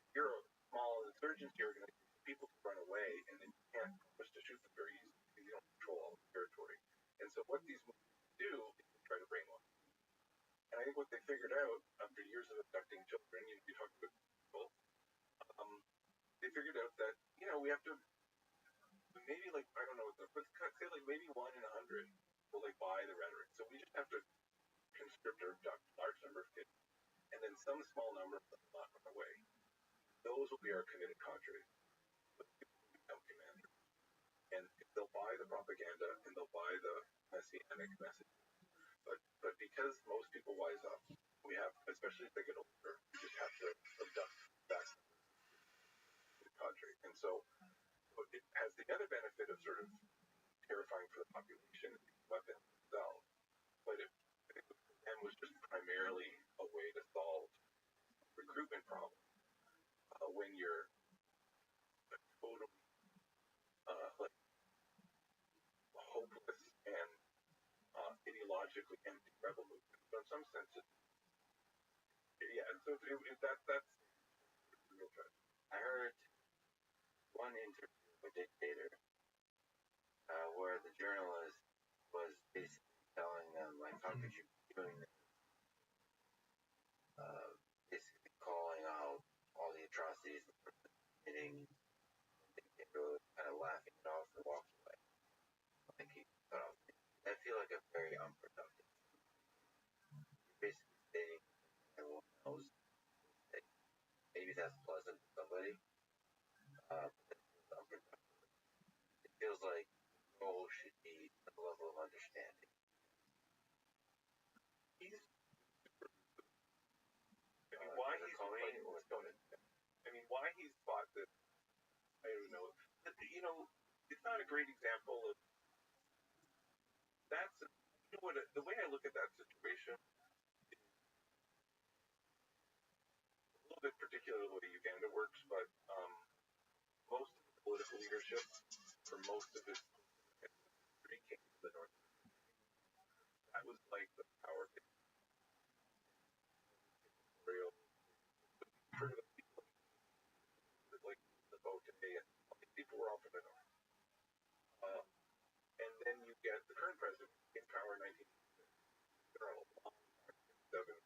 If you're a small insurgency organization, people can run away, and then you can't promise to shoot them very easily because you don't control all the territory. And so what these movements do is they try to brainwash. And I think what they figured out after years of abducting children, you talk about people, they figured out that, we have to maybe I don't know, but say maybe 1 in 100 will buy the rhetoric. So we just have to conscript or abduct a large number of kids, and then some small number of them will not run away. Those will be our committed cadres. Those people will become commanders. And they'll buy the propaganda and they'll buy the messianic message. But because most people wise up, we have, especially as they get older, we just have to abduct vast numbers of the cadre. And so it has the other benefit of sort of terrifying for the population, weapons themselves. But it was just primarily a way to solve recruitment problem when you're totally hopeless and ideologically empty rebel movement. So in some sense, that's the real tragedy. I heard one interview with a dictator where the journalist was basically telling them, how could you be doing this? Basically calling out all the atrocities that were committing. The dictator was kind of laughing it off and walking away. I feel like a very unproductive. You're basically stating everyone knows that maybe that's pleasant to somebody, but that feels unproductive. It feels like the goal should be a level of understanding. Why he's fought this, I don't know. It's not a great example of that's the way I look at that situation is a little bit particular the way Uganda works, but most of the political leadership for most of its history came from the north. That was the power base. For the people the vote today, and people were all from the north. And then you get the current president in power in 1997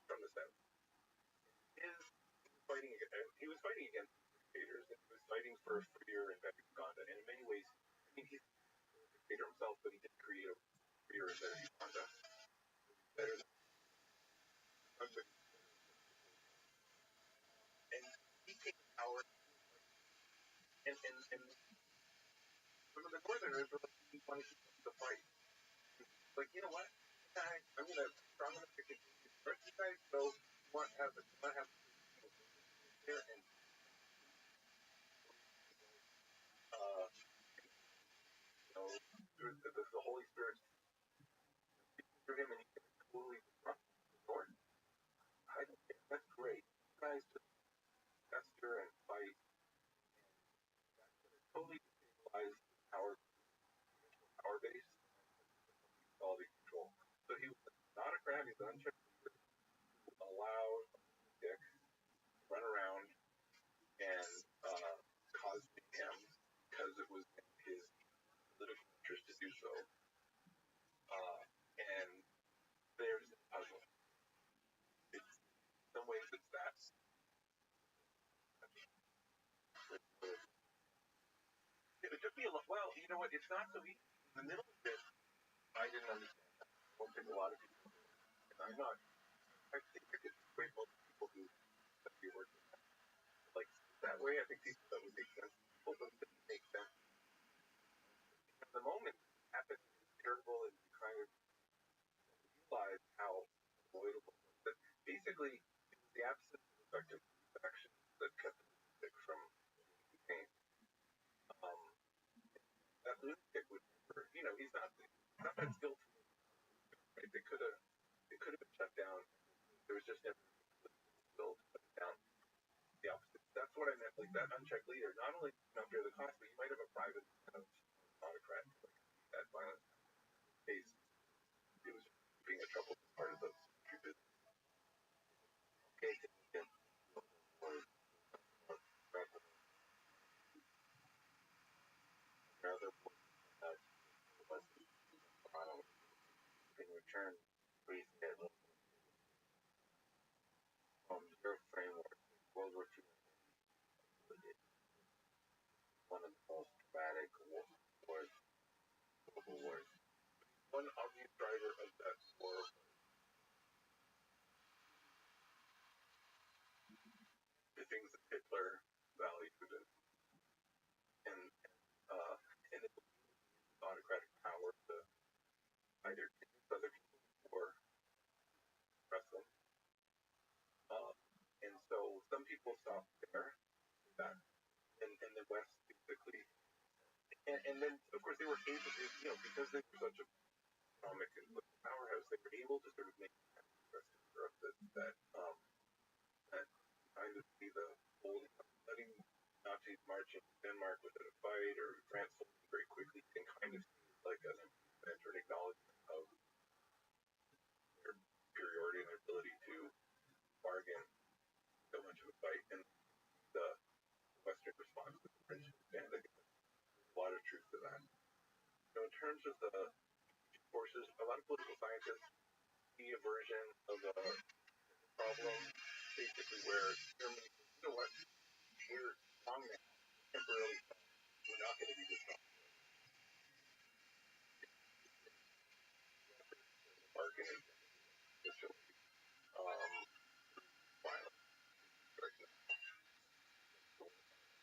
from the south. He was fighting against dictators, and he was fighting for a freer and better Uganda. And in many ways, he's a dictator himself, but he did create a freer and better Uganda. Better than and he came to power, and some of the northerners were he wanted to fight. You know what? I'm going to continue to start you guys, so you want to have there and the Holy Spirit through him, and he can totally disrupt the Lord. That's great. You guys just fester and fight. Totally destabilize power base, quality control. So he was not a crab, he's an unchecked leader who allowed Dick to run around and cause mayhem because it was in his political interest to do so. And there's the puzzle. In some ways, it's that. It took me a while. you know what? It's not so easy. In the middle of this, I didn't understand that. I don't think a lot of people do. And I'm not. I think I could persuade most people who be working like that way. I think people that would make sense. People don't make sense. At the moment, it happens terrible, and you kind of realize how avoidable. But basically, it was the absence of effective action that kept the lunatic from pain. That lunatic would never, he's not that skilled. Right? They could have been shut down. There was just never skill to put it down. The opposite. That's what I meant. Like that unchecked leader. Not only not bear the cost, but you might have a private kind of autocrat like that violent case. It was being a trouble part of the country business. Okay, rather in return, please get from your framework. World War II one of the most dramatic wars, global wars. One obvious driver of that war, the things that Hitler valued and and it autocratic power to either convince other people or oppress them. And so some people stopped there, that, and the West basically, and then of course they were able to, because they were such a economic and powerhouse, they were able to sort of make the rest of Europe that kind of be the whole, letting Nazis march in Denmark without a fight, or France folding very quickly, and kind of like an acknowledgement of their superiority and their ability to bargain so much of a fight, and the Western response to the French stand. I think there's a lot of truth to that. In terms of the forces, a lot of political scientists see a version of a problem, basically where Germany, what, we're strong now, temporarily, we're not going to be this strong. Bargaining, violence, right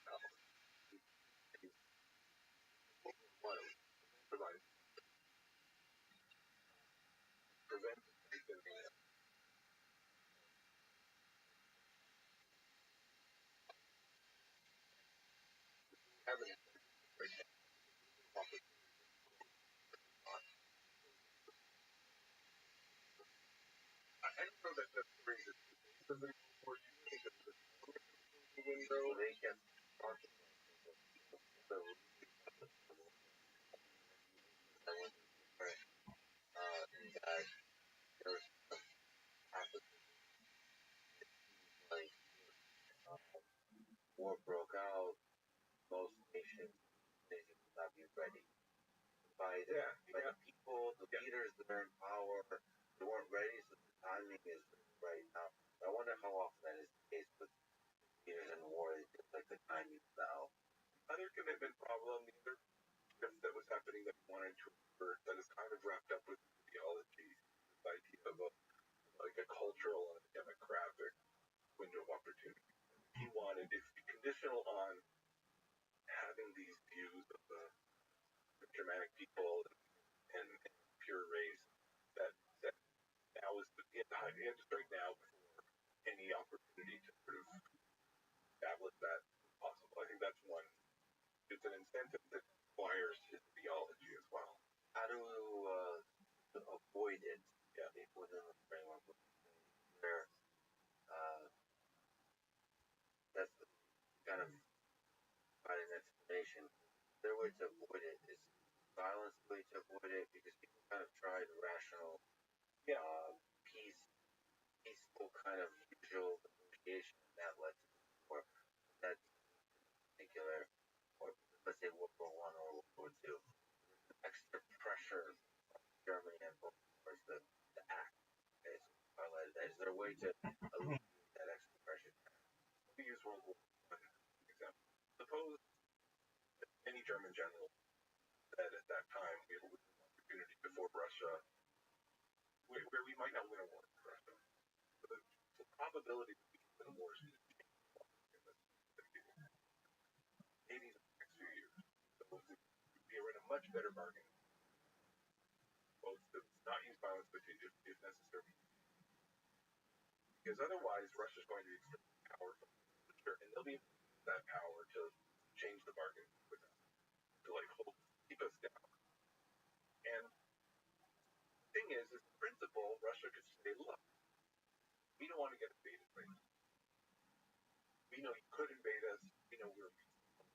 now, provide, prevent, having right now. I don't know that that's very good. Because they were doing the window, they kept talking the that there was happened, like war broke out, most nations they would not be ready by the people, the leaders that are in power, they weren't ready, so the timing is right now. I wonder how often that is the case with leaders in war. It's just like the timing now. Other commitment problem, the other shift that was happening that we wanted to refer, that is kind of wrapped up with ideology, this idea of like a cultural and a demographic window of opportunity. He wanted, if conditional on having these views of the Germanic people and pure race, that now is the end right now before any opportunity to sort of establish that possible. I think that's one. It's an incentive that requires his theology as well. How to avoid it? Yeah, within the framework where that's the kind of provide an explanation. Their way to avoid it is violence. The way to avoid it, because people kind of tried rational, peace, peaceful kind of usual negotiation that led to war. That particular, or let's say World War One or World War Two, extra pressure on Germany and both wars the act. Okay, so highlighted that. Is there a way to alleviate that extra pressure? We use World War One example. Suppose any German general Russia, where we might not win a war with Russia. So the probability that we win a war is maybe in the next few years. So we are in a much better bargain. Both to not use violence, but to, if necessary. Because otherwise, Russia's going to be extremely powerful, and they'll be that power to change the bargain with us, to like keep us down. And the thing is, in principle, Russia could say, look, we don't want to get invaded by you. We know you could invade us. We know we're in the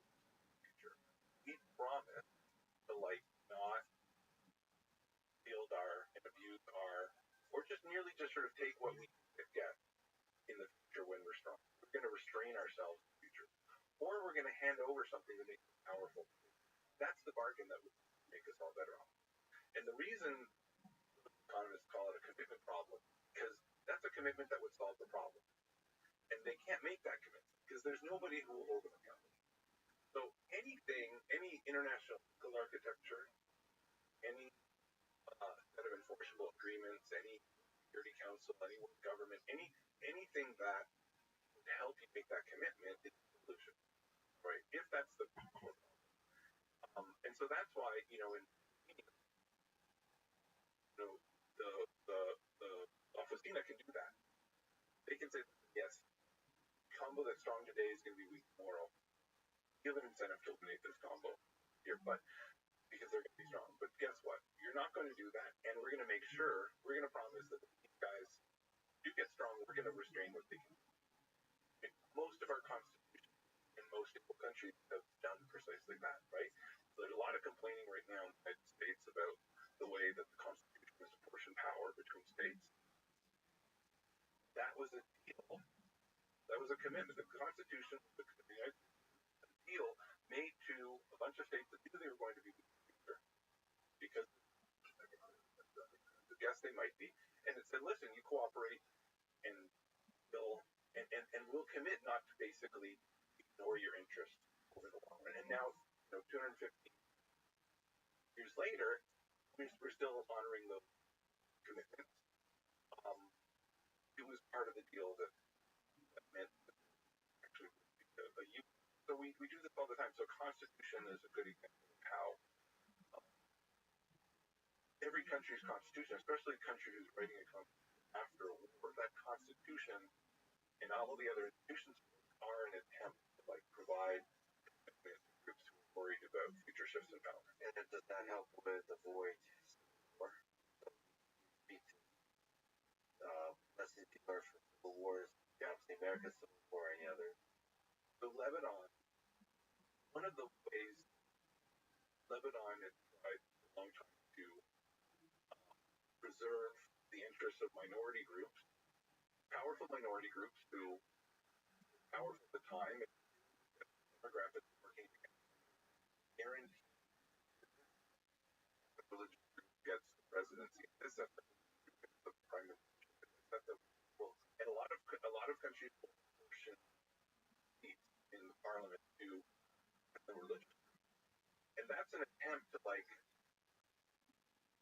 future. We promise to like not field our and abuse our, or just merely just sort of take what we get in the future when we're strong. We're going to restrain ourselves in the future. Or we're going to hand over something to make us powerful. That's the bargain that would make us all better off. And the reason economists call it a commitment problem, because that's a commitment that would solve the problem. And they can't make that commitment, because there's nobody who will hold them accountable. So anything, any international legal architecture, any set of enforceable agreements, any Security Council, any government, anything that would help you make that commitment is a solution, right? If that's the core problem. And so that's why, in the Officina can do that. They can say, yes, combo that's strong today is going to be weak tomorrow. Give an incentive to eliminate this combo here, but because they're going to be strong. But guess what? You're not going to do that, and we're going to make sure, we're going to promise that these guys do get strong, we're going to restrain what they can do. Most of our constitutions in most equal countries have done precisely that, right? So there's a lot of complaining right now in the United States about the way that the Constitution is apportioned power between states. That was a deal. That was a commitment. The Constitution, the deal made to a bunch of states that knew they were going to be weaker because yes, they might be, and it said, listen, you cooperate, and we'll commit not to basically ignore your interests over the long run. And now, 250 years later, we're still honoring those commitments. It was part of the deal that meant actually a use. So we do this all the time. So Constitution is a good example of how every country's constitution, especially a country who's writing a constitution after a war, that constitution and all the other institutions are an attempt to provide groups who are worried about future shifts in power. And does that help with avoid war? Lessons you learn from civil wars, perhaps the American Civil War, or any other. So Lebanon, one of the ways Lebanon has tried for a long time to preserve the interests of minority groups, powerful minority groups who were powerful at the time, and demographics working together, guarantee the religious group gets the presidency, this at the prime minister, and a lot of countries will portion seats in the parliament to the religious group. And that's an attempt to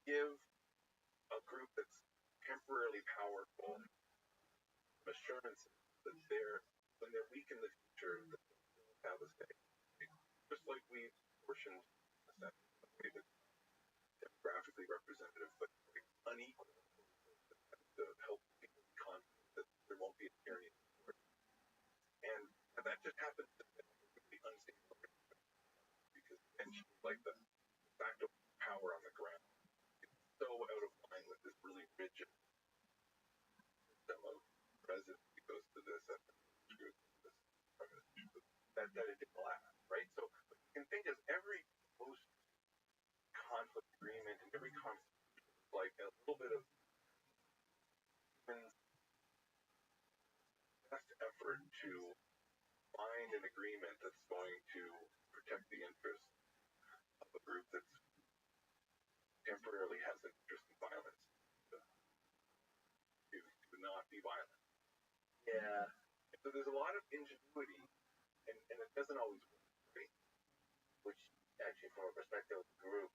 give a group that's temporarily powerful assurance that when they're weak in the future, they'll have a say. Just like we portioned the way that's demographically representative, but unequal, to help people be confident that there won't be a tyranny. And that just happens to be unstable because the fact of power on the ground is so out of line with this really rigid system of presidency goes to this, that it didn't last, right? So you can think of every post-conflict agreement and every constitution like a little bit of best effort to find an agreement that's going to protect the interests of a group that temporarily has an interest in violence, to not be violent. Yeah. So there's a lot of ingenuity, and it doesn't always work, right? Which actually, from a perspective of the group,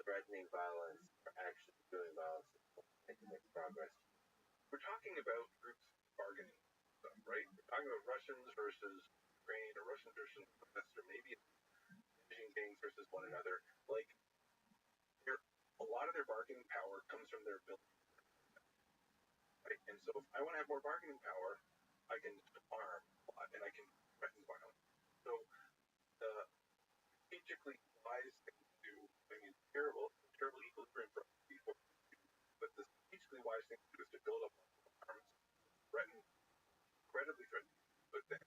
the threatening violence or actually doing violence to make progress? We're talking about groups bargaining stuff, right? We're talking about Russians versus Ukraine, or Russians versus the West, or maybe imaging things versus one another. Like, a lot of their bargaining power comes from their ability, right? And so if I want to have more bargaining power, I can arm a lot and I can threaten violence. So the strategically wise thing to do, I mean, it's terrible equilibrium for people, but the strategically wise thing to do is to build up arms, threaten, incredibly threaten, but then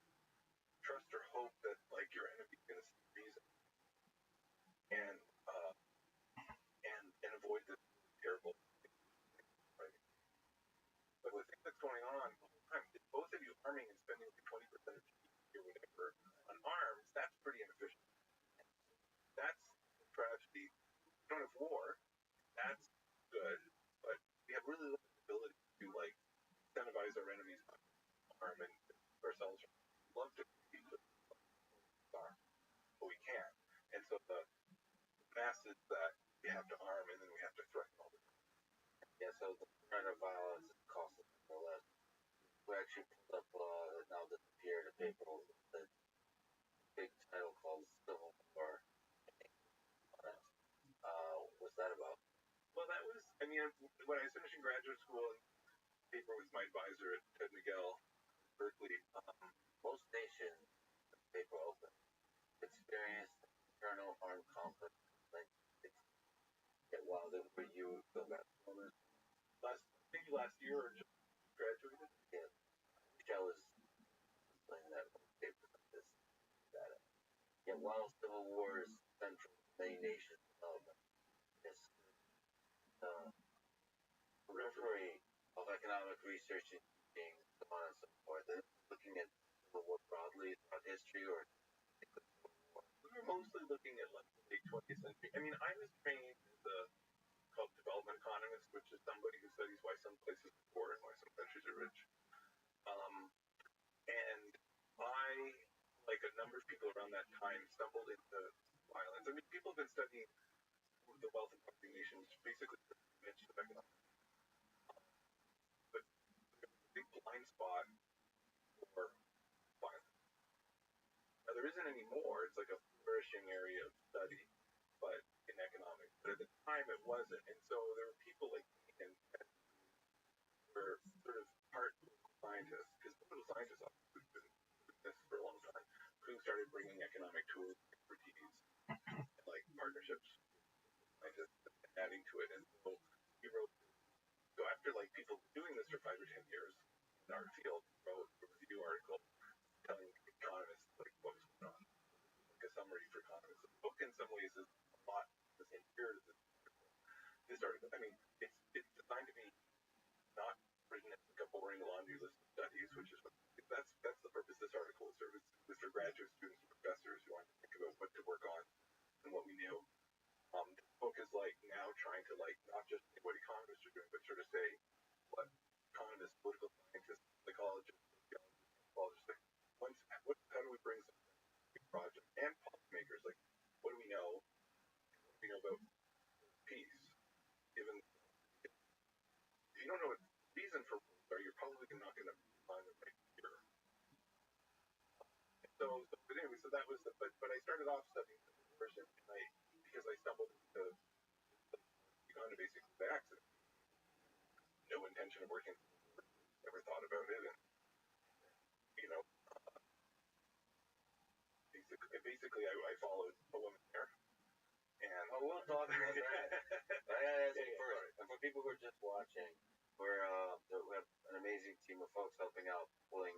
trust or hope that like your enemy is going to see reason and avoid this terrible thing, right? But the thing that's going on all the time is both of you arming and spending like 20% of GDP or whatever on arms, that's pretty inefficient. That's a tragedy. We don't have war, that's good, but we have really little ability to like incentivize our enemies to arm and ourselves. We'd love to be arm, but we can't. And so the masses that we have to arm and then we have to threaten all the time. Yeah, so the threat of violence is costing more or less. We actually pulled up, now disappeared, a paper with a big title called Civil War. What's that about? Well, that was, I mean, when I was finishing graduate school, and the paper was my advisor at Ted McGill, Berkeley. Most nations, paper open, experienced internal armed conflict in 1960. Yet while they were you go back maybe last year or just graduated. Yeah, I was playing that paper like this data. Yet while civil wars central to many nations' development, this periphery of economic research and teaching, so on and so forth. And looking at civil war broadly throughout history, or we were mostly looking at like the late 20th century. I mean, I was trained as a called development economist, which is somebody who studies why some places are poor and why some countries are rich. And I, like a number of people around that time, stumbled into violence. I mean, people have been studying the wealth of developing nations basically for the niche of economics. But there's a big blind spot for violence. Now, there isn't any more. It's like a flourishing area of study, but in economics. But at the time, it wasn't. And so there were people like me and were sort of part scientists, because political scientists have been doing this for a long time, who started bringing economic tools, expertise, and like partnerships, scientists, and adding to it. And so he wrote. So after like people doing this for 5 or 10 years in our field, wrote a review article telling economists like what was going on, like a summary for economists. The book in some ways is a lot the same spirit as this article. I mean, it's designed to be not written as like a boring laundry list of studies, which is what that's the purpose of this article is for graduate students and professors who want to think about what to work on and what we knew. This book is like now trying to like not just say what economists are doing, but sort of say what economists, political scientists, psychologists, sociologists, anthropologists, like how do we bring some project and policymakers, like what do we know? What do we know about peace? Given if you don't know what the reason for wars are, you're probably not going to find the right cure. But anyway, so that was but I started off studying wars, and because I stumbled into Uganda basically by accident. No intention of working. Never thought about it, and you know, basically I followed a woman there, and we'll talk about that. I gotta ask you first, and for people who are just watching, we have an amazing team of folks helping out, pulling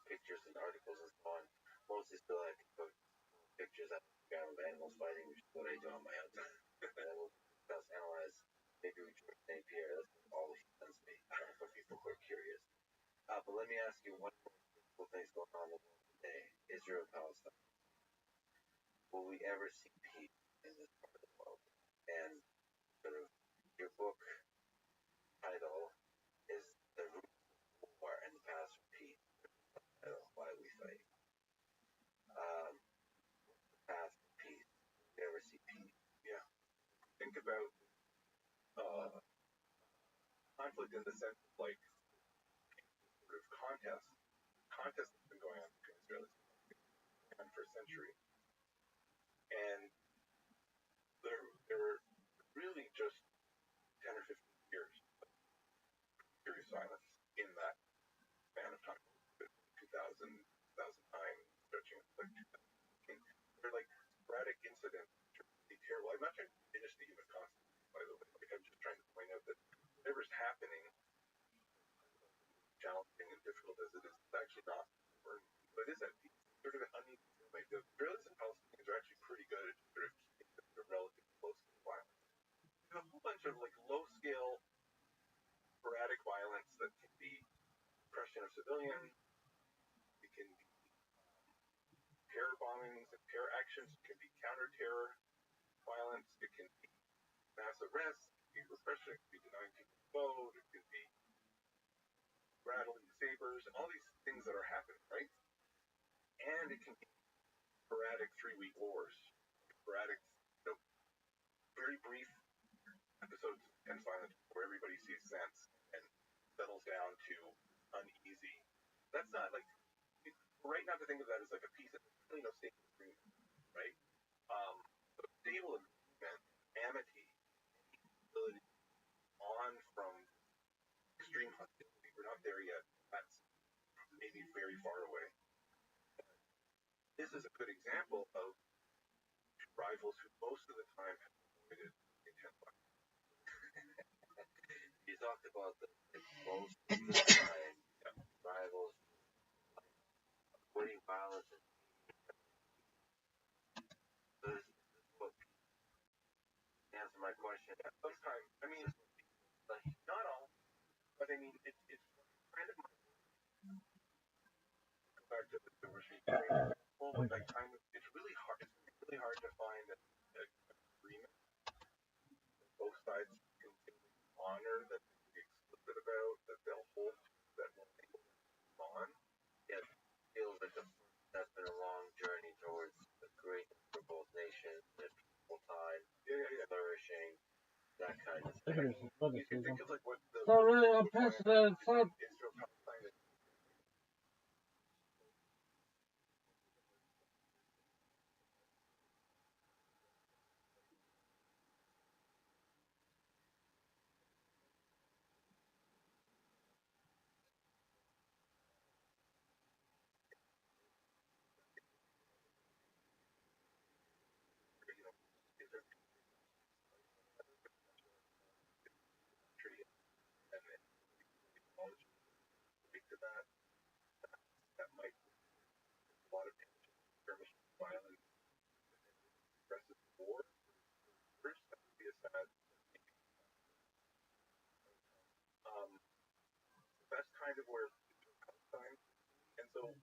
pictures and articles and so on. Mostly still I can put pictures of animals fighting, which is what I do on my own time. And we'll discuss, analyze, maybe we try St. Pierre. That's all humans be for people who are curious. But let me ask you one more cool thing going on in the world today: Israel, Palestine. Will we ever see peace in this part of the world? And sort of your book title is The Roots of War and the Path for Peace. Why we fight. The path for peace. Will we ever see peace? Yeah. Think about about conflict in the sense of like sort of contest that's been going on between Israel and for a century, and they're really just 10 or 15 years of serious silence in that span of time, 2000, 2009, stretching like 2015. They're like sporadic incidents, which are really terrible. I'm not trying to diminish the human cost, by the way. Like I'm just trying to point out that whatever's happening, challenging and difficult as it is, it's actually not. But it is at peace. Sort of an uneven. Like the Israelis and Palestinians are actually pretty good at sort of keeping the relative low scale violence. There's a whole bunch of like low scale, sporadic violence that can be oppression of civilians. It can be terror bombings and terror actions. It can be counter-terror violence. It can be mass arrests. It can be repression. It can be denying people vote. It can be rattling sabers and all these things that are happening, right? And it can be sporadic 3-week wars, sporadic, very brief episodes of intense violence where everybody sees sense and settles down to uneasy. That's not like, right now to think of that as like a piece of, really no stable agreement, right? So stable agreement, amity, ability on from extreme hostility. We're not there yet. That's maybe very far away. This is a good example of rivals who most of the time have avoided intense violence. You talked about the most of the time rivals avoiding violence. So this is what answer my question. Sometimes, I mean, like, not all, but I mean, it's kind of back to the example, but like kind of, it's really hard to find an agreement that both sides can honor, that they can be explicit about, that they'll hold, that will move on. It feels like that's been a long journey towards the greatness for both nations, there's peaceful time, flourishing, that kind of thing. You can think of like what the President Trump. Israel Palestine. That might be a lot of skirmish violence, aggressive war. First, that would be a sad. That's kind of where Palestine. And so,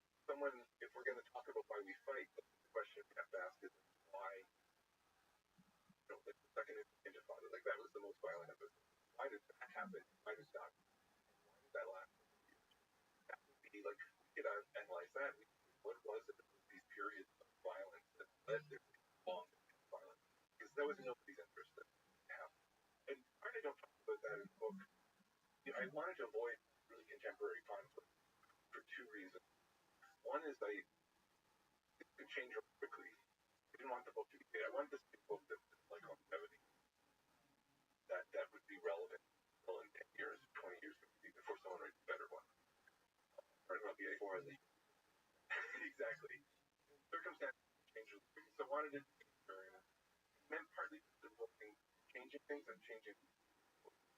if we're going to talk about why we fight, the question we have to ask is why. Like the second Intifada, like that was the most violent episode. Why did that happen? Why did that? Why did that last? That would be like we could analyze that. What was it? These periods of violence that led to long violence, because that was nobody's interest in happen. And part I don't talk about that in the book. I wanted to avoid really contemporary conflict for two reasons. One is it could change quickly. I didn't want the book to be. I wanted this to be a book that was like longevity. That would be relevant still in 10 years, 20 years before someone writes a better one. Or it will be before the exactly. Circumstances change. So I wanted it to be enduring. It meant partly involving changing things and changing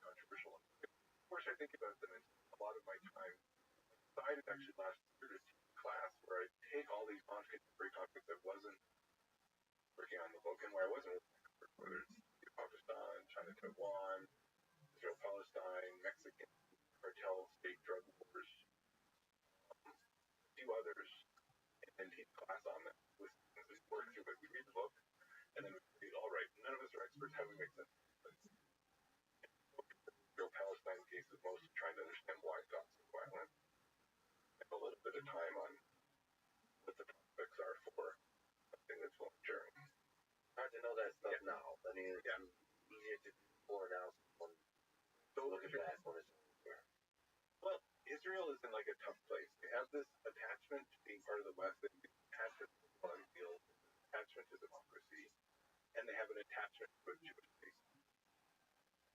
controversial. Of course, I think about them in a lot of my time. I decided actually last year to teach a class where I take all these contemporary topics that wasn't working on the book and where I wasn't, whether it's Pakistan, China, Taiwan, Israel, Palestine, Mexican cartel, state drug wars, a few others, and teach class on them. With work through it, we read the book, and then we read, all right, none of us are experts. How do we make sense of this? Israel Palestine case is most trying to understand why it got so violent. And a little bit of time on what the prospects are for something that's long term. Hard to know that stuff now. I mean, it's easy easier to do before now. So Look at that when it's over. Well, Israel is in like a tough place. They have this attachment to being part of the West, they have an attachment to the field, attachment to democracy, and they have an attachment to a Jewish state.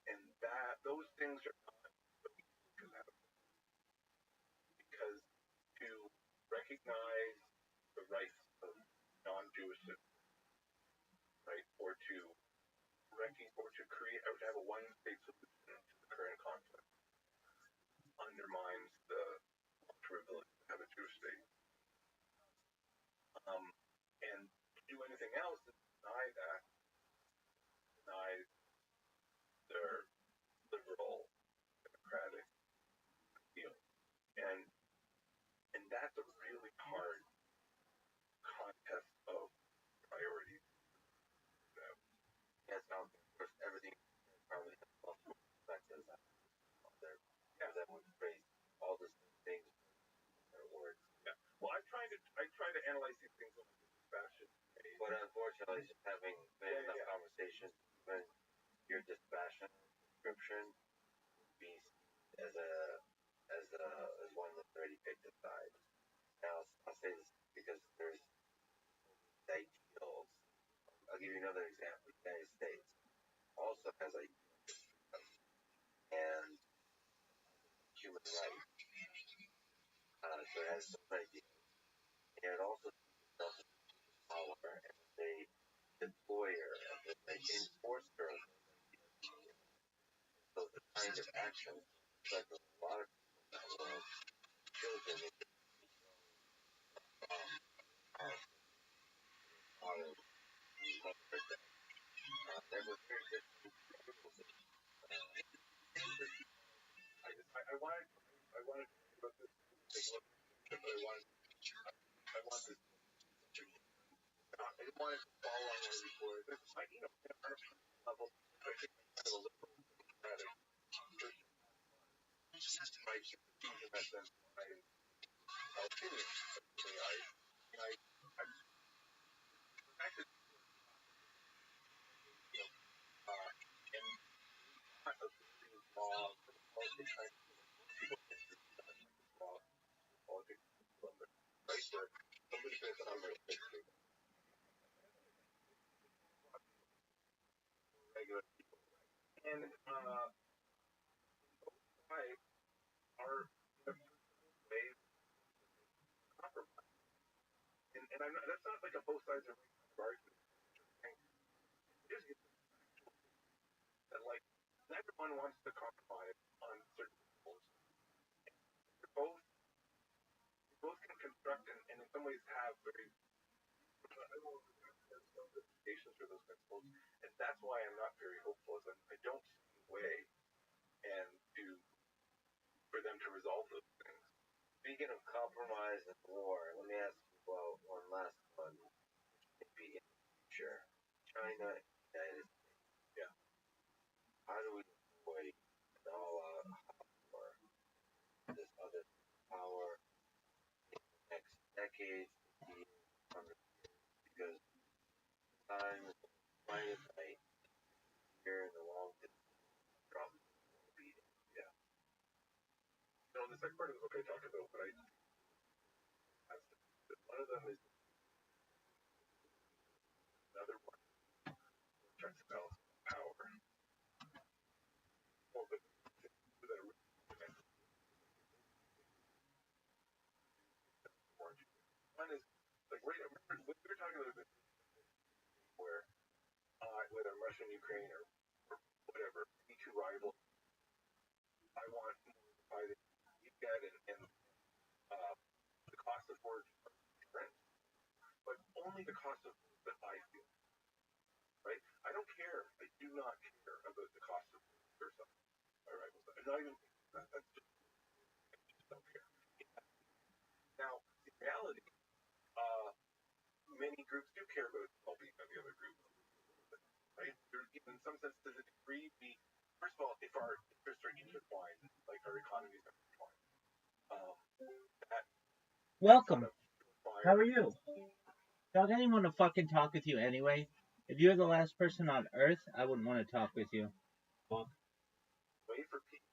And that those things are not compatible. Because to recognize the rights of non-Jewish citizens, right, or to create or to have a one-state solution to the current conflict undermines the long-term ability to have a Jewish state. And to do anything else is deny that, deny their liberal, democratic feel. And that's a really hard contest of priorities. Yes, now, of course, everything probably has multiple perspectives out there. Yeah, that would phrase all the things in words. Yeah. Well, I try to analyze these things in a fashion. But unfortunately, just having enough conversations, when your dispassionate description would be as one that's already picked a side. Now, I'll say this because there's ideals. I'll give you another example. The United States also has ideals and human rights. So it has some ideals. And it also does power as a employer, as an enforcer of those ideas. So the kind of action like a lot of people in that world, children, fathers, mothers, and with very different rules. I wanted to talk about this, but I want this. I didn't want it to fall on one before. On a personal level, I think I'm kind of a liberal democratic person. My sympathies in that sense, my opinion. I'm actually, and not a law, politics. People think law, politics, right? Where somebody says I'm going to regular people. And both sides are ways to compromise. And I'm not, that's not like a both sides are right argument. Just that like everyone wants to compromise on certain goals. Both can construct and in some ways have very implications for those principles. And that's why I'm not very hopeful. Is I don't see a way and for them to resolve those things. Speaking of compromise and war, let me ask you about one last one. Maybe in the future, China, United States. Yeah. How do we avoid an all-out war, this other power in the next decade, 50 years, 100 years? Because times minus night here in the long distance from beating. Yeah. The second part is okay to talk about, but one of them is another one checks and balances power. Well, but one is like we were talking about this where whether Russia and Ukraine or whatever, any two rivals, I want to buy the you get and the cost of forage are different, but only the cost of that I feel. Right? I don't care. I do not care about the cost of or something. All right. I'm not even that's just I just don't care. Now, in reality, many groups do care about the well-being of the other group. Right? In some sense, to the degree first of all, if our interests are intertwined, like our economies are intertwined, welcome. How are you? Don't anyone want to fucking talk with you anyway? If you're the last person on Earth, I wouldn't want to talk with you. Wait for people.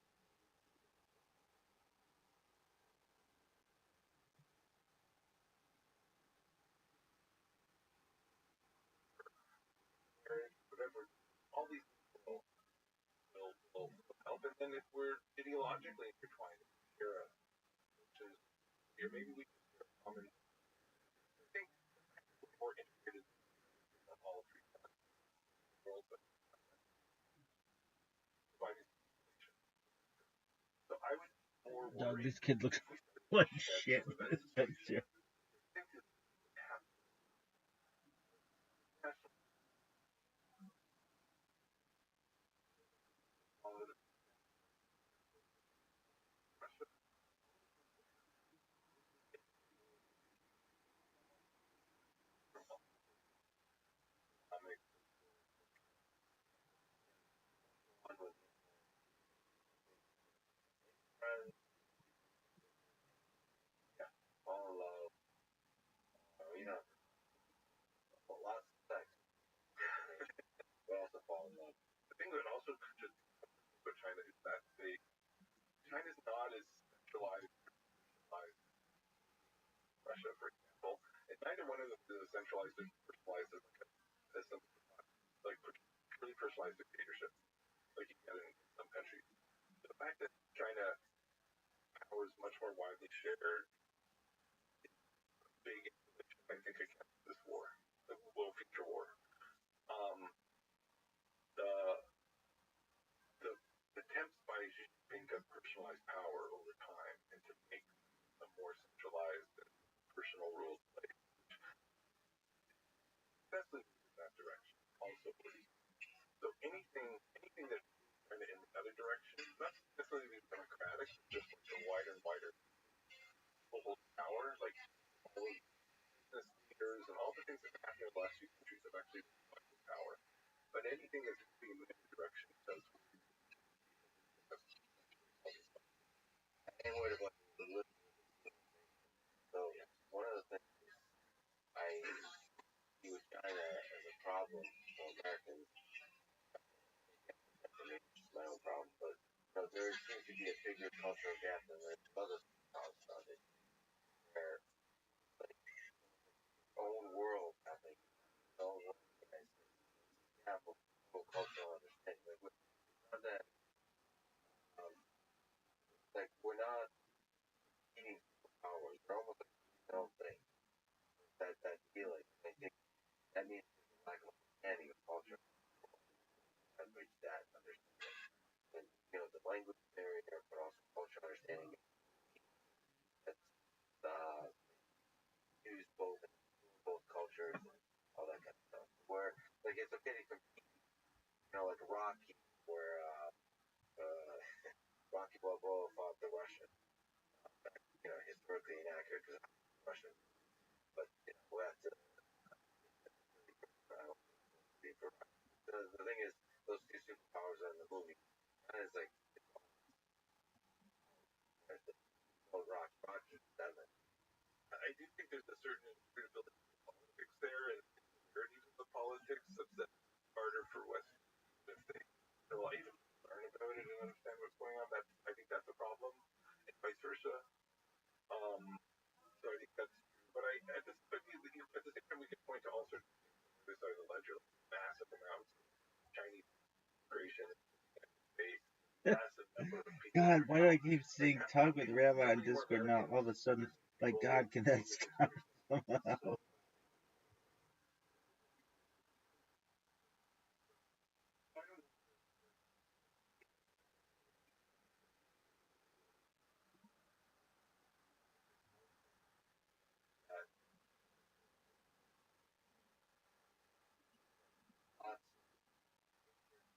Whatever. All these people will help. And then if we're ideologically intertwined in this era, which is here, maybe we can share a common. I think we're more integrated than all three worlds, but providing information. So I would be more Dog, worried this kid looks if we started like looking at shit some in of this that picture. Fall in love, you know, lots of sex, but also fall in love. The thing that also just with China is that China's not as centralized as Russia, for example. And neither one of them is centralized and personalized as some like really personalized dictatorship like you get in some countries. The fact that China power is much more widely shared, big I think against this war, the world future war. Um, the the attempts by Xi Jinping to personalize power over time and to make a more centralized and personal rule place, especially in that direction, also please. So anything that kind of in the other direction, not necessarily be democratic, but just like a wider and wider global power, like all of business leaders and all the things that have happened in the last few centuries have actually reflected power. But anything that's moving in the other direction does. And what about the so one of the things I see with China as a problem for Americans, for me, it's my own problem, but you know, there seems to be a bigger cultural gap than there's other talks about it, where like own world, I think, own world, guys, gap of cultural understanding. Like, it's not that, um, like we're not eating superpowers. We're almost like their own thing. That feeling. I think that means there's a lack of understanding of culture. That makes that understanding. And you know, the language barrier, but also cultural understanding that's uh, used both cultures and all that kind of stuff. Where like it's okay to compete, you know, like Rocky, where uh, Rocky Balboa fought the Russian. You know, historically inaccurate because Russian, but you know, that's the thing is, those two superpowers are in the movie. And it's like, oh, Rocky 7. I do think there's a certain inscrutability in politics there, and insecurities of the politics such that it's harder for Western if they still even learn about it and understand what's going on. That's I think that's a problem, and vice versa. Um, so I think that's. But at the same time we can point to all sorts of other side of the ledger, like massive amounts of Chinese immigration in space, massive number of people. God, why do I keep seeing talk with Rabbi on Discord now? All of a sudden, like, God, can that stop somehow?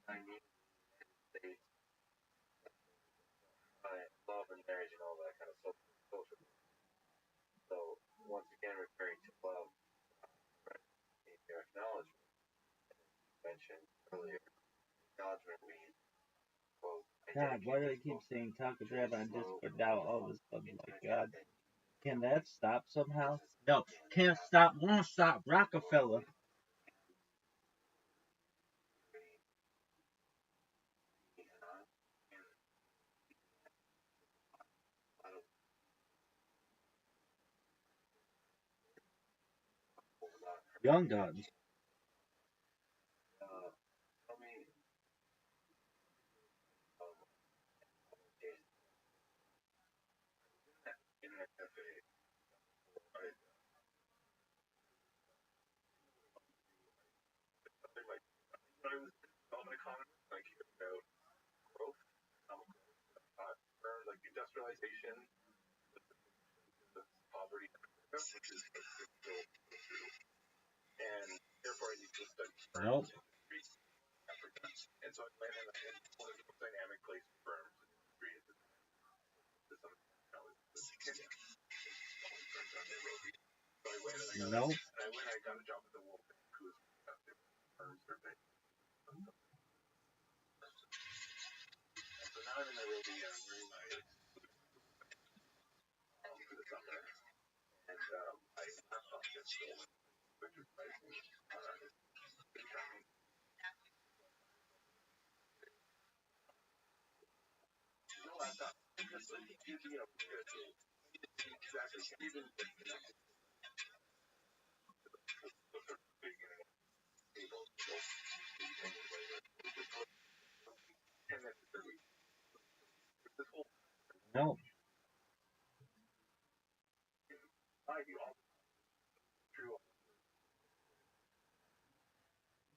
Chinese states, love and marriage and all that kind of social. So once again, referring to love, in your acknowledgement, mentioned earlier, acknowledgement means quote. God, why do I keep saying talk with Rabbi on Discord now? All of a sudden, like, God, can that stop somehow? No, can't stop, won't stop, Rockefeller. Young Guns. Tell me, internet cafe, right? Like, when I was in development economy, I cared about growth, economic growth, like industrialization, the poverty, which is like difficult to do. And therefore I need to study Nope. firms in Africa. And so I went and one of the most dynamic place firms in the industry is Kenya. So I went and Nope. I got a job at the World Bank, who was firms survey. And so now I'm in Nairobi and I'm wearing my for the summer. And my laptop gets stolen, which is surprising. No laptop. Just like, you know, exactly. Even big internet cable, so 10 years later, 10 minutes a week. This whole Nope. idea all true.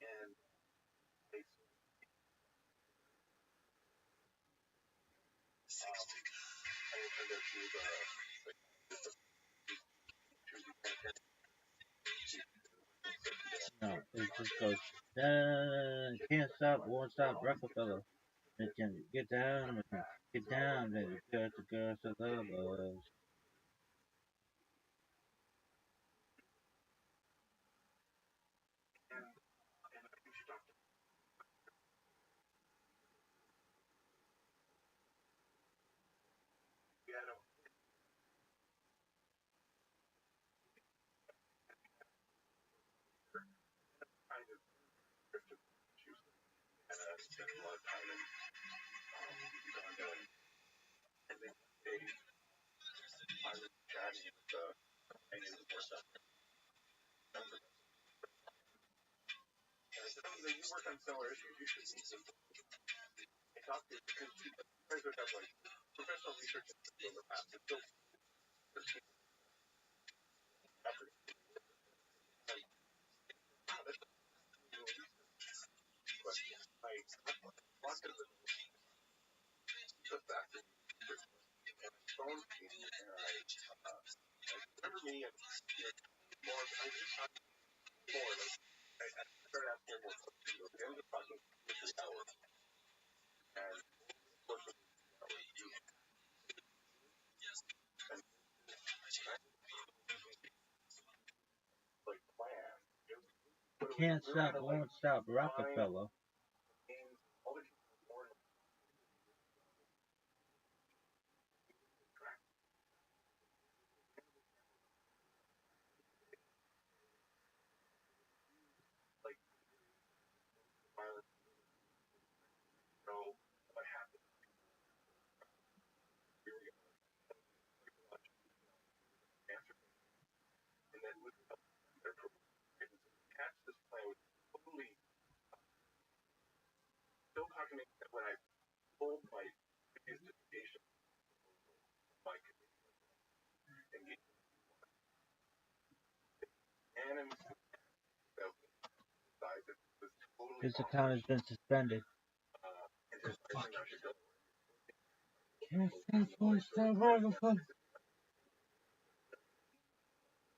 And they I turned out she was No. It just goes. Can't stop, won't stop, Rockefeller. It can get down, get down, then the girls that love us. and I think she talked to me. I don't kind of drifted. She was and spent a lot of time in Uganda. And then one day I was chatting with I knew the first time. And I said, oh, you work on similar issues. You should meet some. I talked to you because you guys would have like professional research in the past. It's still effort. Like, wow, that's but I want to the fact that and I phoned me and I remember me and more. I just talked more. Like, I started asking more questions. I ended up talking for 3 hours. And of course, and like plan. Can't stop, won't stop, Rockefeller. All the people born like violent, know what happened. We were getting answer, and then with their program, catch this plan was totally still talking to me when I told my previous dissertation, my engagement, and it was side that was totally His account has been suspended. and his wife now she's going Can't stop, won't stop, Rockefeller.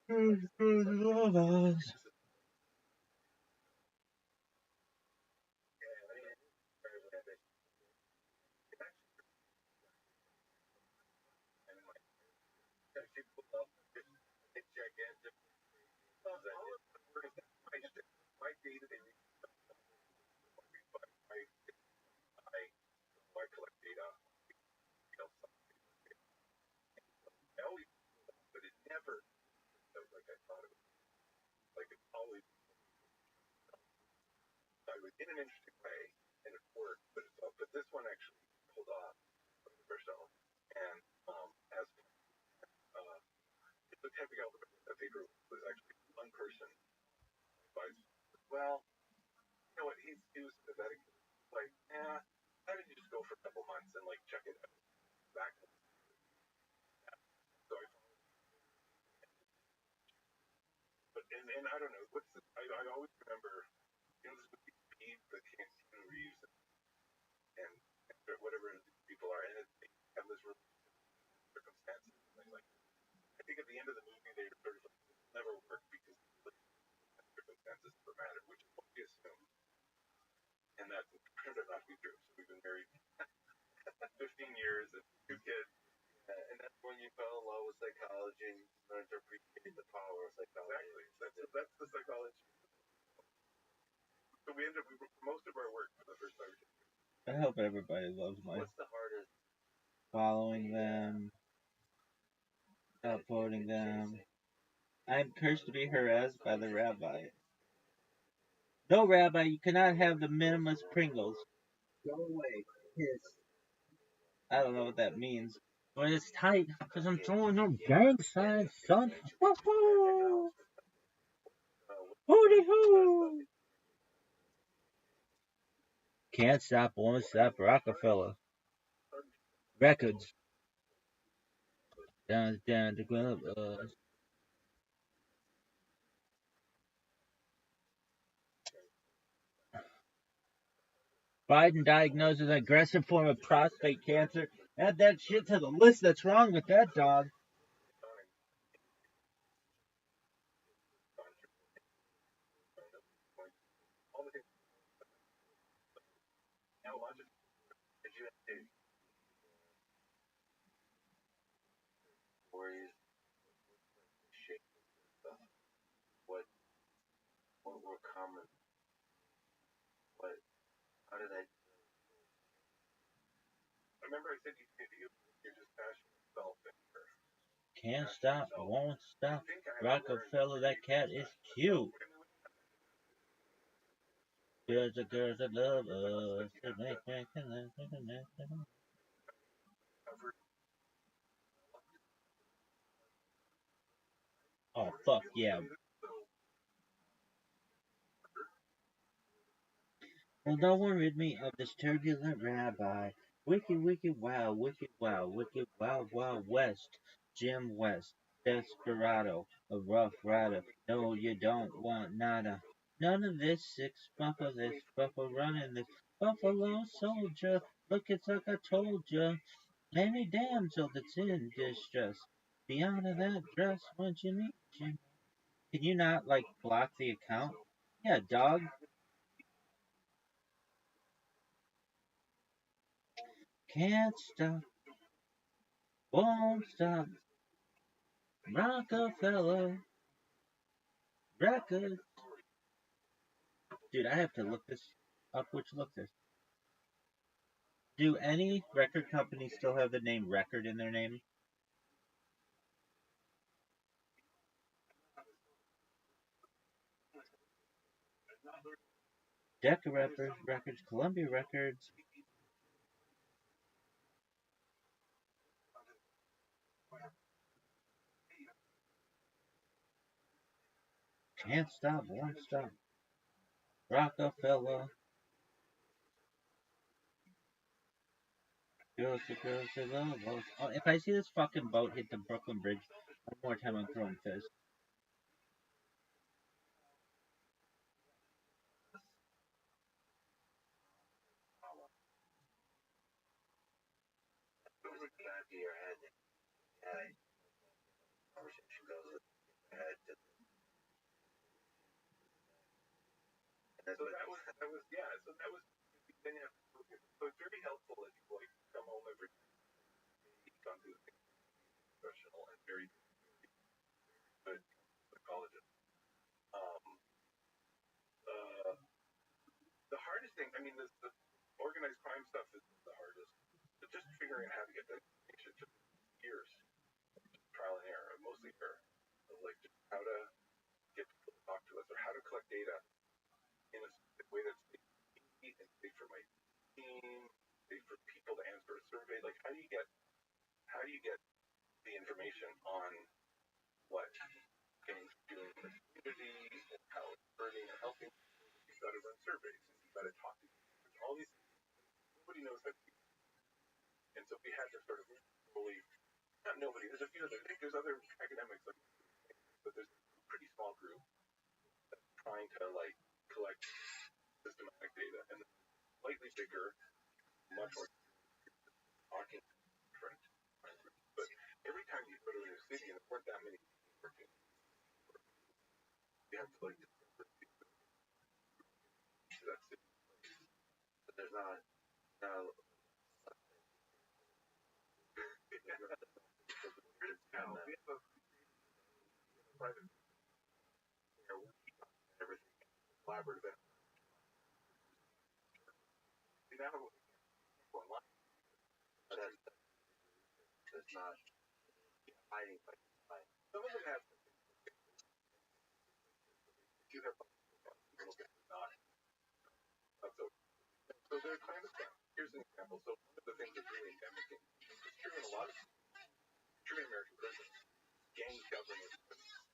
Love us. it's gigantic. My day-to-day I collect data, you know, I always, but it never felt like I thought it was. Like it's always, I was in an interesting way, and it worked, but this one actually pulled off yourself. And as the type of that paper was actually one person really circumstances. Like, I think at the end of the movie, they sort of never work because circumstances never matter, which is what we assume. And that turned out not to be true. So we've been married 15 years and 2 kids. And that's when you fell in love with psychology and learned to appreciate the power of psychology. Exactly. That's the psychology. So we ended up, most of our work for the first 5 or 10 years. I hope everybody loves my What's the hardest? following them, upvoting them. I'm cursed to be harassed by the rabbi. No, Rabbi, you cannot have the minimus Pringles. Go away. Piss. I don't know what that means. But it's tight because I'm throwing no gang signs, son. Woohoo! Hooty hoo! Can't stop, won't stop, Rockefeller. Records. Down the glove. Biden diagnoses an aggressive form of prostate cancer. Add that shit to the list that's wrong with that dog. Stories, shape stuff. What were common? How did I? Remember I said you're just passionate yourself and Can't stop, won't stop. Rockefeller, that cat is cute. Girls that love us. Oh, fuck yeah. Will no one rid me of this turbulent rabbi? Wicked, wicked, wild, wild west. Jim West, desperado, a rough rider. No, you don't want nada. None of this, six bumper this, bumper running this. Buffalo soldier, look, it's like I told ya. Any damsel that's in distress. Beyond of that dress, when you meet Jim. Can you not, like, block the account? Yeah, dog. Can't stop, won't stop. Rockefeller Records. Dude, I have to look this up. Which look this? Do any record companies still have the name record in their name? Decca Records, Columbia Records. Can't stop, won't stop. Rockefeller. Girls, they love us. Oh, if I see this fucking boat hit the Brooklyn Bridge one more time, I'm throwing fists. Back to your head. Conversation goes ahead. So that was then you have so it's very helpful if you like come home every week onto the professional and very good psychologist. Um, the hardest thing, I mean, the organized crime stuff is the hardest. But just figuring out how to get that information took years, trial and error, mostly error. So like just how to get people to talk to us or how to collect data in a way that's safe and safe for my team, safe for people to answer a survey. Like how do you get the information on what gangs doing in the community and how it's hurting or helping? You've got to run surveys. You've got to talk to people. All these things. Nobody knows how to do. And so we had to sort of slowly, not nobody, there's a few other, there's other academics, like, but there's a pretty small group that's trying to like collect systematic data, and then slightly bigger, much more talking different. city and there weren't that many people working. You have to like discover people to that city. But there's not no Now we have a private where we and everything collaborative. We now have online. that's not hiding like Some of them have. You have little bit not. So they're kind of. Here's an example. So one of the things that's really endemic it's true in a lot of true in American prisons. Gang governance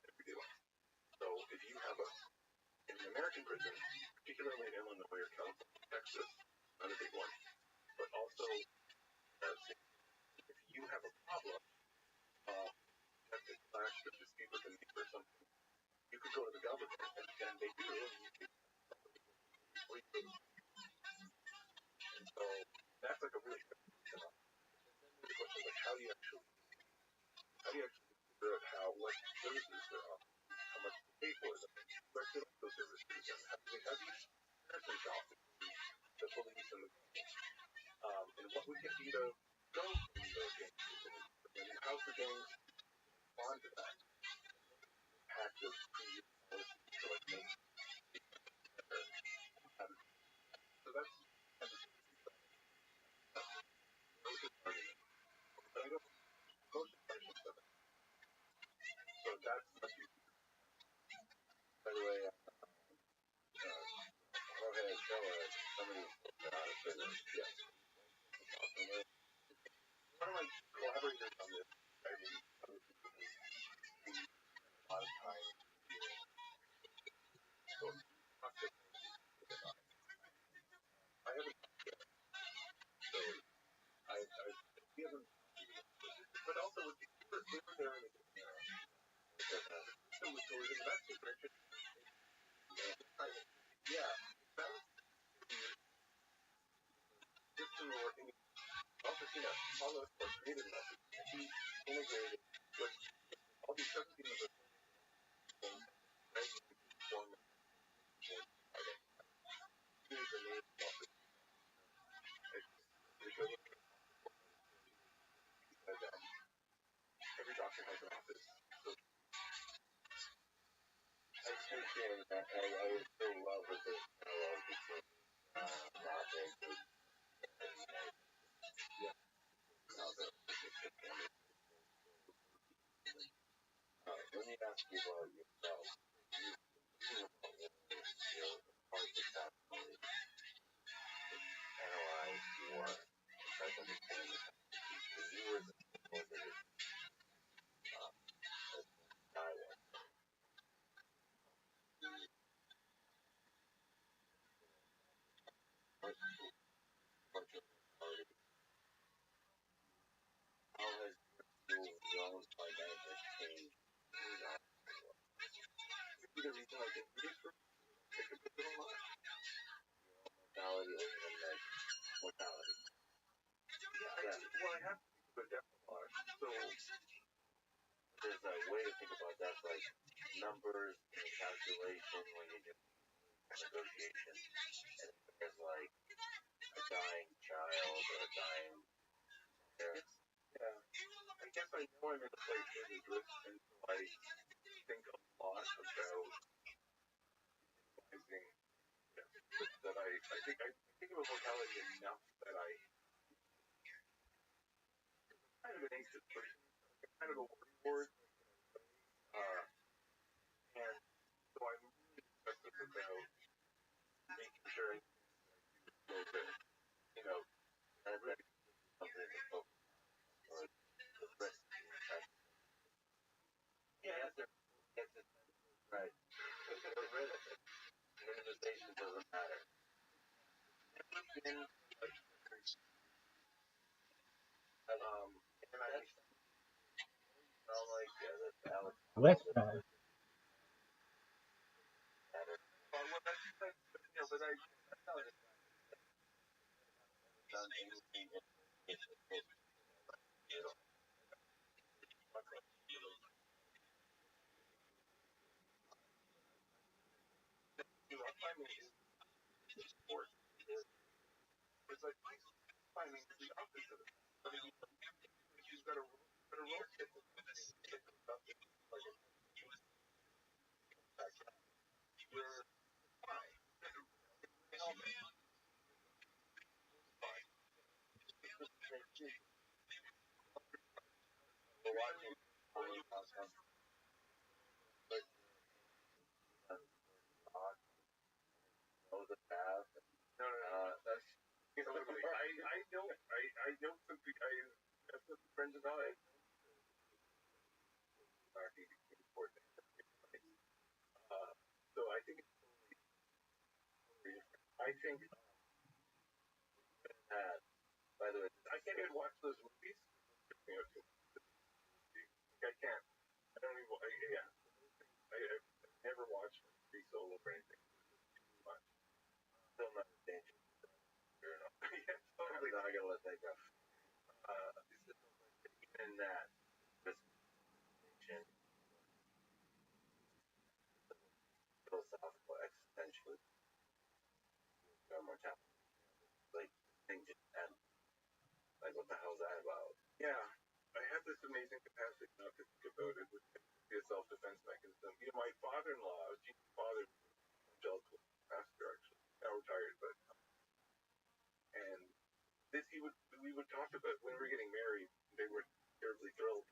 every day. So if you have in an American prison, particularly in Illinois or California, Texas, not a big one, but also if you have a problem, you have to clash or dispute with a neighbor or something, you could go to the government and they do, and you can and so that's like a really good question. The question is like how do you actually figure out what services there are, how much to pay for them, where to like those services, and how do you comparison shop the police and the and what would get you to go from those games and how's the game respond to that impact of previous policies to like make so that's but I don't most questions of it. So that's by the way okay so somebody yeah. One of my collaborators on this I mean other people who a lot of time so I haven't so I we haven't but also with we were there in the system was totally invested Richard yeah that was system working also seen that Paulo created message he integrated with all these 17 of the right form use the name every doctor has an office so I appreciate that I still love with this dialogue between Roderick let me ask you about yourself. You hard to analyze your present experience. You were the dialogue. How has your own dynamic changed? the reason I think it is for Mortality or even like mortality. Well, I have to put down a lot. So there's a way to think about that, like numbers and calculation when you do negotiation. And there's like a dying child or a dying parent. yeah, I guess I know I'm in a place where there's risk, and so I think a lot about using that I think about mortality enough that I kind of an anxious person, kind of a worry and so I'm really obsessive about making sure I know that, you know, And that's something to focus on the risk. yeah, Yes, right. The risk minimization doesn't matter. and and I Sound like that's Alex. Let's not. well, that's you know, but I Done anything but finding the opposite of it. I mean, you've got a road trip with stuff like a where we're watching know the path. No, that's I know some people. I have some friends of mine. Important. So I think that. By the way, I can't even watch those movies. You know, I can't. I don't even. Yeah, I've never watched Free Solo or anything. Much. Still not in danger. Yeah, totally. I'm not gonna let that go. Even that, this philosophical, existential, mortality, like thing just end. Like, what the hell is that about? Yeah, I have this amazing capacity not to think about it, which be a self-defense mechanism. You know, my father-in-law, Gene's father, was pastor actually, now retired, but and this we would talk about when we were getting married. They were terribly thrilled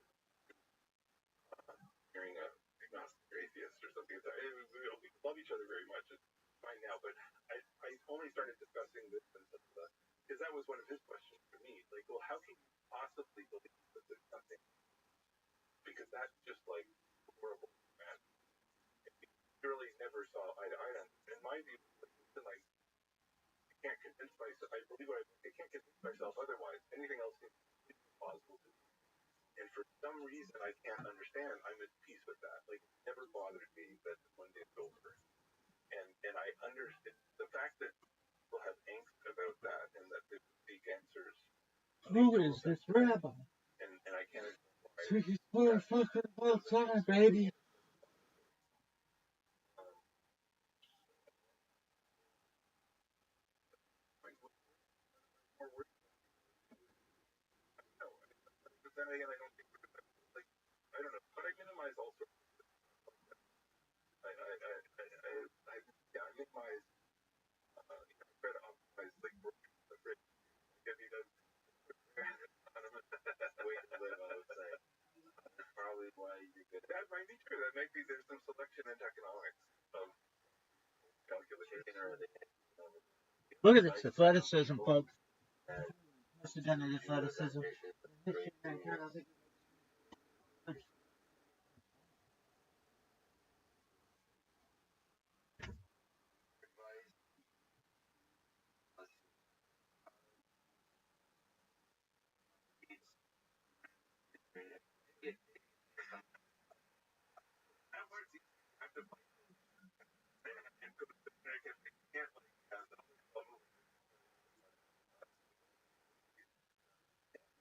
hearing a agnostic or atheist or something. We love each other very much. It's fine now, but I only started discussing this because that was one of his questions to me. Like, well, how can you possibly believe that there's nothing? Because that's just like horrible, man. Literally never saw eye to eye on it. In my view, like, I can't convince myself. I believe I can't convince myself otherwise. Anything else is plausible to me. And for some reason, I can't understand. I'm at peace with that. Like, it never bothered me that one day it's over. And I understand the fact that people have angst about that and that they seek answers. Who is this rabbi? And I can't. He's fucking outside, baby. But then again, I don't think like I don't know, but I minimize all sorts. I minimize. Try to optimize like give you guys way to live. I would say that's probably why you get. That might be true. That might be there's some selection in economics of calculation or the. Look at this athleticism, folks. Must have done an athleticism.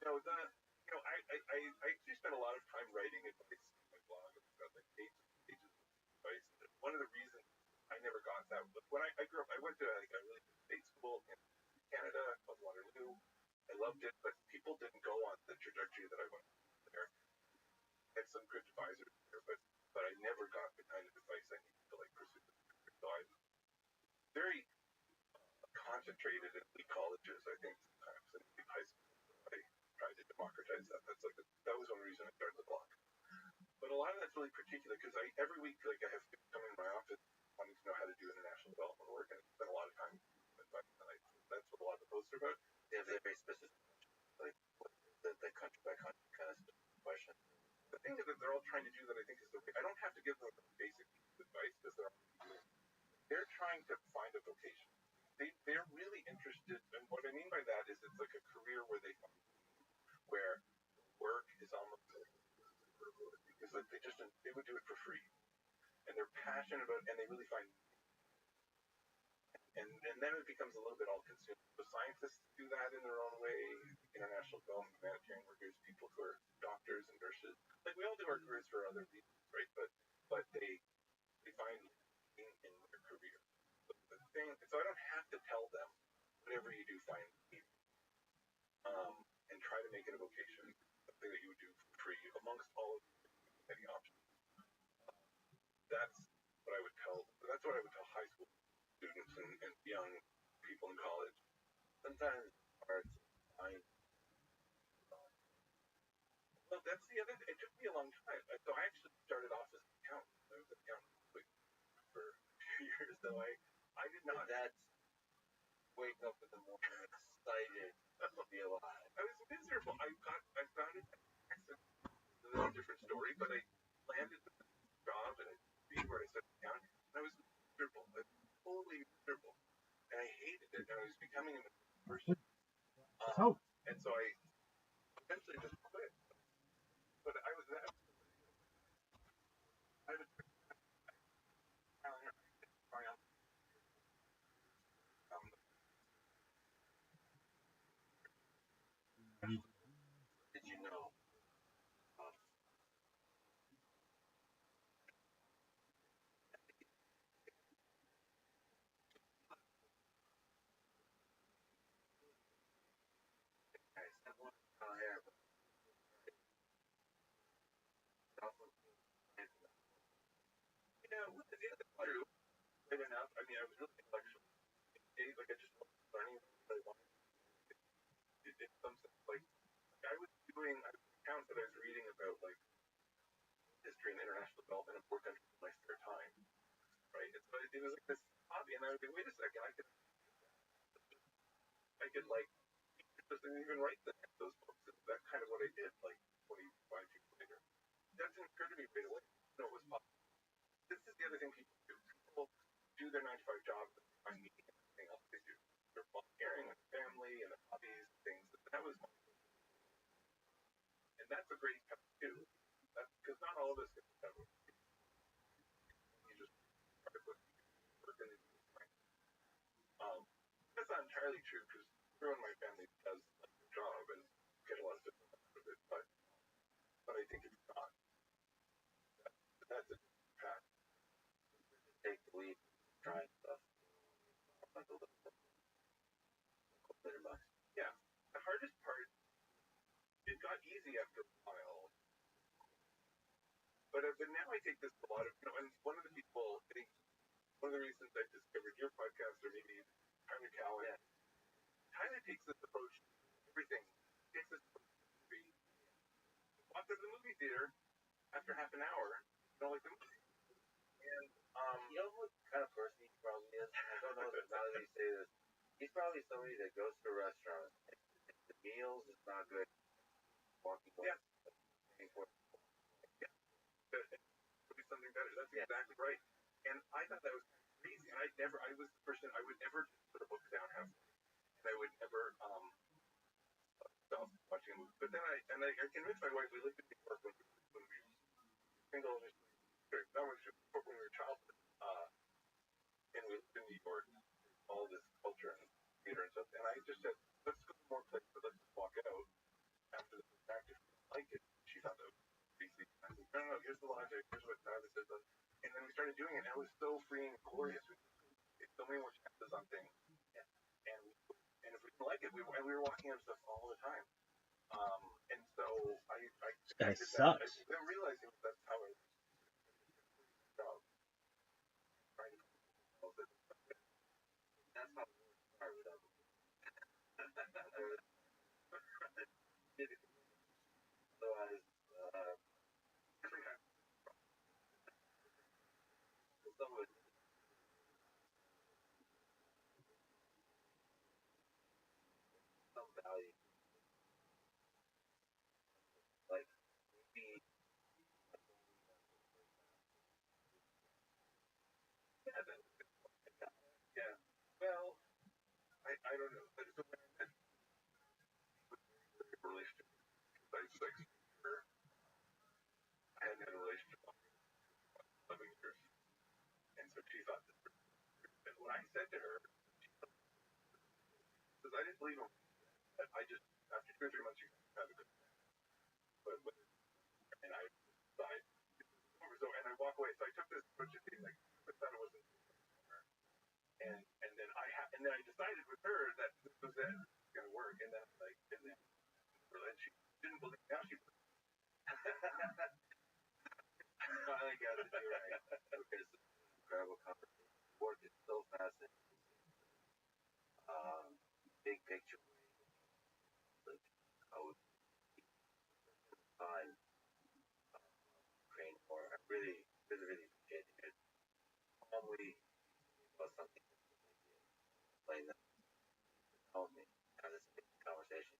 No, that I actually spent a lot of time writing advice on my blog about like pages of advice. One of the reasons I never got that was when I grew up, I went to like a really good state school in Canada called Waterloo. I loved it, but people didn't go on the trajectory that I went there. I had some good advisors there, but I never got the kind of advice I needed to like pursue. So I was very concentrated in elite colleges. I think sometimes in high school. I tried to democratize that. That was one reason I started the blog. But a lot of that's really particular because every week like I have people come in my office wanting to know how to do international development work, and I spend a lot of time with that. That's what a lot of the posts are about. They have very specific, like the country by country kind of question. The thing that they're all trying to do that I think is I don't have to give them basic advice because they're trying to find a vocation. They're really interested, and what I mean by that is it's like a career where where work is almost because like they would do it for free, and they're passionate about it, and they really find and then it becomes a little bit all consuming. So scientists do that in their own way. International development, humanitarian workers, people who are doctors and nurses, like we all do our careers for other reasons, right? But they find meaning in their career. So I don't have to tell them whatever you do, find meaning. a vocation, something that you would do for free amongst all of many options. That's what I would tell. That's what I would tell high school students and young people in college. Sometimes it's hard to find. Well, that's the other thing. It took me a long time. So I actually started off as an accountant. I was an accountant for a few years. So I did not. That's wake up in the morning excited to be alive. I was miserable. I found it. It's a different story, but I landed the job and where I started accounting, and I was miserable. I was totally miserable, and I hated it. And I was becoming a person. And so I eventually just quit. But I was that. I was Did you know? I said one hair, but yeah, well, that's true. Good enough. I mean, I was really intellectual. Like I just wasn't learning what I wanted. It's some sense like I was doing accounts that I was reading about like history and international development of poor countries in my spare time, right? And so it was like this hobby, and I would be, wait a second, I could like even write those books. That's kind of what I did, like 25 years later. That didn't occur to me right away. No, it was possible. This is the other thing people do. People do their 9 to 5 jobs and find meaning in everything else they do. They're volunteering with family and hobbies, things. That was my, and that's a great time too. That's because not all of us get that. You just start with work and that's not entirely true because everyone in my family does like their job and get a lot of different out of it, but I think it's not. That's a fact. Take the lead, trying stuff. Yeah, the hardest part, it got easy after a while, but now I take this a lot of, and one of the people, I think, one of the reasons I discovered your podcast or maybe Tyler Cowan, Tyler takes this approach to everything. He takes this approach to the movie. Walk to the movie theater after half an hour, like the movie. And you know what kind of person he probably is? I don't know now that you say this. He's probably somebody that goes to a restaurant. If the meals is not good, walking away. Yeah. Be something better. That's exactly right. And I thought that was crazy. And I was the person, I would never put a book down halfway. And I would never stop watching a movie. But then I convinced my wife, we lived in New York when we were single, that was when we were childhood. And we lived in New York, all this culture and theater and stuff. And I just said, let's go to more places, let's just walk out after the fact if we like it. She thought that was crazy. I said, no, here's the logic, here's what Tyler says. And then we started doing it, and it was so freeing and glorious. It's so many more chances on things. And if we didn't like it, we were walking out stuff all the time. And so This guy sucks. I'm realizing that's how I job. That's how hard it is. Otherwise, Different kind. some would some value. Like maybe Yeah. Well, I don't know. So when I met a relationship, I hadn't had a relationship for 11 years. And so she thought this. And when I said to her, because I didn't believe him, I just, after 2 or 3 months, you have a good but and I so and I walk away. So I took this approach to being like, I thought it wasn't, and then I decided with her that this was it, it's gonna work, and then like, and then she didn't believe how she finally got it right. Okay, so incredible conversation. Work is so fascinating. Big picture, like how time train for. I really, really, really appreciate it. Calmly about something like that. Help me have this conversation.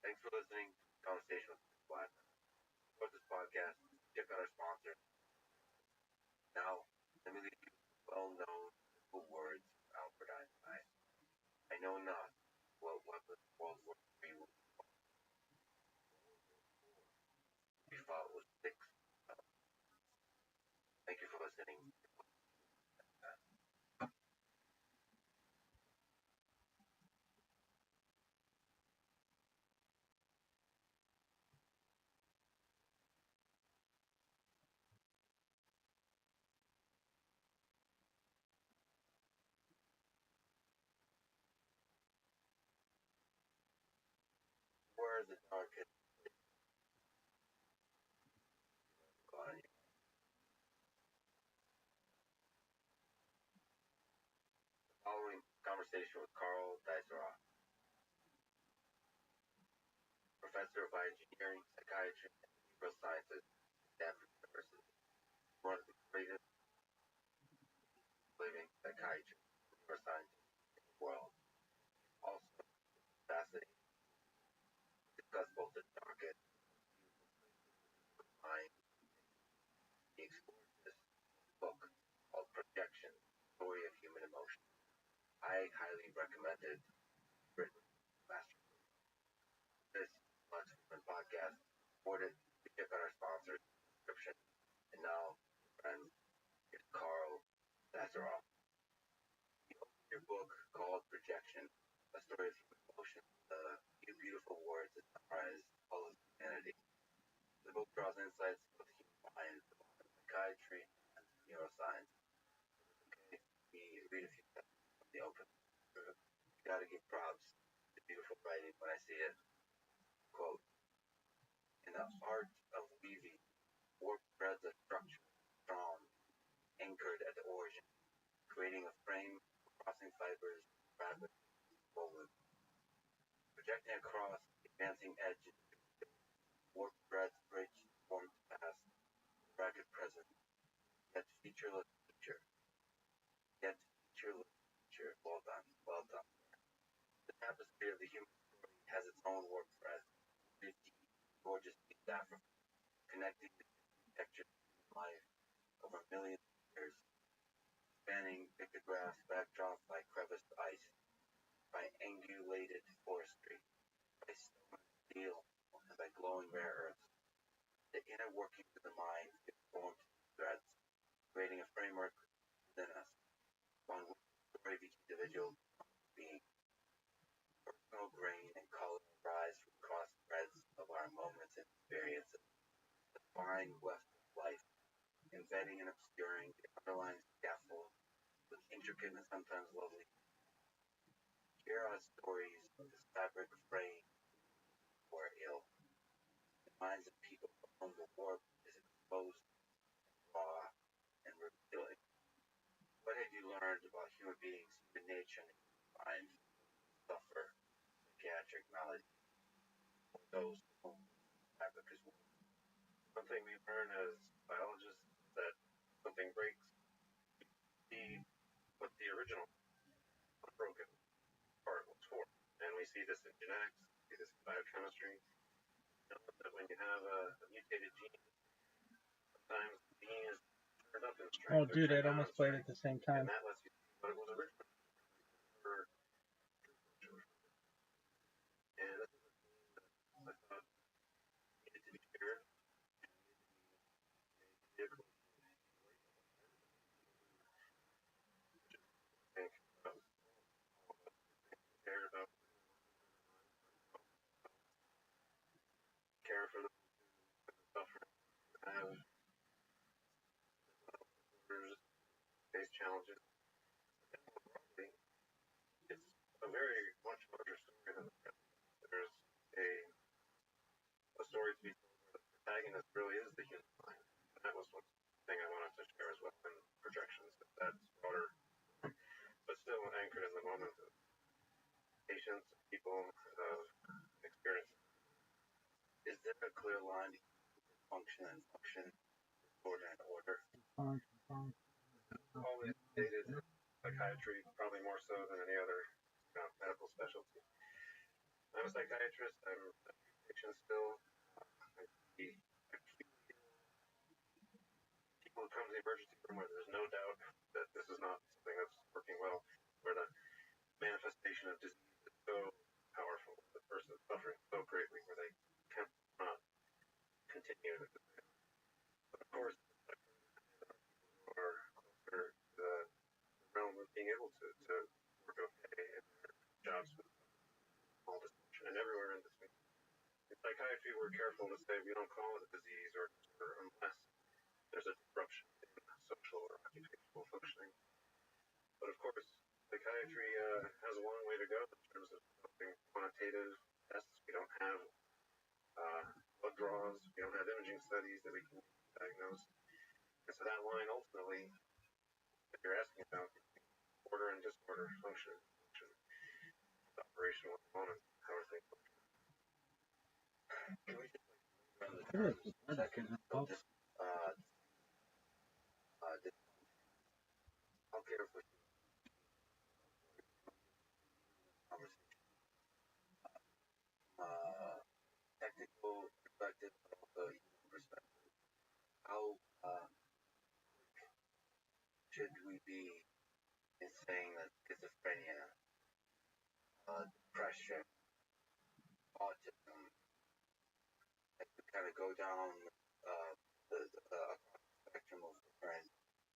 Thanks for listening. Conversation with Black. Support this podcast. Check out our sponsor. Now, let me leave you with well-known words of Albert Einstein. I know not what weapon World War III we fought was six. Thank you for listening. Where is the darkest? Following conversation with Carl Dijsselhoff, professor of engineering, psychiatry, and neurosciences at Stanford University, one of the greatest living psychiatrists and neuroscientists in the world. Also fascinating to discuss both the darkest mind. He explores this book called Projection, Story of Human Emotion. I highly recommend it. Written masterpiece. This Lux Human podcast supported. Check out our sponsors description. And now, friends, here's Carl Dijsselhoff. Your book called Projection, a story of human emotion. Few beautiful words that summarize all of humanity. The book draws insights about the human mind, psychiatry, and neuroscience. Okay, we read a few sentences from the open. You gotta give props to beautiful writing when I see it. Quote, in the art of weaving, warp threads of structure, drawn, anchored at the origin, creating a frame, crossing fibers, fragments, woven, projecting across, advancing edge, warp threads bridge, formed past, bracket present, yet featureless future, yet featureless future. Well done, well done. The tapestry of the human story has its own warp thread, deep, gorgeous East Africa, connecting the textures of life over millions of years, spanning pictographs backdropped by creviced ice, by angulated forestry, by stone and steel, and by glowing rare earths. The inner workings of the mind get formed threads, creating a framework within us, on which the story of each individual being. Personal grain and color rise from cross threads of our moments and experiences, the fine weft of life, embedding and obscuring the underlying scaffold with intricate and sometimes lovely. Here are stories of this fabric fraying or ill. The minds of people for whom the warp is exposed, raw, and revealing. What have you learned about human beings, human nature, and human mind? Suffer psychiatric malady. Those whom fabric is woven. One thing we learn as biologists is that something breaks, see what the original unbroken part was for. And we see this in genetics, we see this in biochemistry. You know, that when you have a mutated gene, sometimes the gene is turned up in strength. Oh, dude, it almost played at the same time. And that lets you see what it was originally. And this is a theme that I thought needed to be shared. Think about care about care for the suffering, have disorders, face challenges. And more broadly, it's a very much larger story than the patients, people experience. Is there a clear line between function and function, order and order? Always stated in psychiatry, probably more so than any other medical specialty. I'm a psychiatrist. I'm a patient still. People who come to the emergency room where there's no doubt that this is not something that's working well, where the manifestation of disease is so powerful, the person is suffering so greatly, where they cannot continue. But of course, are closer to the realm of being able to work okay in their jobs with all dysfunction and everywhere in between. In psychiatry, we're careful to say we don't call it a disease or unless there's a disruption in social or occupational functioning. But of course, psychiatry has a long way to go in terms of developing quantitative tests. We don't have blood draws. We don't have imaging studies that we can diagnose. And so that line ultimately that you're asking about order and disorder, function, operational components, how are things functioning? Can we just run the terms a second? I'll care for conversation. Technical perspective, but also human perspective. How should we be in saying that schizophrenia, depression, autism, like we kind of go down the spectrum of different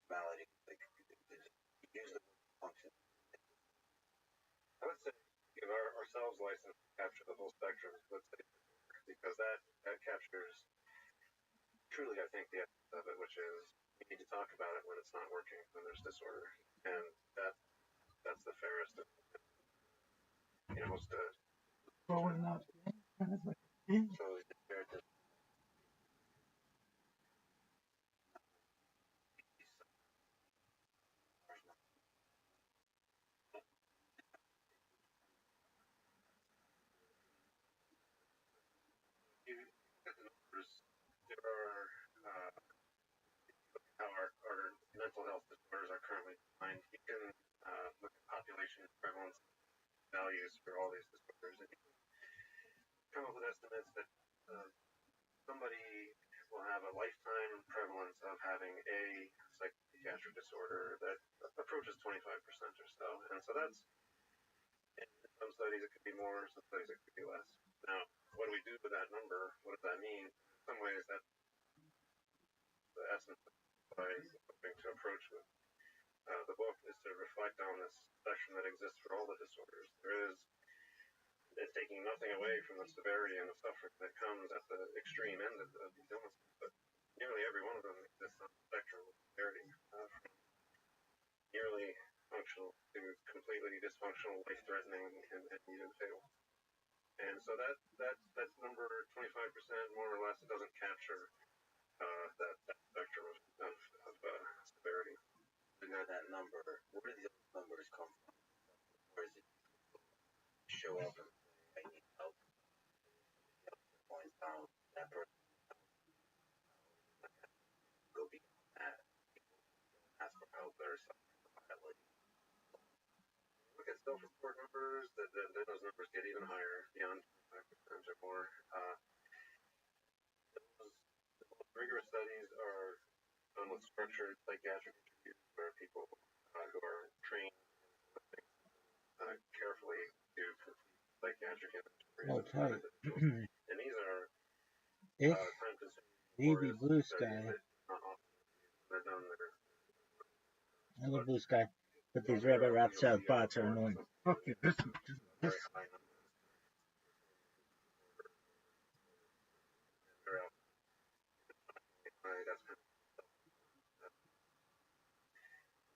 maladies, like use the word function. I would say give ourselves license to capture the whole spectrum, let's say, because that captures truly, I think, the essence of it, which is you need to talk about it when it's not working, when there's disorder, and that's the fairest. Most growing up. So is it fair to you look at the numbers, there are how our mental health disorders are currently defined. You can look at population prevalence values for all these disorders, and you can come up with estimates that somebody will have a lifetime prevalence of having a psychiatric disorder that approaches 25% or so. And so that's, in some studies it could be more, some studies it could be less. Now, what do we do with that number? What does that mean? In some ways, that's the essence of what I'm hoping to approach with the book, is to reflect on this spectrum that exists for all the disorders. It's taking nothing away from the severity and the suffering that comes at the extreme end of these illnesses, but nearly every one of them exists on the spectrum of severity, from nearly functional to completely dysfunctional, life-threatening, and even fatal. And so that's number 25%, more or less. It doesn't capture that spectrum of severity. figure that number? Where do those numbers come from? Where is it show up and say, I need help? Points down that person. Go beyond that. Ask for help or something quietly. Look at self-report numbers, then those numbers get even higher, beyond 25% or more. The most rigorous studies are done with structured psychiatric interviews, where people who are trained carefully do psychiatric inventories of individuals. And these are time-consuming. Baby blue sky. They're done there. I love blue sky. But these Rabbi Rothschild bots are annoying. Fuck you. This. Very high numbers.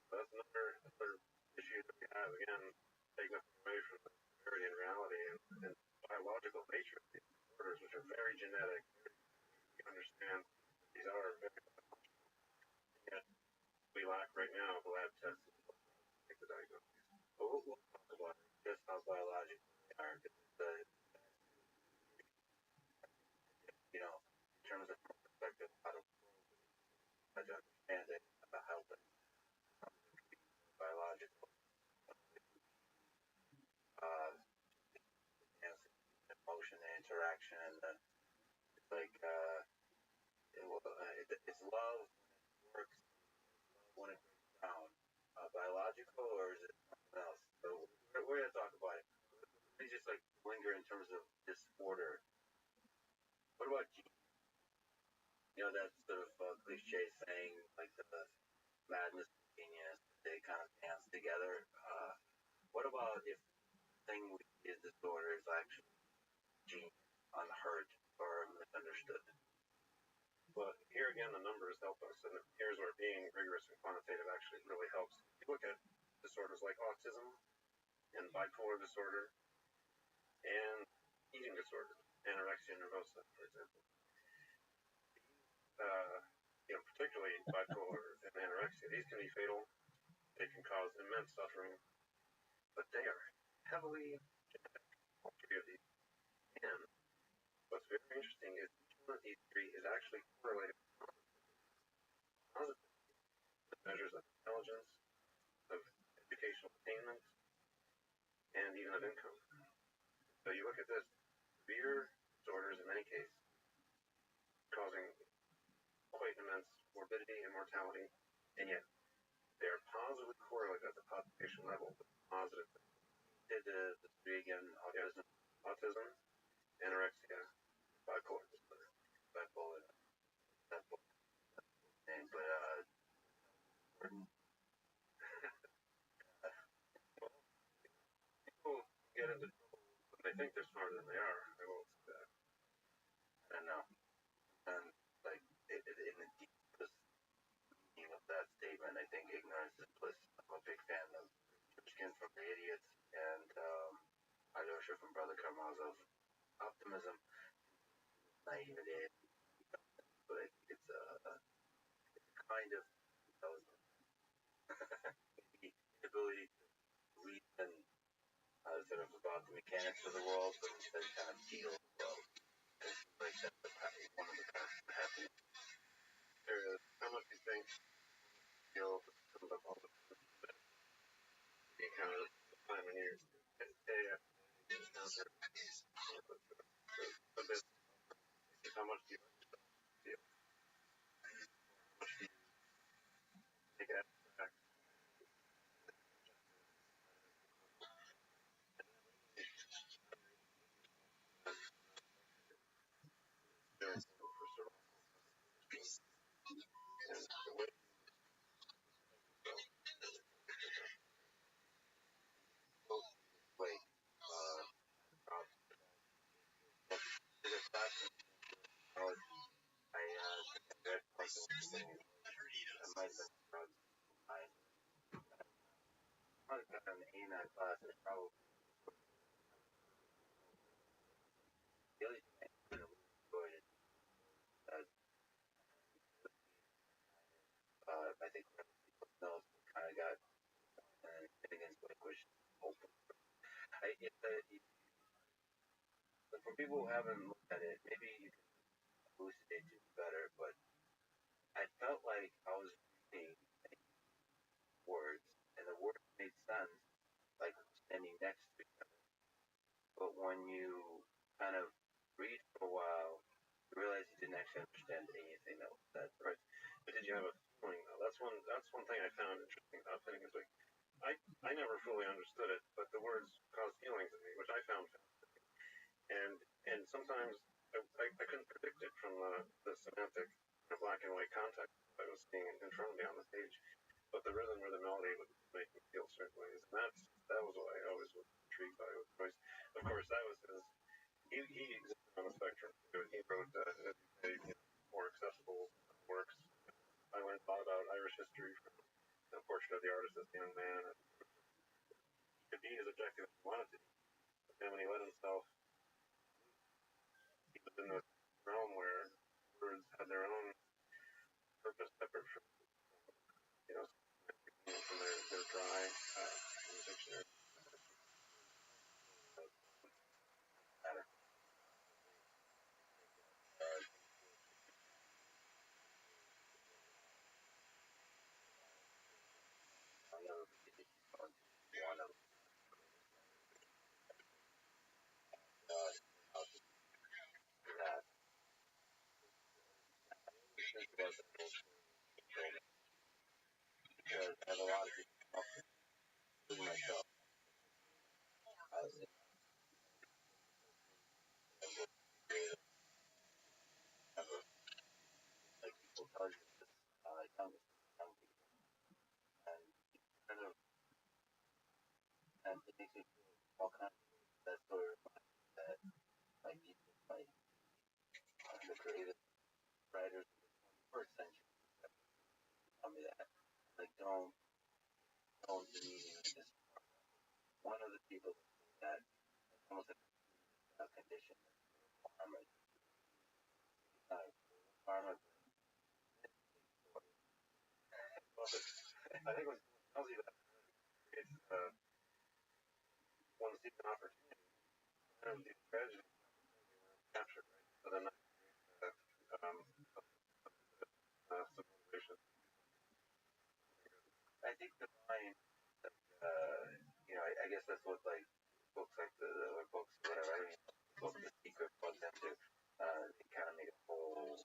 That's another issue that we have. Again, take nothing away from the severity and reality and biological nature of these disorders, which are very genetic. We understand these are very biological. Yet we lack right now the lab tests to make the diagnosis. But we'll talk about just how biological emotion, the interaction, and it's like it's love when it works, when it breaks down. Biological, or is it something else? So we're gonna talk about it. Let me just like linger in terms of disorder. What about you know that sort of cliche saying like the madness and genius, they kind of dance together. What about if the thing we see as disorder is actually genius, unheard, or misunderstood? But here again, the numbers help us, and here's where being rigorous and quantitative actually really helps. If you look at disorders like autism and bipolar disorder and eating disorder, anorexia nervosa, for example, particularly bipolar and anorexia, these can be fatal. They can cause immense suffering, but they are heavily genetic, all three of these. And what's very interesting is each one of these three is actually correlated positively with measures of intelligence, of educational attainment, and even of income. So you look at this, severe disorders in many cases causing quite immense morbidity and mortality, and yet they are positively correlated at the population level with positive. Did the three again, autism, anorexia, bipolar disorder, bipolar, name, but people get into trouble when they think they're smarter than they are. I will say that. I don't know. And like in the deepest meaning of that statement, I think ignorance is bliss. I'm a big fan of Pushkin from the Idiots and Alyosha from Brother Karamazov. Optimism, naivete, but I think it's a kind of intelligence. The inability to reason sort of about the mechanics of the world, but instead kind of feel the world. Like that's one of the paths to happiness. How much do you think feel comes up all the time? You kind of time when you're day after day you encounter a bit. How much do you feel? How much do you take abstract? Doing something for survival. And the way like to the class college, I read something that might have been I probably got an A in that class, and probably the only thing I really enjoyed is that I think people know kind of got against language open. For people who haven't looked at it, maybe you can elucidate it better, but I felt like I was reading words, and the words made sense, like standing next to each other. But when you kind of read for a while, you realize you didn't actually understand anything that was said. Right? But did you have a feeling? That's one thing I found interesting about thinking is like I never fully understood it, but the words caused feelings in me, which I found fascinating. And sometimes I couldn't predict it from the semantic black and white context I was seeing in front of me on the page. But the rhythm or the melody would make me feel certain ways, and that was what I always was intrigued by with Joyce. Of course, that was his. He existed on the spectrum. He wrote more accessible works. I learned a lot about Irish history from the portrait of the artist as a young man. He could be as objective as he wanted to be, but then when he let himself, he was in this realm where words had their own purpose separate from from their dry in the dictionary. because I have a lot of people, including myself, like people tell you this, young people, and kind of, and it makes you feel all kinds of that sort of that, like people like the creative writers of the 21st century tell me that, like don't believe in this. One of the people that almost a condition farmer, farmer. I think what tells you that it's one sees an opportunity, and the tragedy captured, right? So then some motivation. I think the mind, I guess that's what like books like the books, whatever. I mean, book The Secret plugs into. They kind of make a whole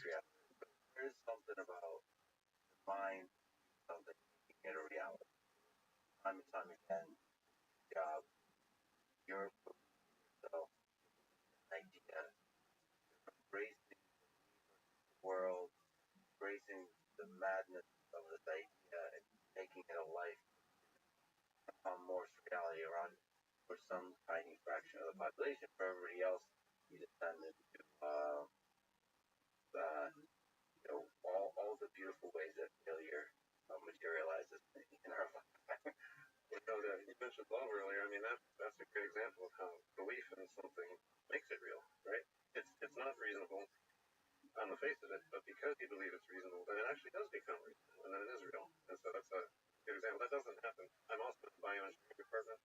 reality. But there is something about the mind, something making it a reality. Time and time again, job, your yourself, idea, embracing the world, embracing the madness of this idea, and making it a life, more reality around it. For some tiny fraction of the population. For everybody else, you descend into all the beautiful ways that failure materializes in our life. You mentioned love earlier. I mean, that's a great example of how belief in something makes it real, right? It's not reasonable on the face of it, but because you believe it's reasonable, then it actually does become reasonable, and then it is real. And so that's a good example. That doesn't happen. I'm also in the bioengineering department.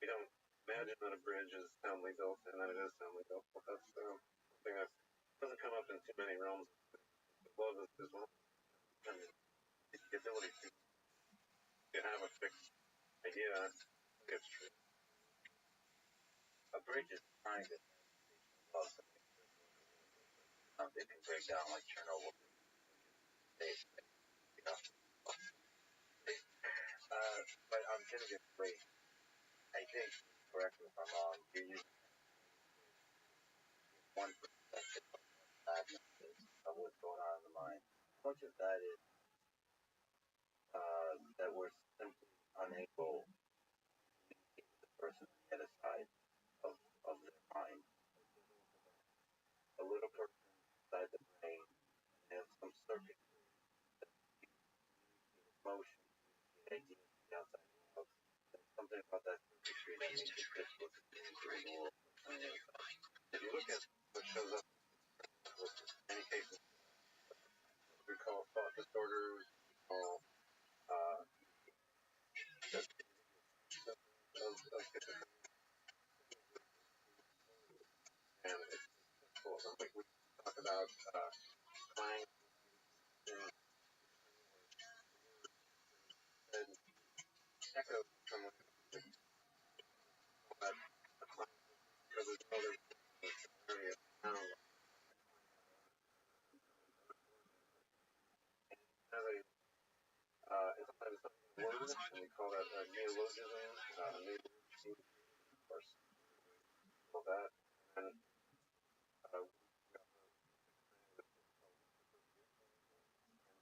We don't imagine that a bridge is soundly built, and then it is soundly built. That's something that doesn't come up in too many realms. Love is one. And the ability to have a fixed idea, it's true. A bridge is trying to love something. It can break down like Chernobyl. But I'm going to get great. I think, correct me if I'm wrong, you're using 1% of what's going on in the mind. How much of that is that we're simply unable to communicate with the person on the other side of their mind? A little person inside the brain has some circuit motion, ideas to the outside world. There's something about that circuitry that makes it difficult to communicate the world. If you look at what shows up in many cases, we call thought disorders, call and it's cool. Like we talk about clang and echo from that because there's other area sound as a it's sometimes a word and we call that a neologism, new of course, all that, and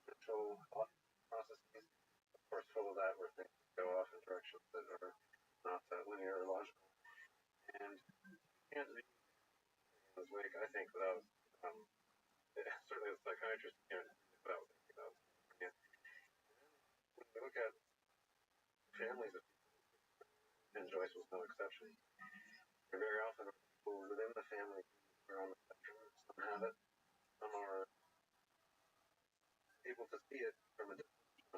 mental processes, of course, full of that where things go off in directions that are not linear or logical, and you can't read this way, I think, without certainly as a psychiatrist can't read it without thinking about it. When we look at families of people, and Joyce was no exception, there very often are people within the family who are on the spectrum. Some have it, some are able to see it from a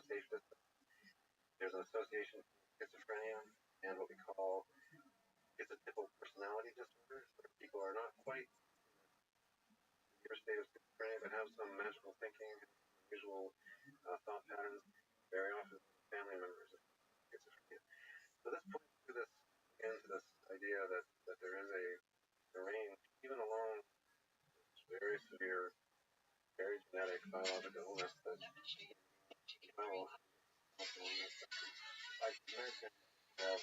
safe distance. There's an association with schizophrenia and what we call schizotypal personality disorders, where people are not quite in your state of schizophrenia but have some magical thinking, unusual thought patterns, very often family members of schizophrenia. So this points to this, again, to this idea that there is a range, even along very severe, very genetic biological illness that you know like you mentioned a variation of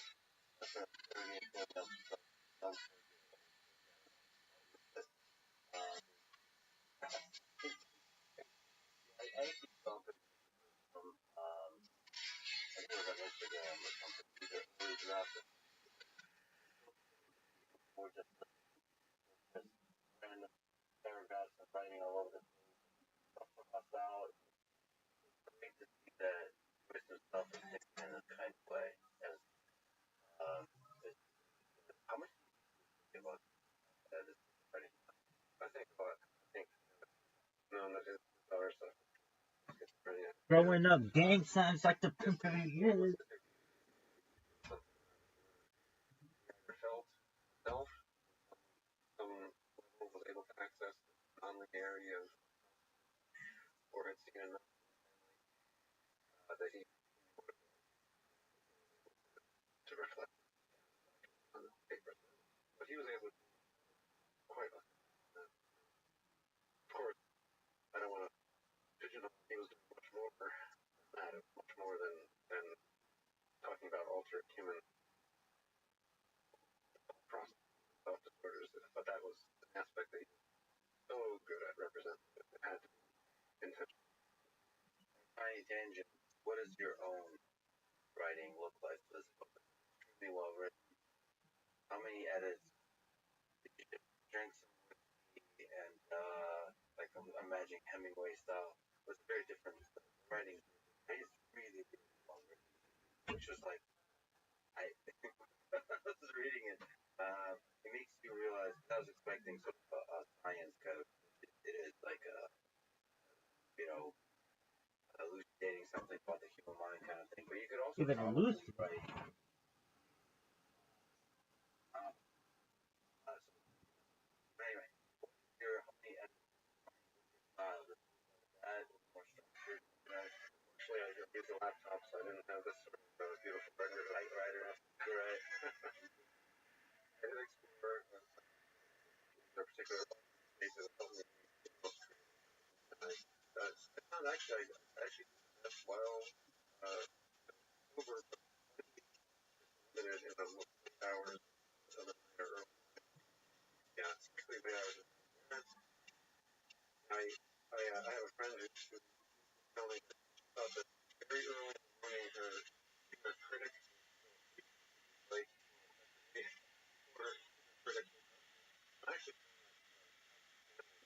I keep bumping from I think it was on Instagram or something. These are early drafts or just random paragraphs and writing all over the stuff out. It's great to see that voice himself is taken in a kind of way. As um, how much do you think about this writing? I think a lot. I think no, that is our stuff. It's pretty. Growing up, gang signs like the pimp of the years. Felt self some level was able to access the non-linearity of or had seen enough that he to reflect on the paper. But he was able to quite of course I don't want to pigeonhole he was doing much more than that, much more than talking about altered human process thought disorders, but that was an aspect that he was so good at representing. It had to be intentional. Tiny tangent. What does your own writing look like for this book? Extremely well written. How many edits did you drink some whiskey and like I'm imagining Hemingway style? It was very different writing. It's really, really well written, which was like I was reading it. It makes you realize I was expecting sort of a science kind of. It is like a you know elucidating something about the human mind kind of thing. But you could also Even probably elusive. write. So anyway, your how many that more structured. Actually, I used a laptop, so I didn't have this sort of beautiful regular typewriter. Right. I did explore a particular spaces of me. I found actually that's well over minute in the hours of the night or early. Yeah, especially the hours. I have a friend who told me that very early in the morning her critic like her critic actually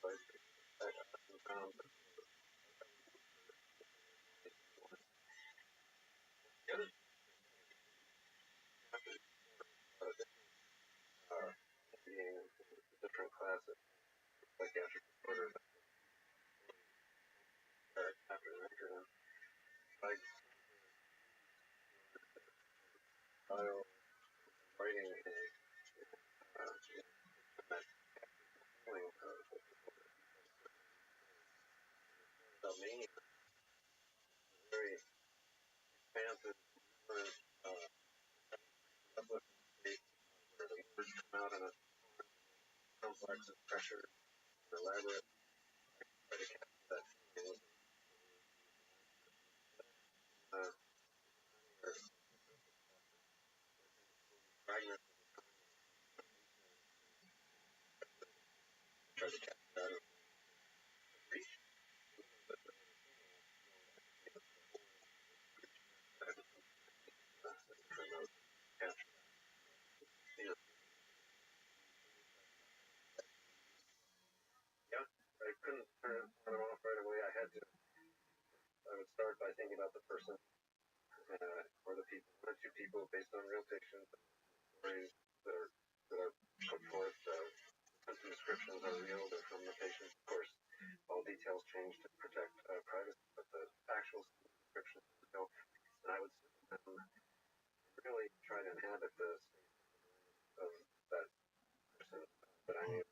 I found the other being different classes like after order after the acronym like style writing that feeling of me very expansive public state where the words come out in a complex and pressure and elaborate try to capture that feeling uh, fragment try to capture that and reach capture you know, yeah I couldn't turn them off right away I would start by thinking about the person or the people one or two people based on real fiction stories that are put forth symptom descriptions are real they're from the patient of course all details change to protect privacy but the actual description you know, and I would really try to inhabit the state of that person that I knew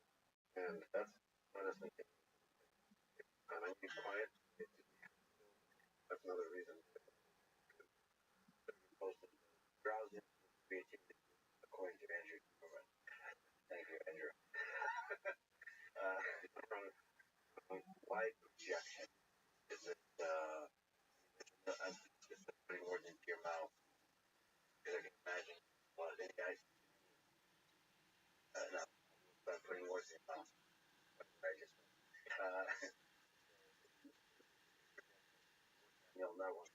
and that's honestly and I need quiet that's another reason most of drowsy creativity according to Andrew towards the mouse. I just you'll know what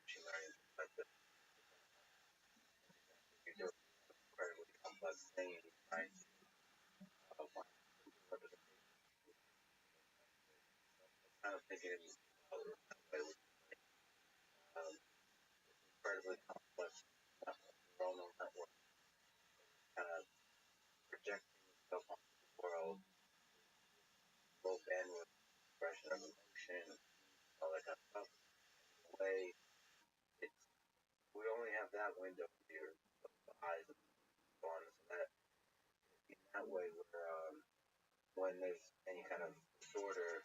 machine learning, but you do incredibly complex thing, right? Kind of thinking incredibly complex neuronal network, kind of projecting itself onto the world, low bandwidth expression of emotion, all that kind of stuff. In a way, it's we only have that window here, the eyes and so on, so that in that way, when there's any kind of disorder,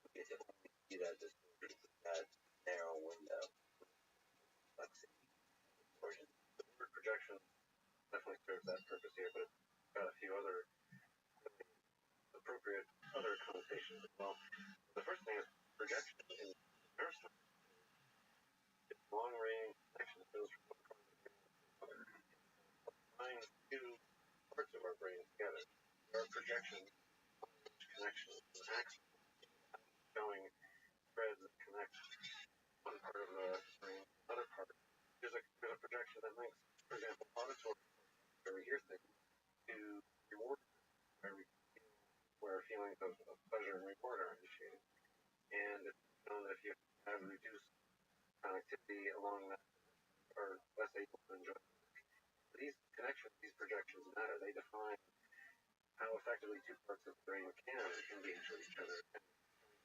we get to only see that disorder through that narrow window. Like distortion. The word projection definitely serves that purpose here, but it's got a few other appropriate other connotations as well. The first thing is projection in comparison is long range connection that goes from one part of the brain to the other. Binds two parts of our brain together. There are projections, connections, and axes showing threads that connect one part of the brain to another part. There's a projection that links, for example, auditory where we hear things to reward where feelings of pleasure and reward are initiated. And it's shown that if you have reduced connectivity along that, are less able to enjoy these connections, these projections matter. They define how effectively two parts of the brain can engage with each other and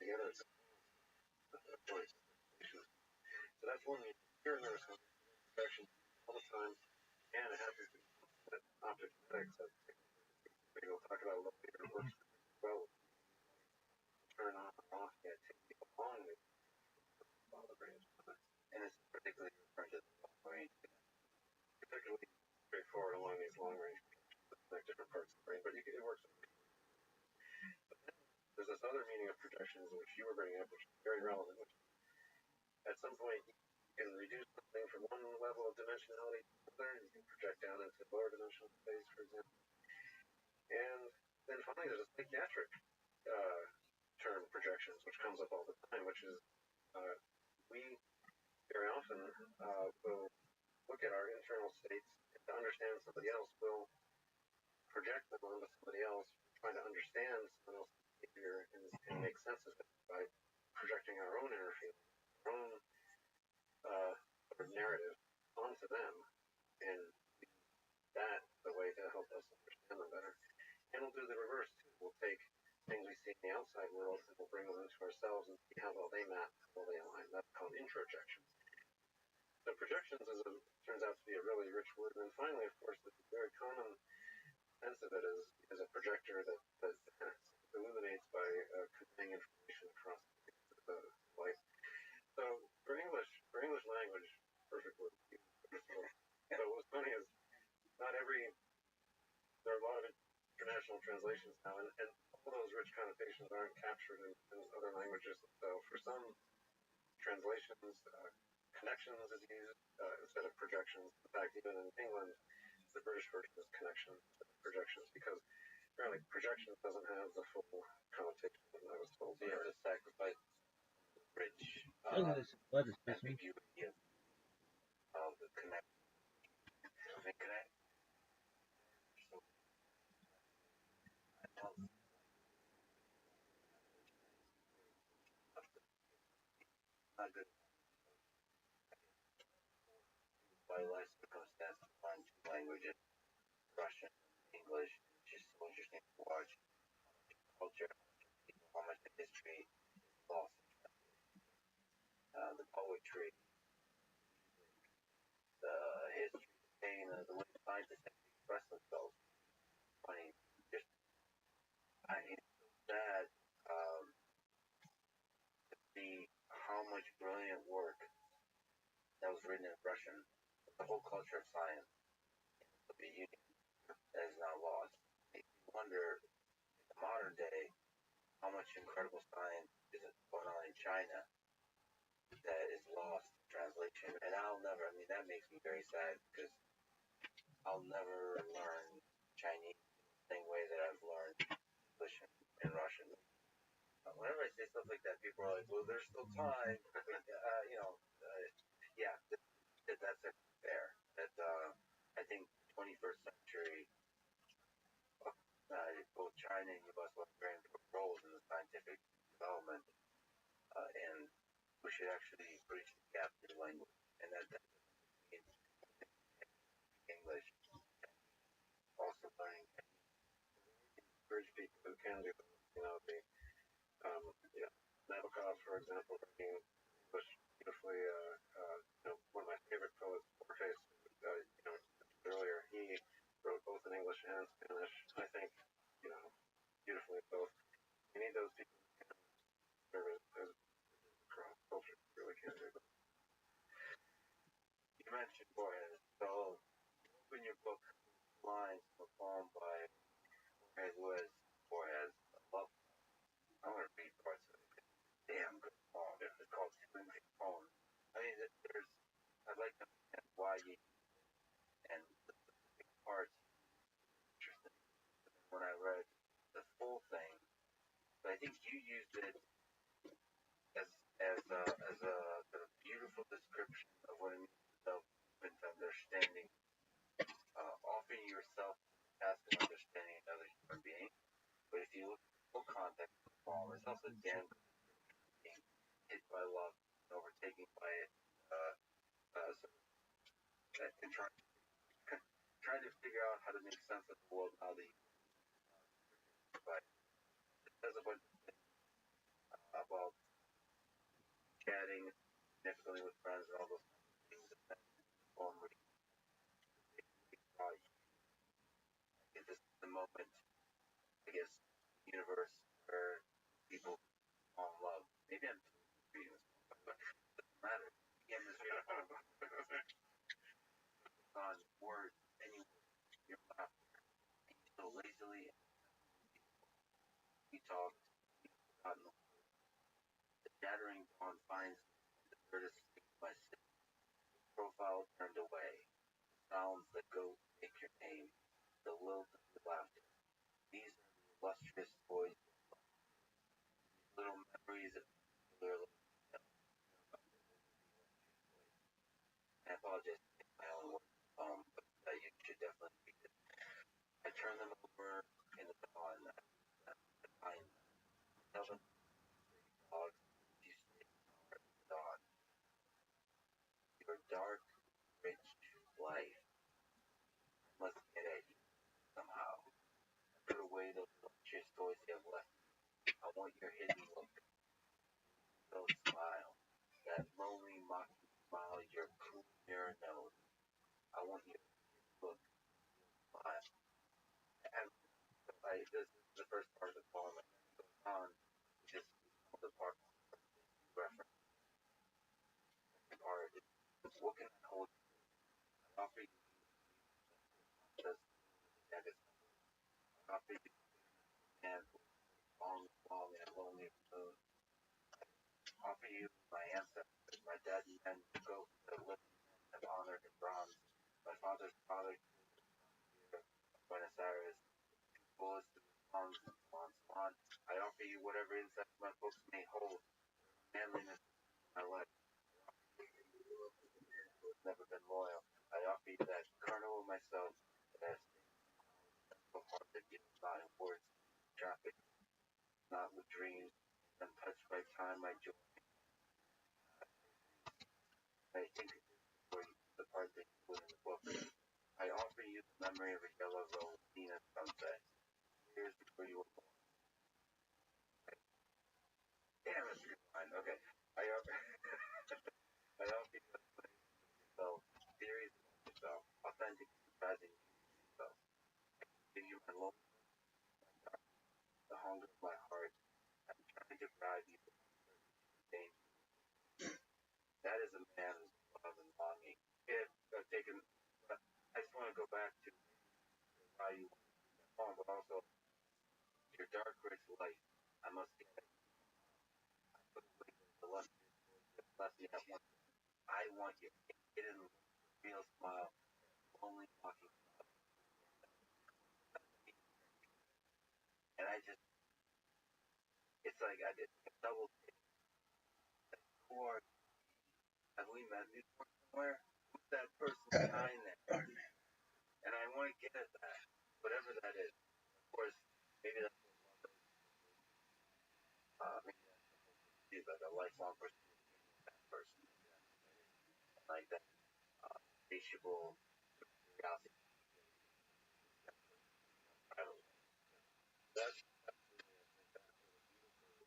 together. So that's one you're a nurse projection all the time, and it happens to be optic kinetics that maybe we'll talk about a little later. It works well. Turn on or off the activity along with all the brain, and it's particularly referring to the long range, particularly straightforward along these long range like different parts of the brain, but it works. But then there's this other meaning of projections which you were bringing up, which is very relevant, which at some point you can reduce something from one level of dimensionality to another, and you can project down into lower dimensional space, for example. And then finally there's a psychiatric term projections, which comes up all the time, which is we very often will look at our internal states and to understand somebody else, will project them onto somebody else, trying to understand someone else's behavior and make sense of it by projecting our own inner feeling, our own narrative onto them, and that the way to help us understand them better. And we'll do the reverse too. We'll take things we see in the outside world and we'll bring them into ourselves and see how well they map, how well they align. That's called introjection. So projections turns out to be a really rich word. And then finally, of course, the very common sense of it is a projector that illuminates by conveying information across the light. So for English language, perfectly useful. So what's funny is there are a lot of international translations now, and all those rich connotations aren't captured in other languages. So for some translations, connections is used instead of projections. In fact, even in England, the British version is connections instead of projections because apparently projections doesn't have the full connotation that I was told. Yeah, to sacrifice rich ambiguity of the connection. Connect. Not good. By life circumstance, learn two languages, Russian, English. It's just so interesting to watch culture, how much the history is lost. The poetry, the history, the pain, the way scientists express themselves. Funny, just it's so sad to see how much brilliant work that was written in Russian, the whole culture of science, the Soviet Union, that is now lost. Makes you wonder, in the modern day, how much incredible science is going on in China that is lost in translation. And that makes me very sad because I'll never learn Chinese stuff like that, people are like, well, there's still time. Yeah, that's fair. That I think 21st century, both China and U.S. will have very important roles in the scientific development, and we should actually bridge the gap through language, and that means English. Also learning Encourage people who can do that. Nabokov, for example, writing English beautifully. One of my favorite poets, Borges, earlier, he wrote both in English and Spanish. I think, beautifully both. You need those people who can serve as cross culture. Really can do that. You mentioned Borges, so in your book, lines from a poem by Borges, I'm going to read parts of it. Damn good poem. It's called Swinging Poem. I mean, I'd like to understand why you, and the parts, interesting. When I read the full thing, but I think you used it as a sort of beautiful description of what it means to develop understanding, offering yourself the task of understanding another human being. But if you look at the full context of the poem, it's also damn good being hit by love and overtaken by it, and trying to figure out how to make sense of the world now that you, but it says a bunch of things about chatting significantly with friends and all those things, and then the poem reads, is this the moment, I guess, universe where people fall in love? Maybe I'm reading this, but it doesn't matter. Again, this on words, any word, your laughter, and you so lazily we talk, forgotten the shattering dawn finds the Curtis my profile turned away, sounds that go take your name, the lilt of your laughter. These are the illustrious toys, little memories of clearly. I apologize for my own words, but you should definitely read it. I turn them over in the dawn. I tell them dogs, you stay at the dawn. Your dark, rich life must get at you somehow. Put away those illustrious toys you have left. I want your hidden look, those smile, that lonely, mocking smile your cruel mirror knows. I want your look, smile. And this is the first part of the poem, and then it goes on, just the part reference part. What can I hold you? I offer you just and it's offer you and long, long and lonely moon. Offer you my ancestors, my dead men who go to live and honor in bronze. My father's father, Buenos Aires, fullest of songs and swan. I offer you whatever insight my books may hold. Manliness in my life. Never been loyal. I offer you that kernel of myself that has so hard that gives not in words, traffic, not with dreams, untouched by time, my joy. I think for the part that you put in the book. I offer you the memory of a yellow rose seen at sunset. Years before you were born. Damn, it's good line. Okay. I offer I offer you the place of yourself, theories about yourself, authentic surprising yourself. Give you my love, the hunger of my heart. I'm trying to drive you to danger. That is a man's love and longing. If I've taken, I just want to go back to why you want to home, but also your dark, rich light. I must get it. I put away the lust, you have one. I want you hidden, real smile, only talking. And I just, it's it's like I did a double take. Like, who are you? Have we met before somewhere? Who's that person behind there? And I want to get at that, whatever that is. Of course, maybe that's maybe that's like a lifelong pursuit of that person, like that insatiable curiosity. I don't know. That's the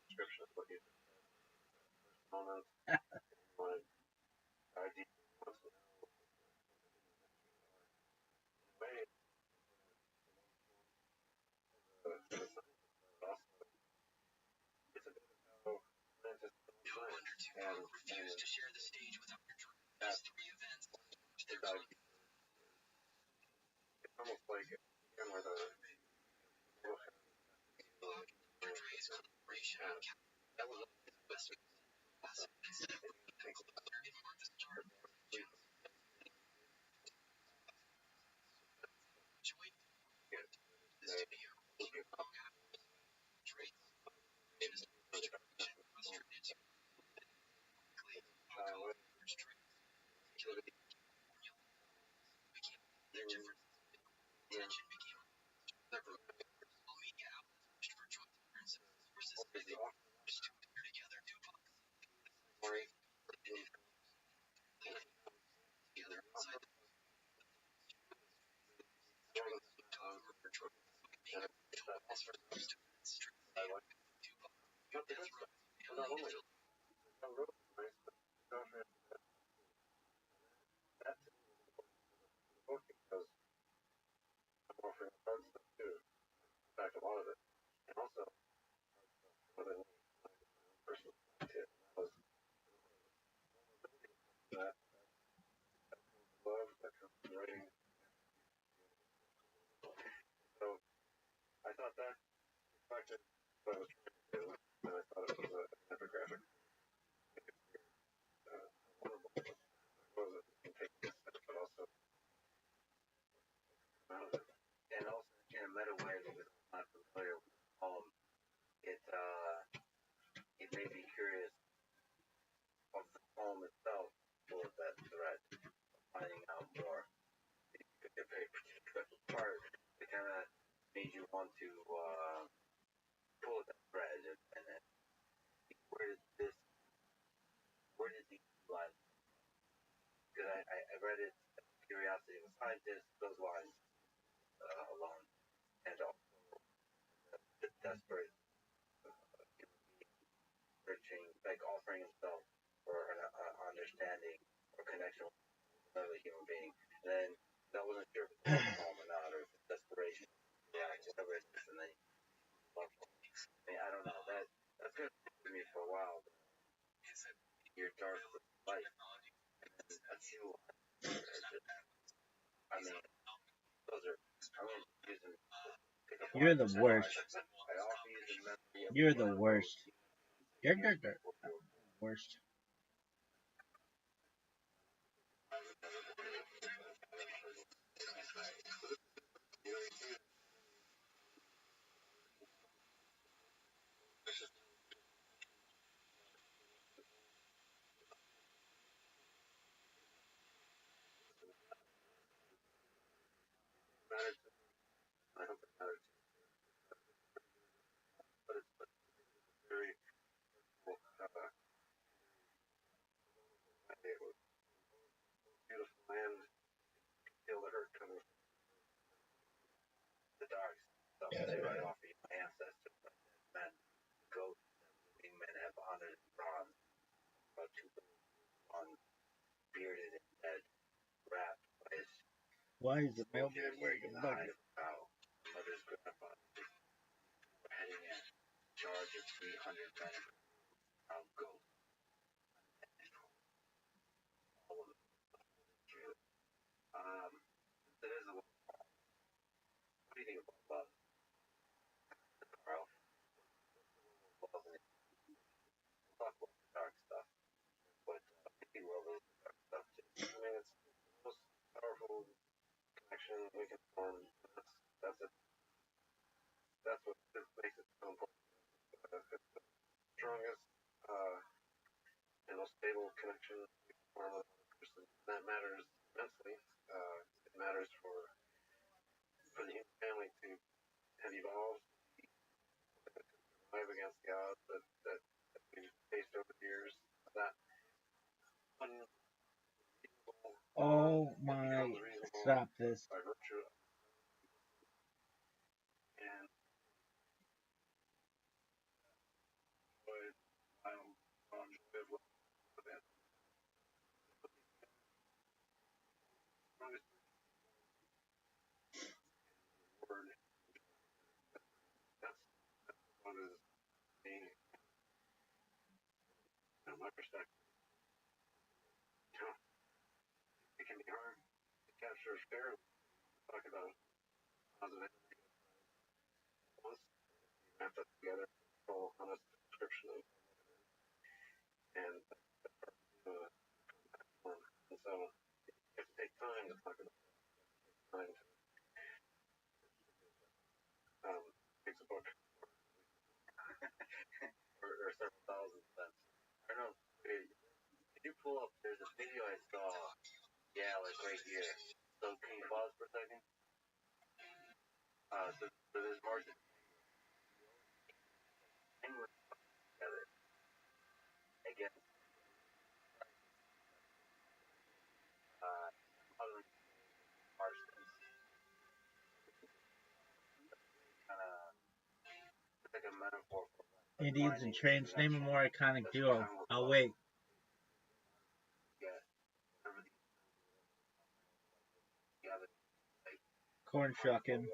description of what you moment. You want to dive deep. Wants to know. Way. Also, it's a bit of how scientists refuse to share the stage without your dream. That's three events. It's almost like again where the that was offering fun stuff too. In fact, a lot of it, and also one of the personal tip was that love that comes from writing. So I thought that reflected what I was trying to do, and I thought it was an epigraphic. Wonderful. Was it can take this, but also out of it. And also in a meta way that was not familiar with the poem, it made me curious of the poem itself for that thread, finding out more. A very particular part that kind of made you want to pull at that thread and then where did these lines? Because I read it, Curiosity of a Scientist, those lines alone, and also the desperate searching, like offering himself for an understanding or connection with another human being. And then I wasn't sure if it was a poem or not, or if it's desperation, whatever it is, and then I mean, I don't know. That's good for me for a while. Your dark life, and then a few. I mean, those are. I mean, using. You're the worst. You're the worst. You're the worst. I hope it matters. But it's very cool. Beautiful land. Feel the hurt coming from the dark stuff they write off of my ancestors. Men, ghosts, living men have honored in bronze. About 2 on bearded and dead, wrapped by his. Why is the mailman wearing a bucket? Mother's grandfather were heading in charge of 300 men of ghosts. All of them. There is a. What do you think about love, Carl? Love and talk about the dark stuff, but maybe we'll lose the dark stuff too. I mean, it's the most powerful connection we can form. That's it. That's what makes it so important. connection you form with another person. That matters immensely. It matters for the human family to have evolved, survive against the odds that we've faced over the years. That unreasonable Oh my, stop this. by virtue of and I'll enjoy with that. Word, that's what is being, my perspective. It can be hard to capture fairly. Talk about positive once you wrap that together, full honest description of and and so you have to take time to talk about time to takes a book or several thousand cents. I don't know. Did you pull up? There's a video I saw. Yeah, like right here. So can you pause for a second? So there's March and we're together again. Modern Parsons, kind of like a metaphor for Indians and trains, name a more iconic duo. I'll wait. Corn shucking.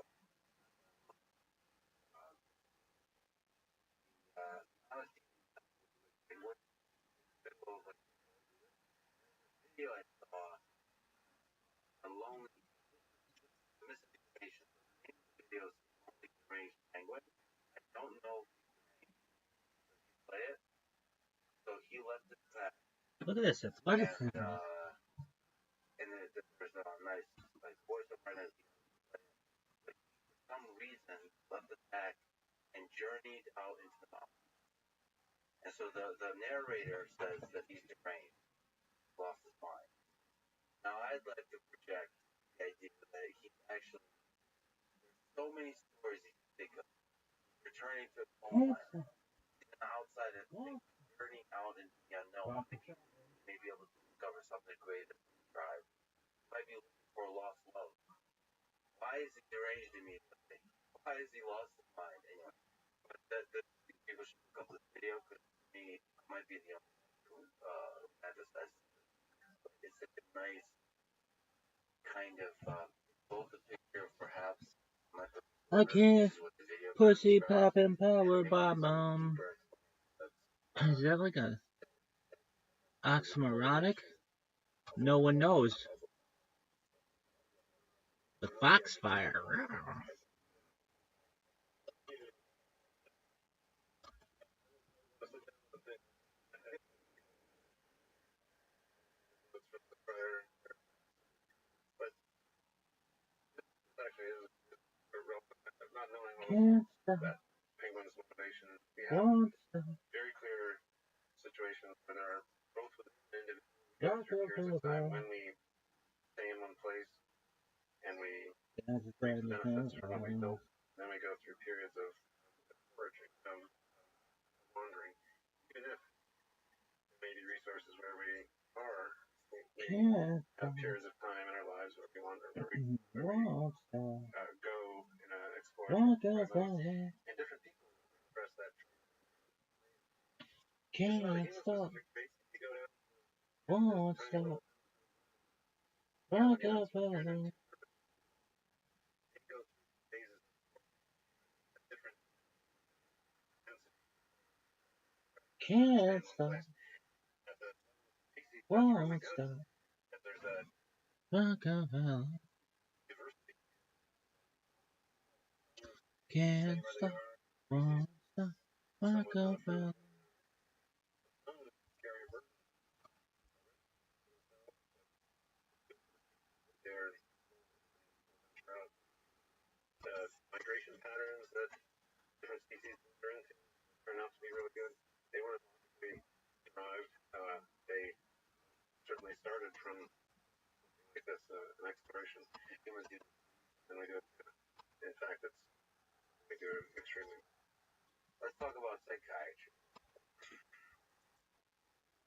Lonely misinformation videos only range penguin. I don't know if he play it. So he left it back. Look at this athleticism. And then there's a nice like voice over it. For some reason left it back and journeyed out into the mountains. And so the narrator says that he's deranged, lost his mind. Now I'd like to project the idea that he actually so many stories he can think of. Returning to his homeland, outside of journeying out into the unknown, maybe able to discover something greater than the tribe. Might be looking for a lost love. Why is he deranged immediately? Why is he lost his mind? Anyway, but people should look up this video because to me, it might be the only who emphasizes it. It's such a nice kind of both a picture of perhaps I can't pussy poppin' power bomb. Is that like a oxymoronic? No one knows. The foxfire. Can't stop. Penguin's motivation. We Won't have stop. very clear situations where there are both within individuals periods of time when we stay in one place and we reap the benefits from what we built. Then we go through periods of foraging, wandering. Even if there may be resources where we are, we have periods of time in our lives where we wander, where we go and explore and different people express that. Can't stop. Won't stop. Rockefeller. Can't stop. Won't stop. Rockefeller. Can't stop. Won't stop. Rockefeller. Migration patterns that different species are into turn out to be really good. They weren't derived. They started from like this, an exploration. Humans do, and we do it. In fact, we do it extremely. Let's talk about psychiatry.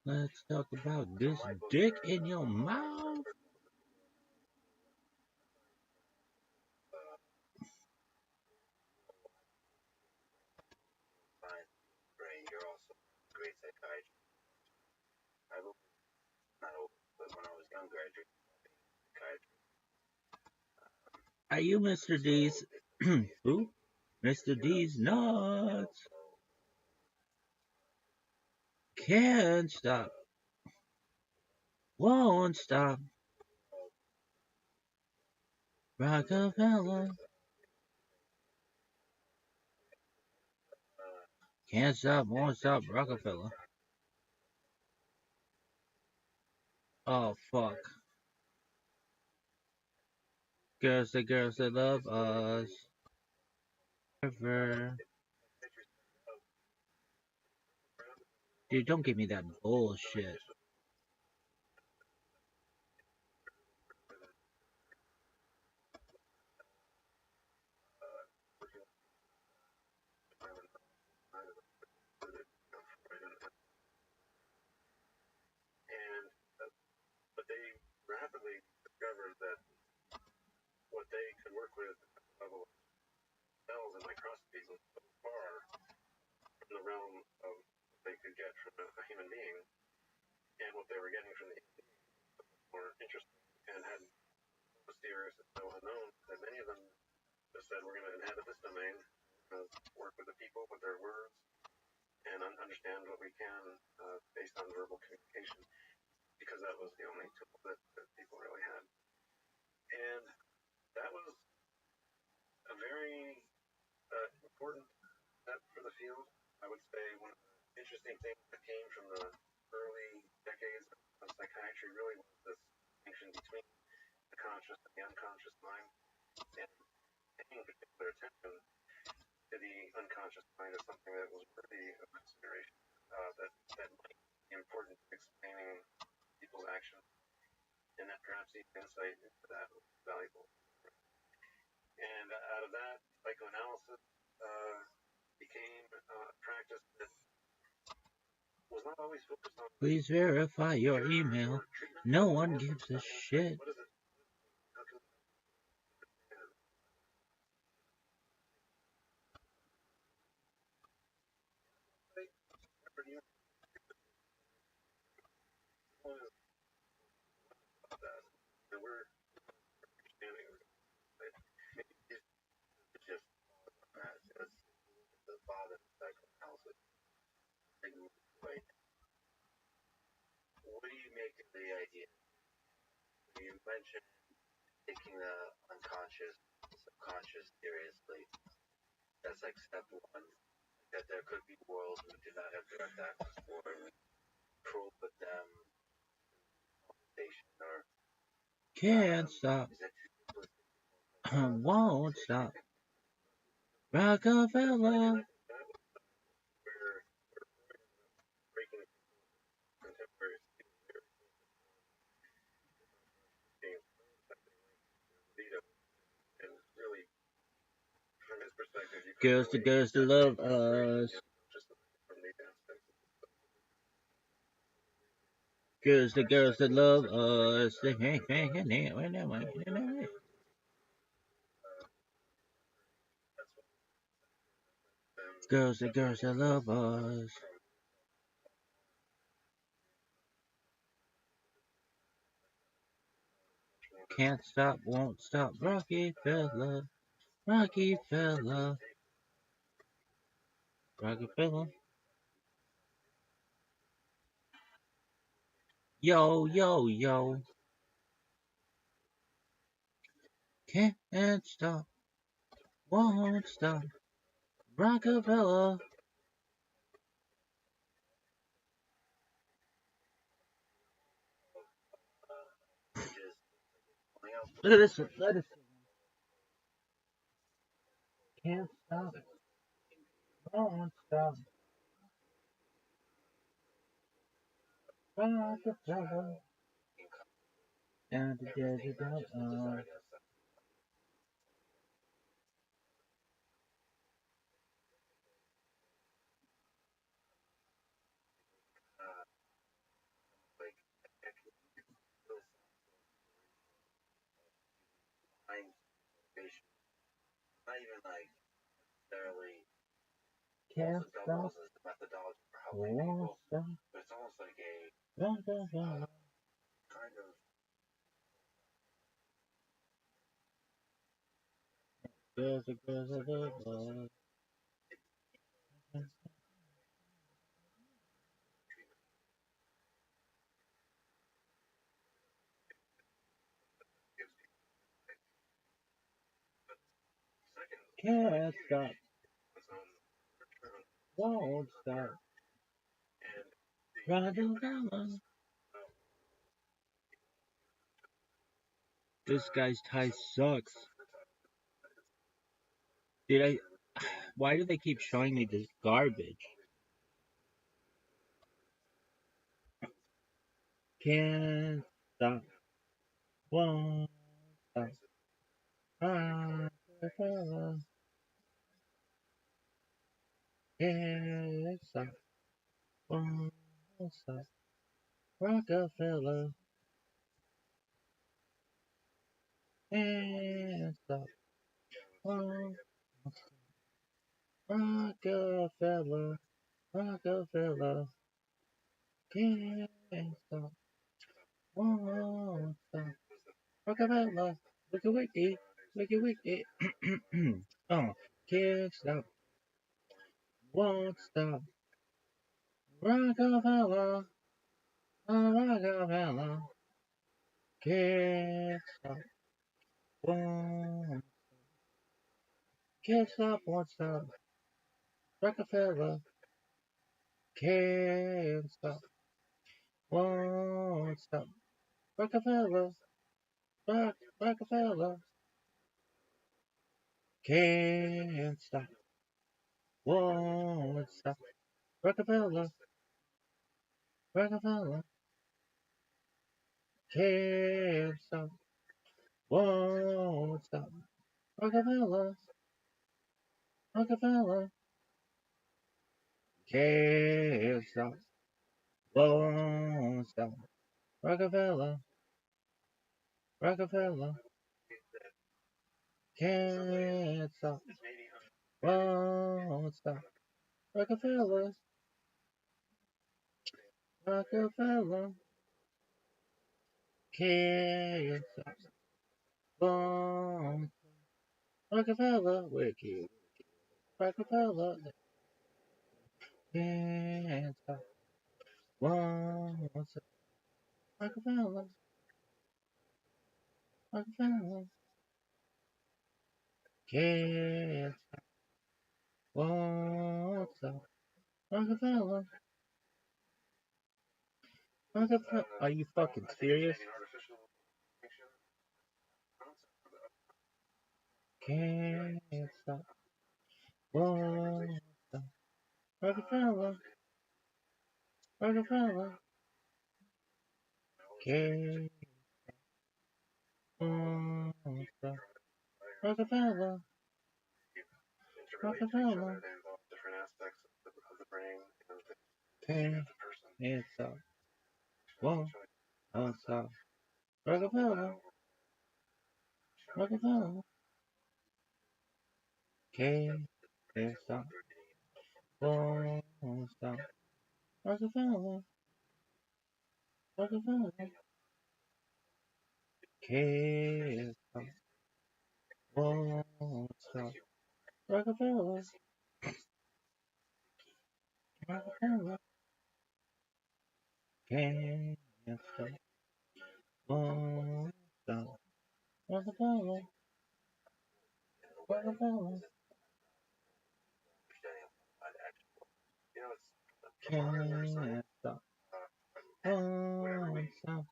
Let's talk about this dick in your mouth. You're also a great psychiatrist. I will not old, but when I was younger, I did psychiatry. Are you Mr. D's? Who? Mr. D's nuts. Can't stop. Won't stop. Rockefeller. Can't stop, won't stop, Rockefeller. Oh, fuck. Girls that love us. Ever. Dude, don't give me that bullshit. But they rapidly discovered that what they could work with at the level of cells and microscopies was so far from the realm of what they could get from a human being, and what they were getting from the human being was more interesting and had mysterious and so unknown that many of them just said, we're going to inhabit this domain, we're going to work with the people with their words, and understand what we can based on verbal communication, because that was the only tool that people really had. And that was a very important step for the field. I would say one of the interesting things that came from the early decades of psychiatry really was this distinction between the conscious and the unconscious mind, and paying particular attention to the unconscious mind is something that was worthy of consideration, that might be important to explaining people's actions, and that perhaps even insight into that was valuable. And out of that, psychoanalysis became a practice that was not always focused on. Please verify your email. No one gives a shit. What is it? And we're understanding maybe it's just the thought of psychoanalysis. Like, what do you make of the idea? You mentioned taking the unconscious, subconscious seriously. That's like step one. That there could be worlds we do not have direct access for, and we probe with them, or Can't stop. Won't stop. Rockefeller. Girls that love us. Girls that love us. Girls that love us. Can't stop, won't stop, Rockefeller. Rockefeller. Rockefeller. Yo, yo, yo. Can't stop, won't stop, Rockefeller. Look at this. Let us. Can't stop, won't stop, Rockefeller. Down to desert dog. Like, actually, really find motivation. Not even like necessarily Can't also stop. doubles as the methodology for helping Won't people, stop. but it's almost like a kind of There's a girl that loves. gives people second Can't stop. was on return Won't stop. and Riding down. This guy's tie sucks. Did I? Why do they keep showing me this garbage? Can't stop. Won't stop. Rockefeller. Can't stop. Won't stop. Rockefeller. Can't stop. Won't stop. Rockefeller. Rockefeller. Can't stop. Won't stop. Rockefeller. Wiki wiki. Wiki wiki. Oh. Can't stop. Won't stop. Rockefeller. Rockefeller. Can't stop. Won't. Can't stop. Won't stop. Rockefeller. Can't stop. Won't stop. Rockefeller. Rockefeller. Can't stop. Won't stop. Rockefeller. Rockefeller. Can't stop. Won't stop. Rockefeller. Rockefeller. Can't stop. Won't stop. Rockefeller. Rockefeller. Can't stop. Won't stop. Rockefeller. Rockefeller. Can't stop. Won't. Rockefeller. Wicked. Rockefeller. Can't stop. Won't stop. Rockefeller. Rockefeller. Can't stop. Won't stop. Rockefeller. Rockefeller. Are you fucking serious? Can't stop. Won't stop. Rockefeller. Rockefeller. Can't stop. Rockefeller. Rockefeller. different aspects of the brain and the Can't person. stop. Won't stop. Rockefeller. Rockefeller. Can't stop. Won't stop. Rockefeller. Rockefeller. Can't stop. Won't stop. Rockefeller. Rockefeller. Can't stop. Won't stop. Rockefeller. Rockefeller. Can't stop. Won't stop.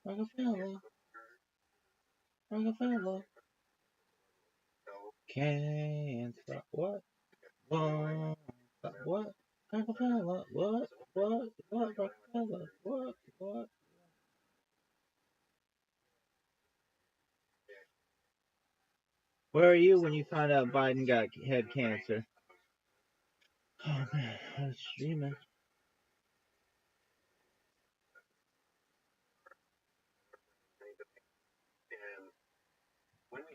Rockefeller. Rockefeller. Can't stop. What? Won't stop. What? Rockefeller. What? What? What? Rockefeller. What? What? were you when you found out Biden had cancer? Oh man, I was streaming. And when we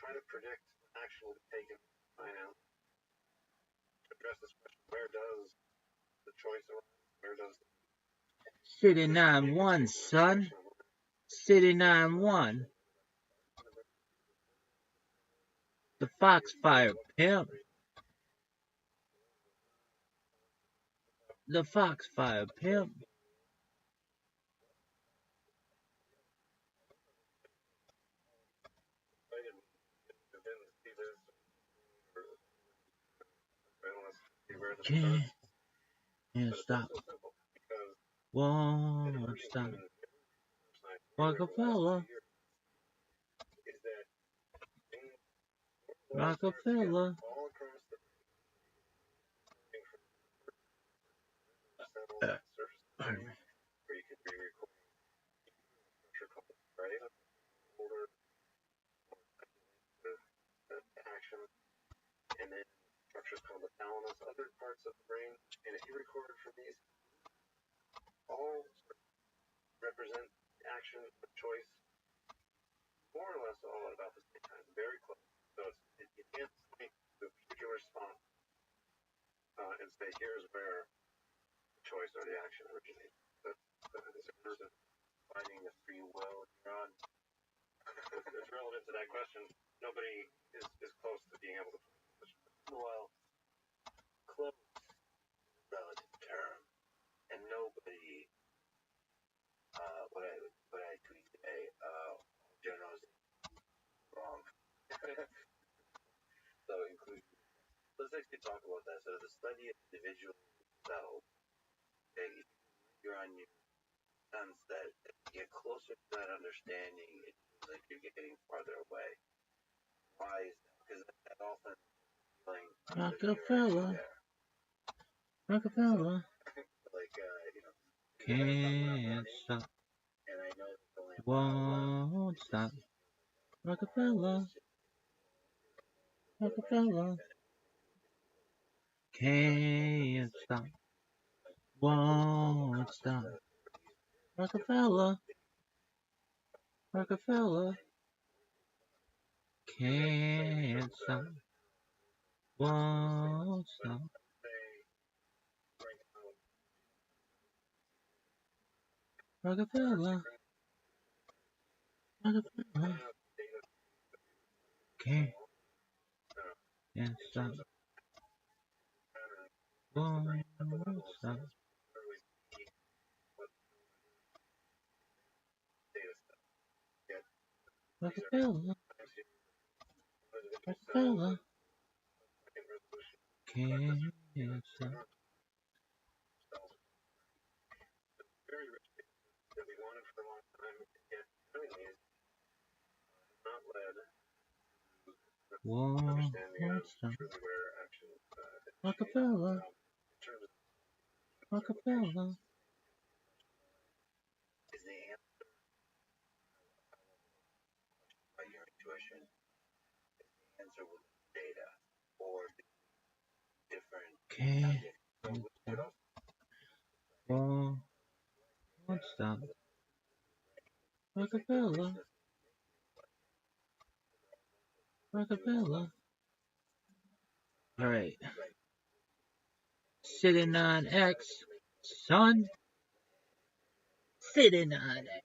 try to predict action will be taken by now to address this question, where does the choice arise? Where does City 9-1, son. City 9-1. The Foxfire pimp. The Foxfire pimp. Can't stop. Won't stop. Rockefeller. Rockefeller. Pardon me. Action, and then structures called the thalamus, other parts of the brain, and if you record from these, all represent action, choice, more or less all at about the same time, very close. So you can't point to a particular spot and say, here's where the choice or the action originates. That's a person finding the free will neuron. It's relevant to that question. Nobody is close to being able to put it. Well, close relative term, and nobody. What I tweet today, journals wrong. So include. Let's actually talk about that. So the study of individual cells, you're on your sense that as you get closer to that understanding, it seems like you're getting farther away. Why is that? Because that often feeling Rockefeller. Rockefeller. like can't stop. And I know Won't stop. Rockefeller. Rockefeller. Can't stop. Won't stop. Rockefeller. Rockefeller. Can't stop. Won't stop. Rockefeller. Rockefeller. Can't stop. Won't stop. Rockefeller. Rockefeller. Can't stop. very rich that we wanted for a long time, yet doing these not led Won't understanding of stop. truly where action Rockefeller. in terms of Rockefeller. is the answer by your intuition, the answer with data or different Can't stop. Won't stop. Rockefeller. Rockefeller. Alright. Sitting on X, son. Sitting on X.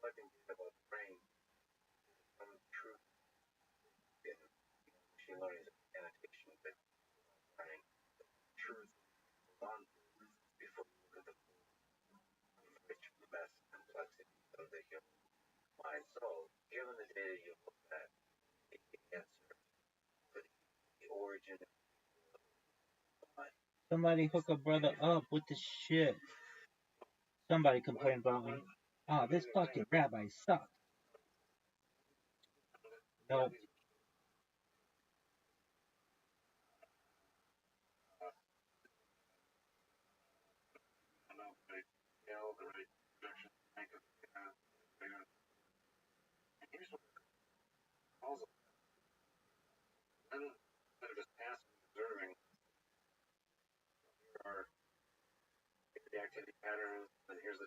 collecting data about the brain from truth in machine learning annotation that learning truth on before you look at the best complexity of the human mind. So given the data you look at, the answer for the origin of the mind. Somebody hook a brother up with the shit. Somebody complained about me. Oh, this fucking rabbi sucks. No.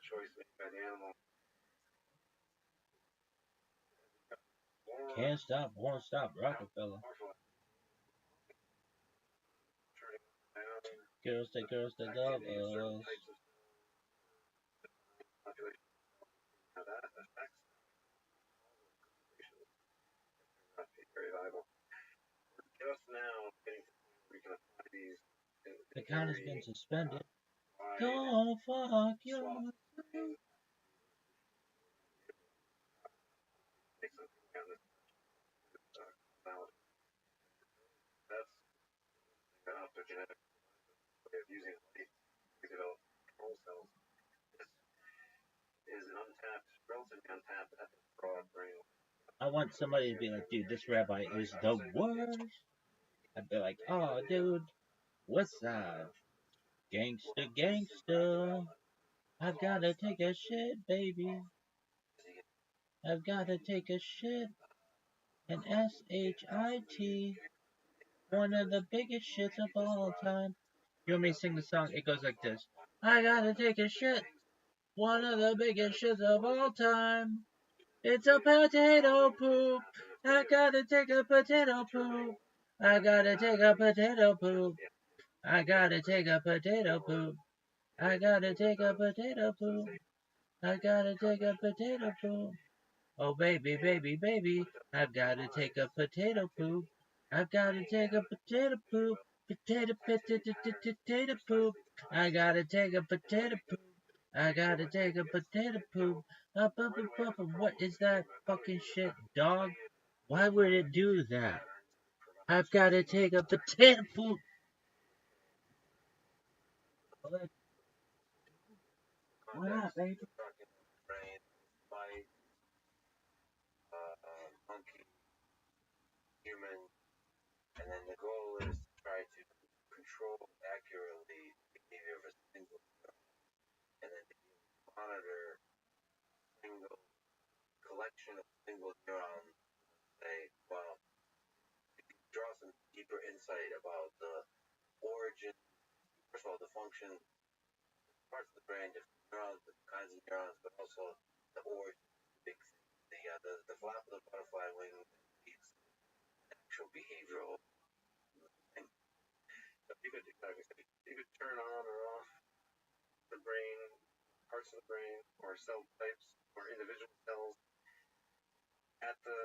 choice made by the animal. Can't stop, won't stop, Rockefeller. Girls that love us. How that affects very valuable. Just now getting to we can apply these. The account has been suspended. Don't fuck you. That's an optogenetic way of using it to develop control cells. This is an untapped, relatively untapped broad brain. I want somebody to be like, dude, this rabbi is the worst. I'd be like, oh, dude, what's up? Gangsta, gangsta. I've gotta take a shit, baby. I've gotta take a shit. An S-H-I-T. One of the biggest shits of all time. You want me to sing the song? It goes like this. I gotta take a shit. One of the biggest shits of all time. It's a potato poop. I gotta take a potato poop. I gotta take a potato poop. I gotta take a potato poop. I gotta take a potato poop. I gotta take a potato poop. Oh baby, baby, baby, I've gotta take a potato poop. I've gotta take a potato poop. Potato poop. I gotta take a potato poop. I gotta take a potato poop. What is that fucking shit, dog? Why would it do that? I've gotta take a potato poop. Why not, baby? Brain, mice, monkey, human, and then the goal is to try to control accurately the behavior of a single cell, and then monitor a single collection of single neurons. Say, well, you can draw some deeper insight about the origin, first of all, the function, parts of the brain, different neurons, different kinds of neurons, but also the origin, the flap of the butterfly wing leads actual behavioral thing. So you could turn on or off the brain, parts of the brain, or cell types, or individual cells at the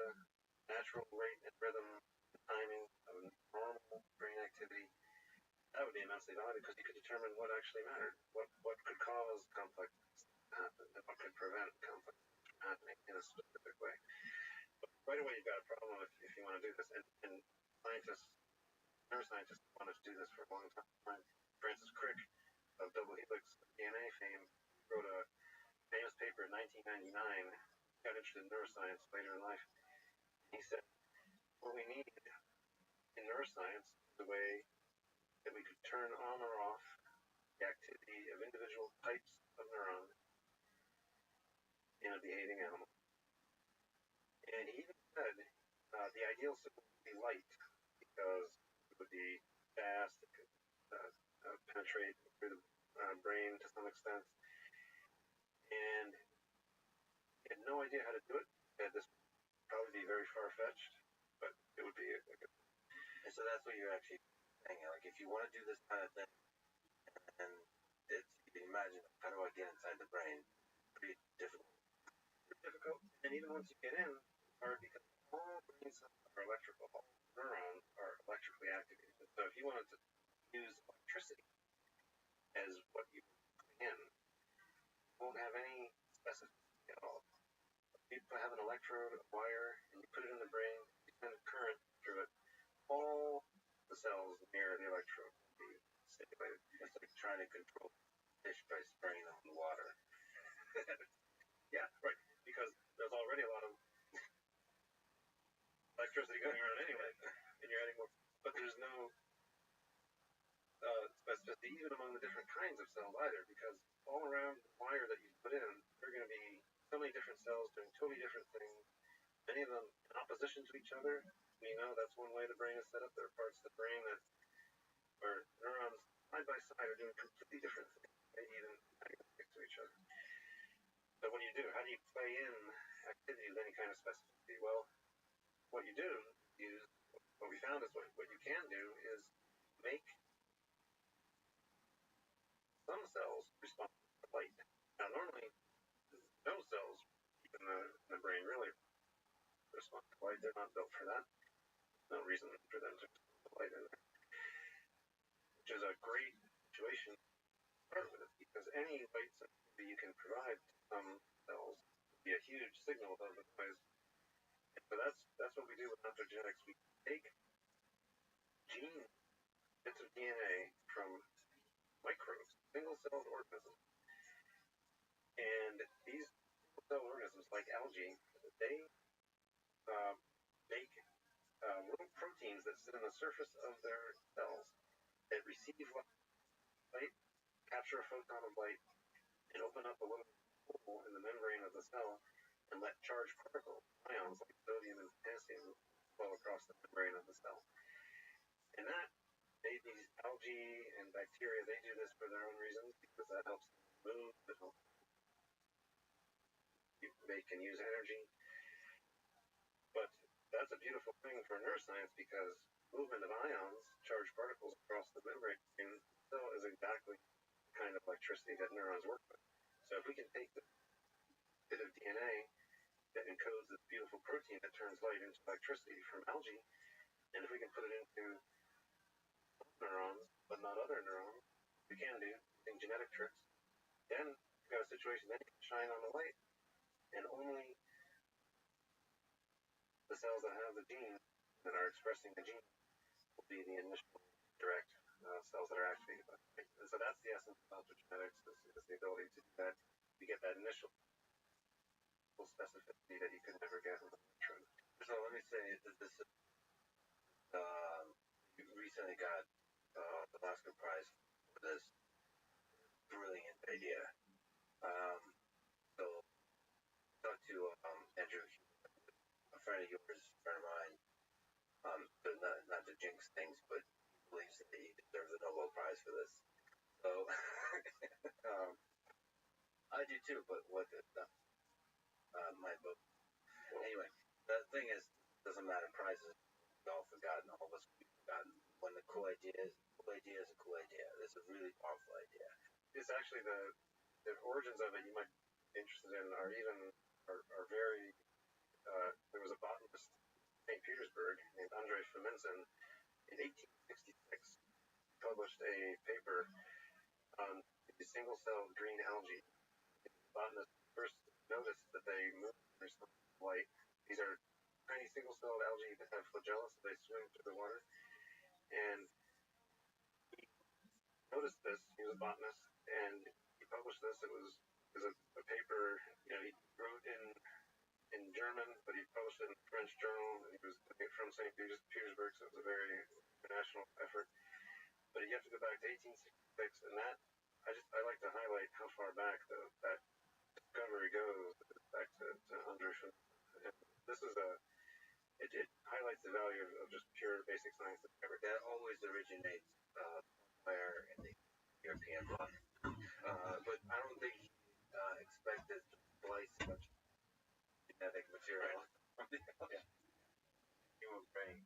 natural rate and rhythm and timing of normal brain activity. That would be immensely valuable because you could determine what actually mattered, what could cause complex to happen, and what could prevent complex from happening in a specific way. But right away, you've got a problem if you want to do this, and neuroscientists wanted to do this for a long time. Francis Crick of double helix DNA fame wrote a famous paper in 1999. Got interested in neuroscience later in life. He said, what we need in neuroscience is a way that we could turn on or off the activity of individual types of neurons in a behaving animal. And he even said the ideal signal would be light because it would be fast, it could penetrate through the brain to some extent. And he had no idea how to do it. This would probably be very far-fetched, but it would be a good. And so that's what you're actually saying. Like, if you want to do this kind of thing, and you can imagine, how do I get inside the brain? Pretty difficult. And even once you get in, it's hard because all brain cells are electrical. All neurons are electrically activated. So if you wanted to use electricity as what you put in, you won't have any specificity at all. You have an electrode, a wire, and you put it in the brain, you send a current through it. All the cells near the electrode will be stimulated. It's like trying to control fish by spraying them with water. Yeah, right. Because there's already a lot of electricity going around anyway, and you're adding more. But there's no specificity even among the different kinds of cells either, because all around the wire that you put in, there are going to be so many different cells doing totally different things. Many of them in opposition to each other. You know, that's one way the brain is set up. There are parts of the brain where neurons side by side are doing completely different things, maybe even agnostic to each other. you do? How do you play in activity with any kind of specificity? Well, what you do is, what we found is what you can do is make some cells respond to light. Now, normally, no cells in the brain really respond to light. They're not built for that. No reason for them to respond to light in there, which is a great situation to start with, because any light sensitivity you can provide to some cells would be a huge signal of the noise. And so that's what we do with optogenetics. We take genes, bits of DNA from microbes, single-celled organisms, and these single-celled organisms, like algae, they make little proteins that sit on the surface of their cells that receive light, capture a photon of light, and open up a little hole in the membrane of the cell and let charged particles, ions like sodium and potassium, flow across the membrane of the cell. And that, these algae and bacteria, they do this for their own reasons, because that helps them move, it helps they can use energy. But that's a beautiful thing for neuroscience, because movement of ions, charged particles across the membrane, still is exactly the kind of electricity that neurons work with. So if we can take the bit of DNA that encodes this beautiful protein that turns light into electricity from algae, and if we can put it into neurons, but not other neurons, we can do using genetic tricks, then you've got a situation that you can shine on the light, and only the cells that have the gene, that are expressing the gene, will be the initial direct cells that are activated by the light. And so that's the essence of optogenetics, is the ability to do that. You get that initial specificity that you could never get with electrode. So let me say that this you recently got the Oscar Prize for this brilliant idea. So talk to Andrew, a friend of yours, a friend of mine. So not to jinx things, but he believes that he deserves a Nobel Prize for this. So I do too, but what my book. Anyway, the thing is, it doesn't matter prizes. We've all forgotten. All of us have forgotten. When the cool idea is a cool idea. It's a really powerful idea. It's actually the origins of it you might be interested in are very. There was a botanist in St. Petersburg named Andrei Fominsin in 1866. He published a paper on the single-celled green algae. The botanist first noticed that they move in response to light. These are tiny single-celled algae that have flagella, so they swim through the water. And he noticed this. He was a botanist, and he published this. It was a paper. He wrote in German, but he published it in a French journal. He was from St. Petersburg, so it was a very international effort. But you have to go back to 1866, and that I like to highlight how far back that discovery goes, back to Andrei. This is it highlights the value of just pure basic science discovery. That always originates somewhere in the European bloc. But I don't think he expected to splice such genetic material from the human brain.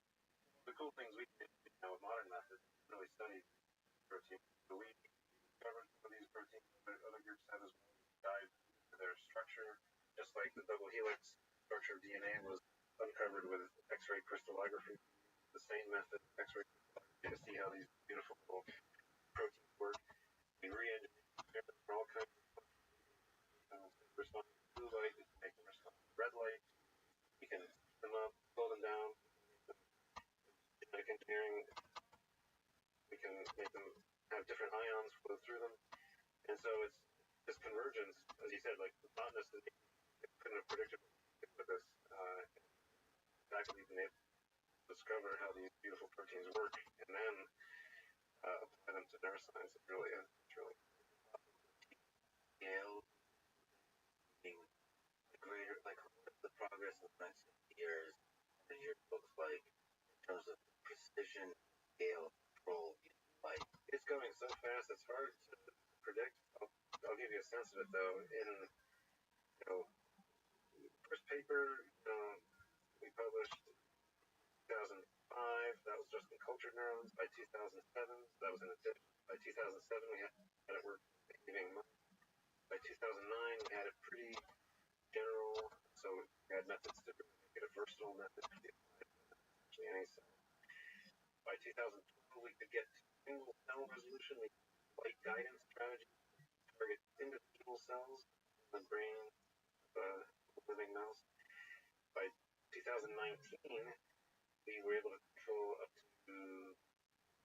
The cool things we can do now with modern methods really study proteins. So we discovered some of these proteins that other groups have as well. Dive into their structure, just like the double helix structure of DNA was uncovered with X-ray crystallography. The same method, X-ray crystallography, to see how these beautiful little proteins work. We re-engineer them for all kinds of respond to blue light, we can make them respond to red light. We can heat them up, slow them down. Genetic engineering, we can make them have different ions flow through them. And so it's this convergence, as you said, like the botanist couldn't have predicted with this. Exactly been able to discover how these beautiful proteins work, and then apply them to neuroscience. It really is. It's really Scale being greater, like the progress in the next years, and your books like in terms of precision, scale, control, like it's going so fast. It's hard to predict. I'll give you a sense of it though. In paper, we published 2005, that was just in cultured neurons. By 2007, that was in addition. By 2007, we had it work behaving. By 2009, we had it pretty general, so we had methods to make it a versatile method to be applied to actually any cell. By 2012, we could get single cell resolution. We light guidance strategy to target individual cells in the brain of a living mouse. By 2019, we were able to control up to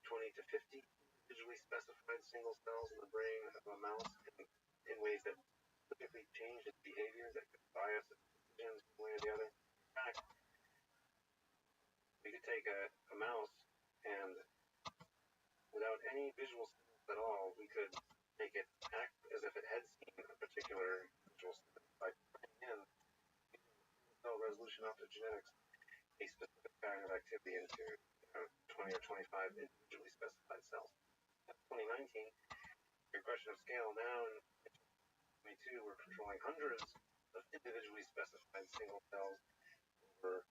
20 to 50 individually specified single cells in the brain of a mouse in ways that typically change its behavior, that could bias its decisions one way or the other. In fact, we could take a mouse and without any visual signals at all, we could make it act as if it had seen a particular visual signal by putting in cell resolution optogenetics a specific pattern of activity into 20 or 25 individually specified cells. In 2019, your question of scale now in 2022, we're controlling hundreds of individually specified single cells over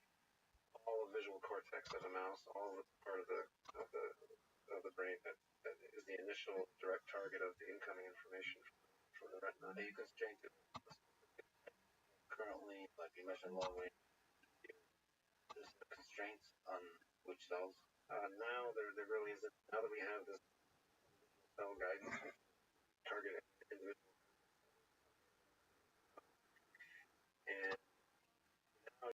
all the visual cortex of a mouse, all of the part of the brain that is the initial direct target of the incoming information from the retina. Are you constrained to currently, like you mentioned, long range? There's constraints on which cells? Now there really isn't. Now that we have this cell guidance, target individual